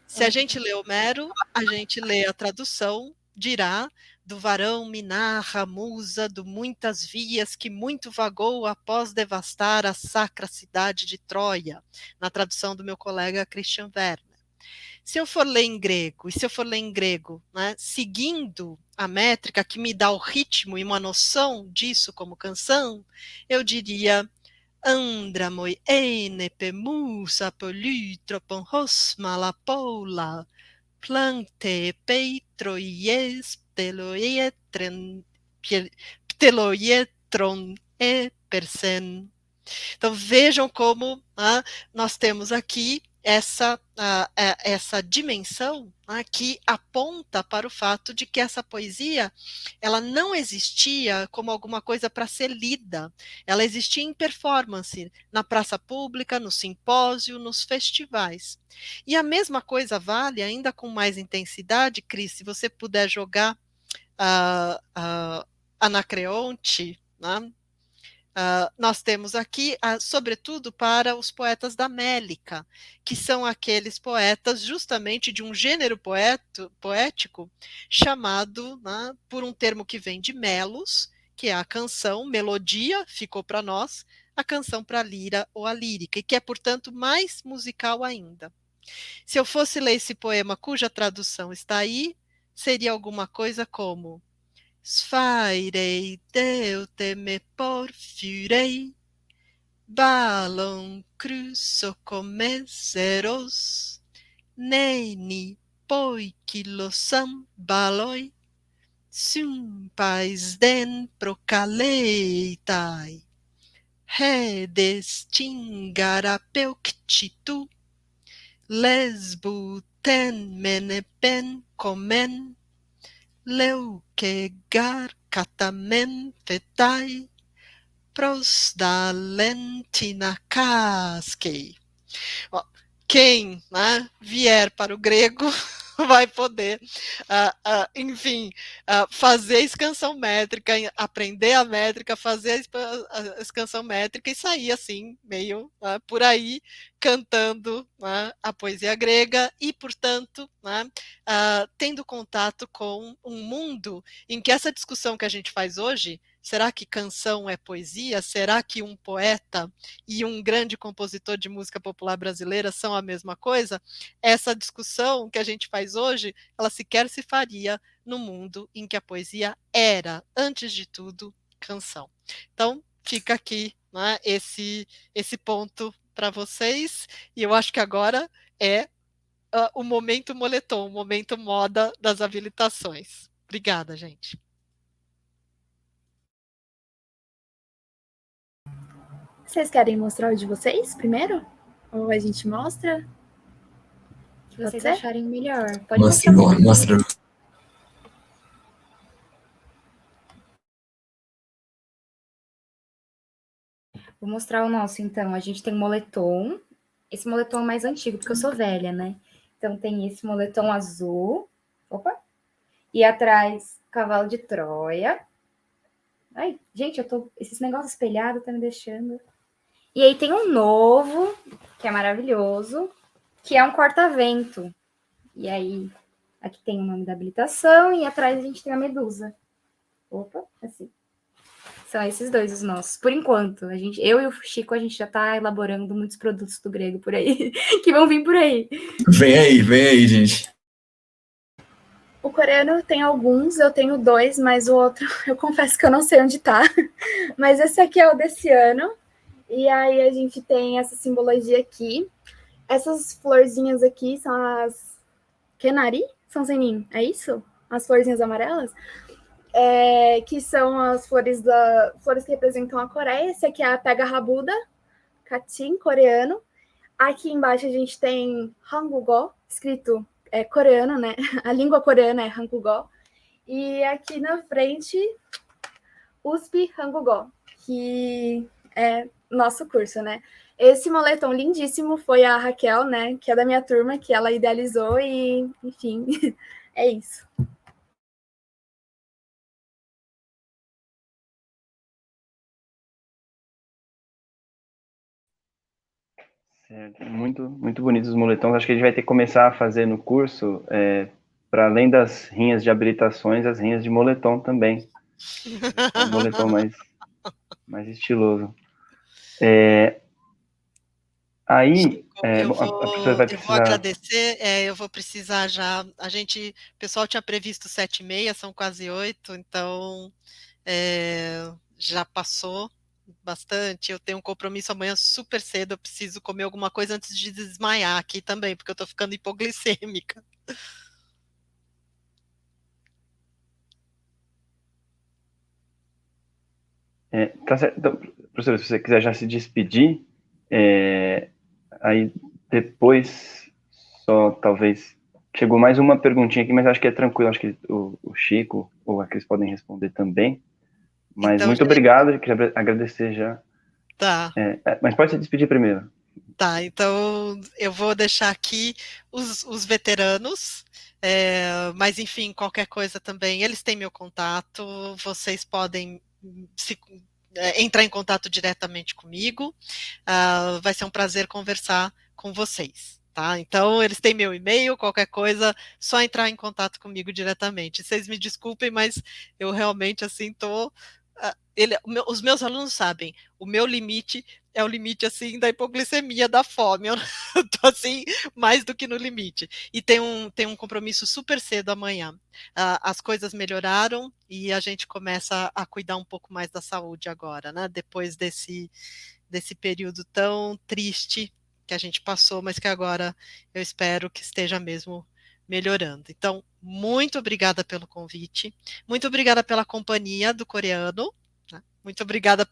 Se a gente lê Homero, a gente lê a tradução, dirá: do varão me narra a musa do muitas vias que muito vagou após devastar a sacra cidade de Troia, na tradução do meu colega Christian Werner. Se eu for ler em grego, né, seguindo a métrica que me dá o ritmo e uma noção disso como canção, eu diria: Andramoi enepe musa polytropon hosma la pola, plante peitroies pteloietron e persen. Então vejam como nós temos aqui essa dimensão que aponta para o fato de que essa poesia ela não existia como alguma coisa para ser lida, ela existia em performance, na praça pública, no simpósio, nos festivais. E a mesma coisa vale, ainda com mais intensidade, Cris, se você puder jogar Anacreonte, né? Nós temos aqui, sobretudo para os poetas da Mélica, que são aqueles poetas justamente de um gênero poético chamado, né, por um termo que vem de melos, que é a canção, melodia, ficou para nós, a canção para a lira ou a lírica, e que é, portanto, mais musical ainda. Se eu fosse ler esse poema cuja tradução está aí, seria alguma coisa como: Sphairei deute me porphyrei, balon crusocomeseros, neni poikilosam baloi, sympais den procaleitai, redes tingarapeuctitu, lesbu ten menepen comen, leukegar katamen fetai, prosdalentina casquei. Quem, né, vier para o grego vai poder, enfim, fazer a escansão métrica, aprender a métrica, fazer a escansão métrica e sair assim, meio por aí, cantando a poesia grega e, portanto, tendo contato com um mundo em que essa discussão que a gente faz hoje, será que canção é poesia? Será que um poeta e um grande compositor de música popular brasileira são a mesma coisa? Essa discussão que a gente faz hoje, ela sequer se faria no mundo em que a poesia era, antes de tudo, canção. Então, fica aqui, né, esse ponto para vocês, e eu acho que agora é o momento moletom, o momento moda das habilitações. Obrigada, gente. Vocês querem mostrar o de vocês primeiro? Ou a gente mostra? O que vocês acharem melhor. Pode mostra. Vou mostrar o nosso, então. A gente tem moletom. Esse moletom é mais antigo, porque eu sou velha, né? Então, tem esse moletom azul. Opa! E atrás, cavalo de Troia. Ai, gente, esses negócios espelhados tá me deixando. E aí tem um novo, que é maravilhoso, que é um corta-vento. E aí, aqui tem o nome da habilitação e atrás a gente tem a medusa. Opa, assim. São esses dois os nossos, por enquanto. Eu e o Chico, a gente já tá elaborando muitos produtos do grego por aí, que vão vir por aí. Vem aí, gente. O coreano tem alguns, eu tenho 2, mas o outro eu confesso que eu não sei onde tá. Mas esse aqui é o desse ano. E aí a gente tem essa simbologia aqui. Essas florzinhas aqui são as Kenari? São zenin, é isso? As florzinhas amarelas? Que são as flores que representam a Coreia. Esse aqui é a Pega Rabuda, Katin, coreano. Aqui embaixo a gente tem Hangugo, escrito coreano, né? A língua coreana é Hangugo. E aqui na frente, USP Hangugo, que é nosso curso, né? Esse moletom lindíssimo foi a Raquel, né? Que é da minha turma, que ela idealizou e, enfim, é isso. Certo. Muito, muito bonitos os moletons. Acho que a gente vai ter que começar a fazer no curso, para além das rinhas de habilitações, as rinhas de moletom também. Um moletom mais estiloso. Aí, Eu a professora vai vou precisar... agradecer, eu vou precisar já. O pessoal tinha previsto 7h30, são quase 8, então já passou bastante. Eu tenho um compromisso amanhã super cedo, eu preciso comer alguma coisa antes de desmaiar aqui também, porque eu tô ficando hipoglicêmica. Tá certo. Então, professora, se você quiser já se despedir, aí depois, só talvez... Chegou mais uma perguntinha aqui, mas acho que é tranquilo, acho que o Chico ou a Cris podem responder também. Mas Então, muito obrigado, eu queria agradecer já. Tá. Mas pode se despedir primeiro. Tá, então eu vou deixar aqui os veteranos, mas enfim, qualquer coisa também, eles têm meu contato, vocês podem entrar em contato diretamente comigo, vai ser um prazer conversar com vocês. Tá? Então, eles têm meu e-mail, qualquer coisa, só entrar em contato comigo diretamente. Vocês me desculpem, mas eu realmente, assim, os meus alunos sabem, o meu limite é o limite, assim, da hipoglicemia, da fome. Eu tô, assim, mais do que no limite. E tem um compromisso super cedo amanhã. As coisas melhoraram e a gente começa a cuidar um pouco mais da saúde agora, né? Depois desse período tão triste que a gente passou, mas que agora eu espero que esteja mesmo melhorando. Então, muito obrigada pelo convite, muito obrigada pela companhia do coreano, né? Muito obrigada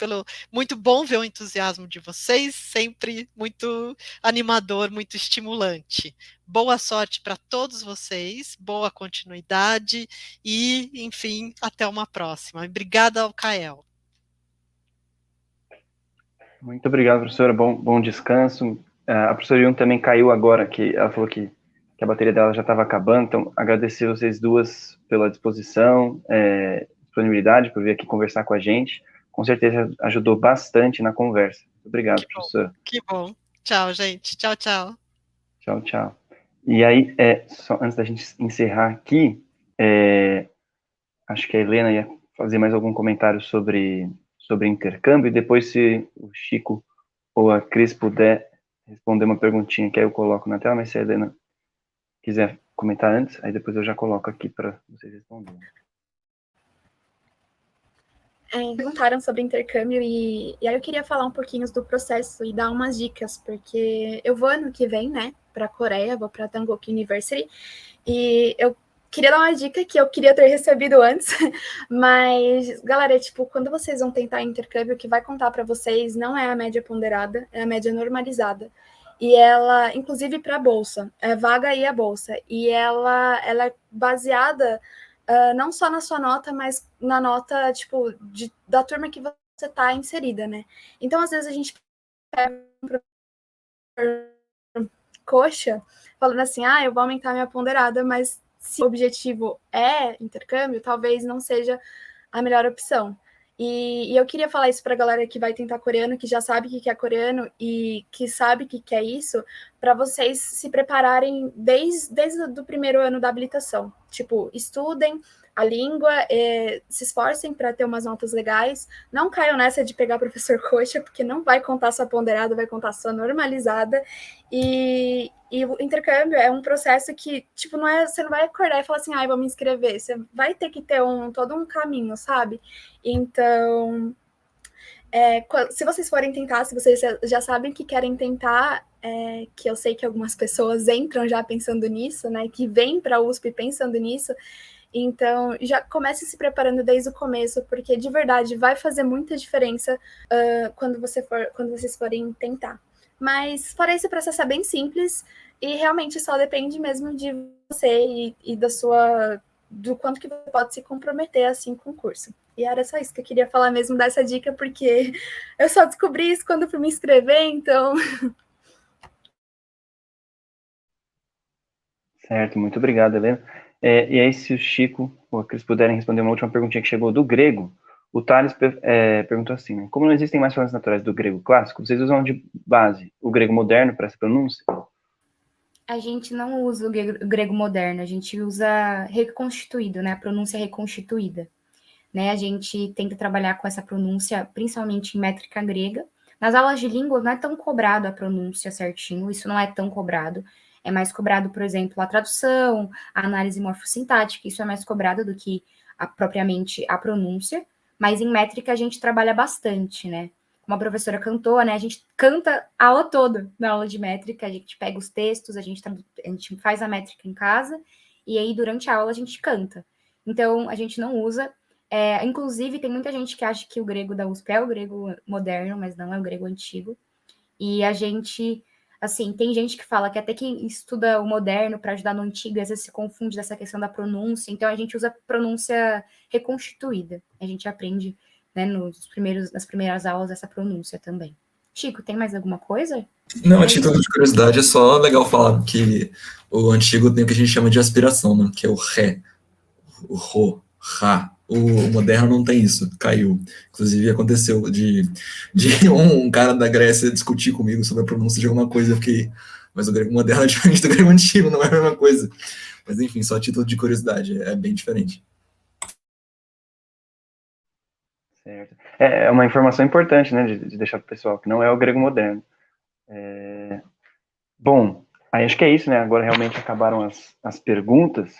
muito bom ver o entusiasmo de vocês, sempre muito animador, muito estimulante. Boa sorte para todos vocês, boa continuidade e, enfim, até uma próxima. Obrigada ao Kael. Muito obrigado, professora. Bom descanso. A professora Yun também caiu agora, que ela falou que a bateria dela já estava acabando, então agradecer vocês duas pela disposição, disponibilidade, por vir aqui conversar com a gente. Com certeza ajudou bastante na conversa. Muito obrigado, professora. Que bom. Tchau, gente. Tchau, tchau. Tchau, tchau. E aí, só antes da gente encerrar aqui, acho que a Helena ia fazer mais algum comentário sobre intercâmbio, e depois, se o Chico ou a Cris puder responder uma perguntinha que aí eu coloco na tela, mas se a Helena quiser comentar antes, aí depois eu já coloco aqui para vocês responderem. Perguntaram sobre intercâmbio e aí eu queria falar um pouquinho do processo e dar umas dicas, porque eu vou ano que vem, né, para a Coreia, vou para a Dangook University, e eu queria dar uma dica que eu queria ter recebido antes, mas, galera, tipo, quando vocês vão tentar intercâmbio, o que vai contar para vocês não é a média ponderada, é a média normalizada. E ela, inclusive para a bolsa, é vaga e a bolsa, e ela é baseada não só na sua nota, mas na nota, tipo, da turma que você está inserida, né? Então, às vezes, a gente pega um professor coxa, falando assim, eu vou aumentar minha ponderada, mas se o objetivo é intercâmbio, talvez não seja a melhor opção. E eu queria falar isso para a galera que vai tentar coreano, que já sabe o que é coreano e que sabe o que é isso, para vocês se prepararem desde o primeiro ano da habilitação. Tipo, estudem a língua, se esforcem para ter umas notas legais, não caiam nessa de pegar professor coxa, porque não vai contar sua ponderada, vai contar sua normalizada, e o intercâmbio é um processo que, tipo, você não vai acordar e falar assim, vou me inscrever, você vai ter que ter todo um caminho, sabe? Então, se vocês forem tentar, se vocês já sabem que querem tentar, que eu sei que algumas pessoas entram já pensando nisso, né, que vêm para a USP pensando nisso, então já comece se preparando desde o começo, porque de verdade vai fazer muita diferença quando vocês forem tentar. Mas fora esse processo é bem simples e realmente só depende mesmo de você e do quanto que você pode se comprometer assim com o curso. E era só isso que eu queria falar mesmo dessa dica, porque eu só descobri isso quando fui me inscrever, então... Certo, muito obrigado, Helena. E aí, se o Chico ou a Cris puderem responder uma última perguntinha que chegou do grego, o Thales perguntou assim, né, como não existem mais falantes naturais do grego clássico, vocês usam de base o grego moderno para essa pronúncia? A gente não usa o grego moderno, a gente usa reconstituído, né? A pronúncia reconstituída. Né? A gente tenta trabalhar com essa pronúncia, principalmente em métrica grega. Nas aulas de língua não é tão cobrado a pronúncia certinho, isso não é tão cobrado. É mais cobrado, por exemplo, a tradução, a análise morfossintática, isso é mais cobrado do que propriamente a pronúncia, mas em métrica a gente trabalha bastante, né? Como a professora cantou, né? A gente canta a aula toda na aula de métrica, a gente pega os textos, a gente faz a métrica em casa, e aí durante a aula a gente canta. Então, a gente não usa. Inclusive, tem muita gente que acha que o grego da USP é o grego moderno, mas não é o grego antigo. E a gente, assim, tem gente que fala que até quem estuda o moderno para ajudar no antigo, às vezes se confunde dessa questão da pronúncia. Então, a gente usa pronúncia reconstituída. A gente aprende, né, nas primeiras aulas essa pronúncia também. Chico, tem mais alguma coisa? Não, a título de curiosidade, é só legal falar que o antigo tem o que a gente chama de aspiração, né? Que é o ré, o ro, ra. O moderno não tem isso, caiu. Inclusive, aconteceu de um cara da Grécia discutir comigo sobre a pronúncia de alguma coisa, eu fiquei, mas o grego moderno é diferente do grego antigo, não é a mesma coisa. Mas enfim, só a título de curiosidade, é bem diferente. Certo. É uma informação importante, né, de deixar para o pessoal, que não é o grego moderno. Bom, aí acho que é isso, né, agora realmente acabaram as perguntas.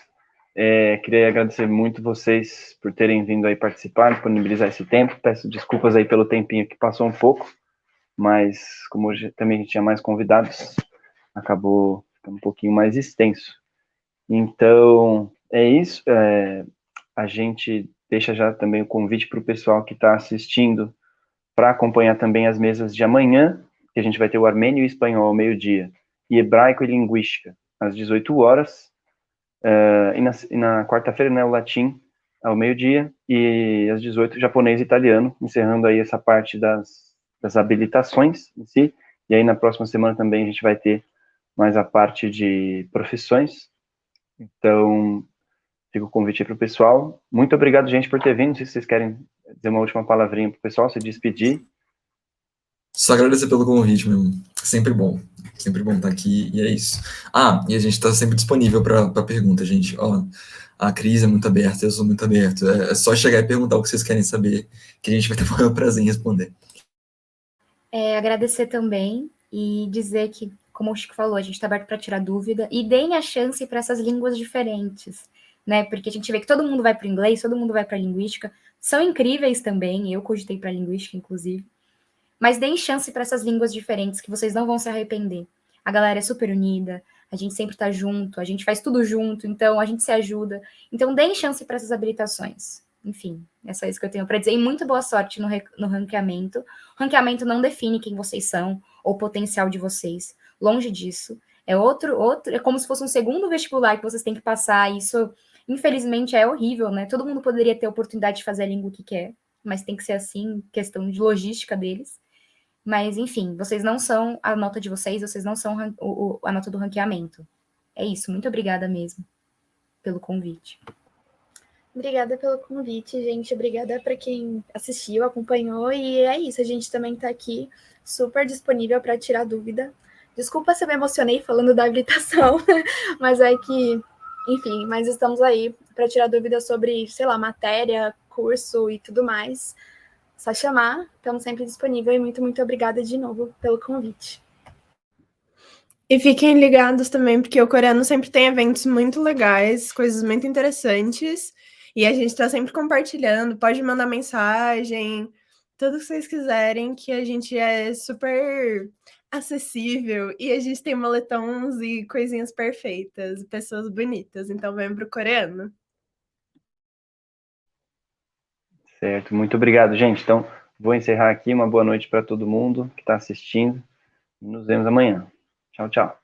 Queria agradecer muito vocês por terem vindo aí participar, disponibilizar esse tempo. Peço desculpas aí pelo tempinho que passou um pouco, mas como hoje também a gente tinha mais convidados, acabou ficando um pouquinho mais extenso. Então, é isso. A gente deixa já também o convite para o pessoal que está assistindo para acompanhar também as mesas de amanhã, que a gente vai ter o armênio e espanhol ao meio-dia, e hebraico e linguística às 18 horas, e na quarta-feira, né, o latim ao meio-dia, e às 18 japonês e italiano, encerrando aí essa parte das habilitações em si, e aí na próxima semana também a gente vai ter mais a parte de profissões. Então, fica o convite aí para o pessoal. Muito obrigado, gente, por ter vindo. Não sei se vocês querem dizer uma última palavrinha para o pessoal, se despedir. Só agradecer pelo convite, meu. Sempre bom estar aqui, e é isso. E a gente está sempre disponível para pergunta, gente. A Cris é muito aberta, eu sou muito aberto. É só chegar e perguntar o que vocês querem saber, que a gente vai ter o maior prazer em responder. Agradecer também e dizer que, como o Chico falou, a gente está aberto para tirar dúvida e deem a chance para essas línguas diferentes, né? Porque a gente vê que todo mundo vai para o inglês, todo mundo vai para a linguística, são incríveis também, eu cogitei para a linguística, inclusive, mas deem chance para essas línguas diferentes, que vocês não vão se arrepender. A galera é super unida, a gente sempre está junto, a gente faz tudo junto, então a gente se ajuda. Então deem chance para essas habilitações. Enfim, é só isso que eu tenho para dizer. E muito boa sorte no ranqueamento. O ranqueamento não define quem vocês são ou o potencial de vocês. Longe disso. É como se fosse um segundo vestibular que vocês têm que passar. Isso, infelizmente, é horrível, né? Todo mundo poderia ter a oportunidade de fazer a língua que quer. mas tem que ser assim, questão de logística deles. Mas, enfim, vocês não são a nota de vocês não são a nota do ranqueamento. É isso, muito obrigada mesmo pelo convite. Obrigada pelo convite, gente. Obrigada para quem assistiu, acompanhou. E é isso, a gente também está aqui super disponível para tirar dúvida. Desculpa se eu me emocionei falando da habilitação, mas é que, enfim, mas estamos aí para tirar dúvidas sobre, sei lá, matéria, curso e tudo mais. Só chamar, estamos sempre disponíveis. E muito, muito obrigada de novo pelo convite. E fiquem ligados também, porque o coreano sempre tem eventos muito legais, coisas muito interessantes, e a gente está sempre compartilhando, pode mandar mensagem, tudo que vocês quiserem, que a gente é super acessível, e a gente tem moletons e coisinhas perfeitas, pessoas bonitas, então vem pro coreano. Certo, muito obrigado, gente. Então, vou encerrar aqui. Uma boa noite para todo mundo que está assistindo. Nos vemos amanhã. Tchau, tchau.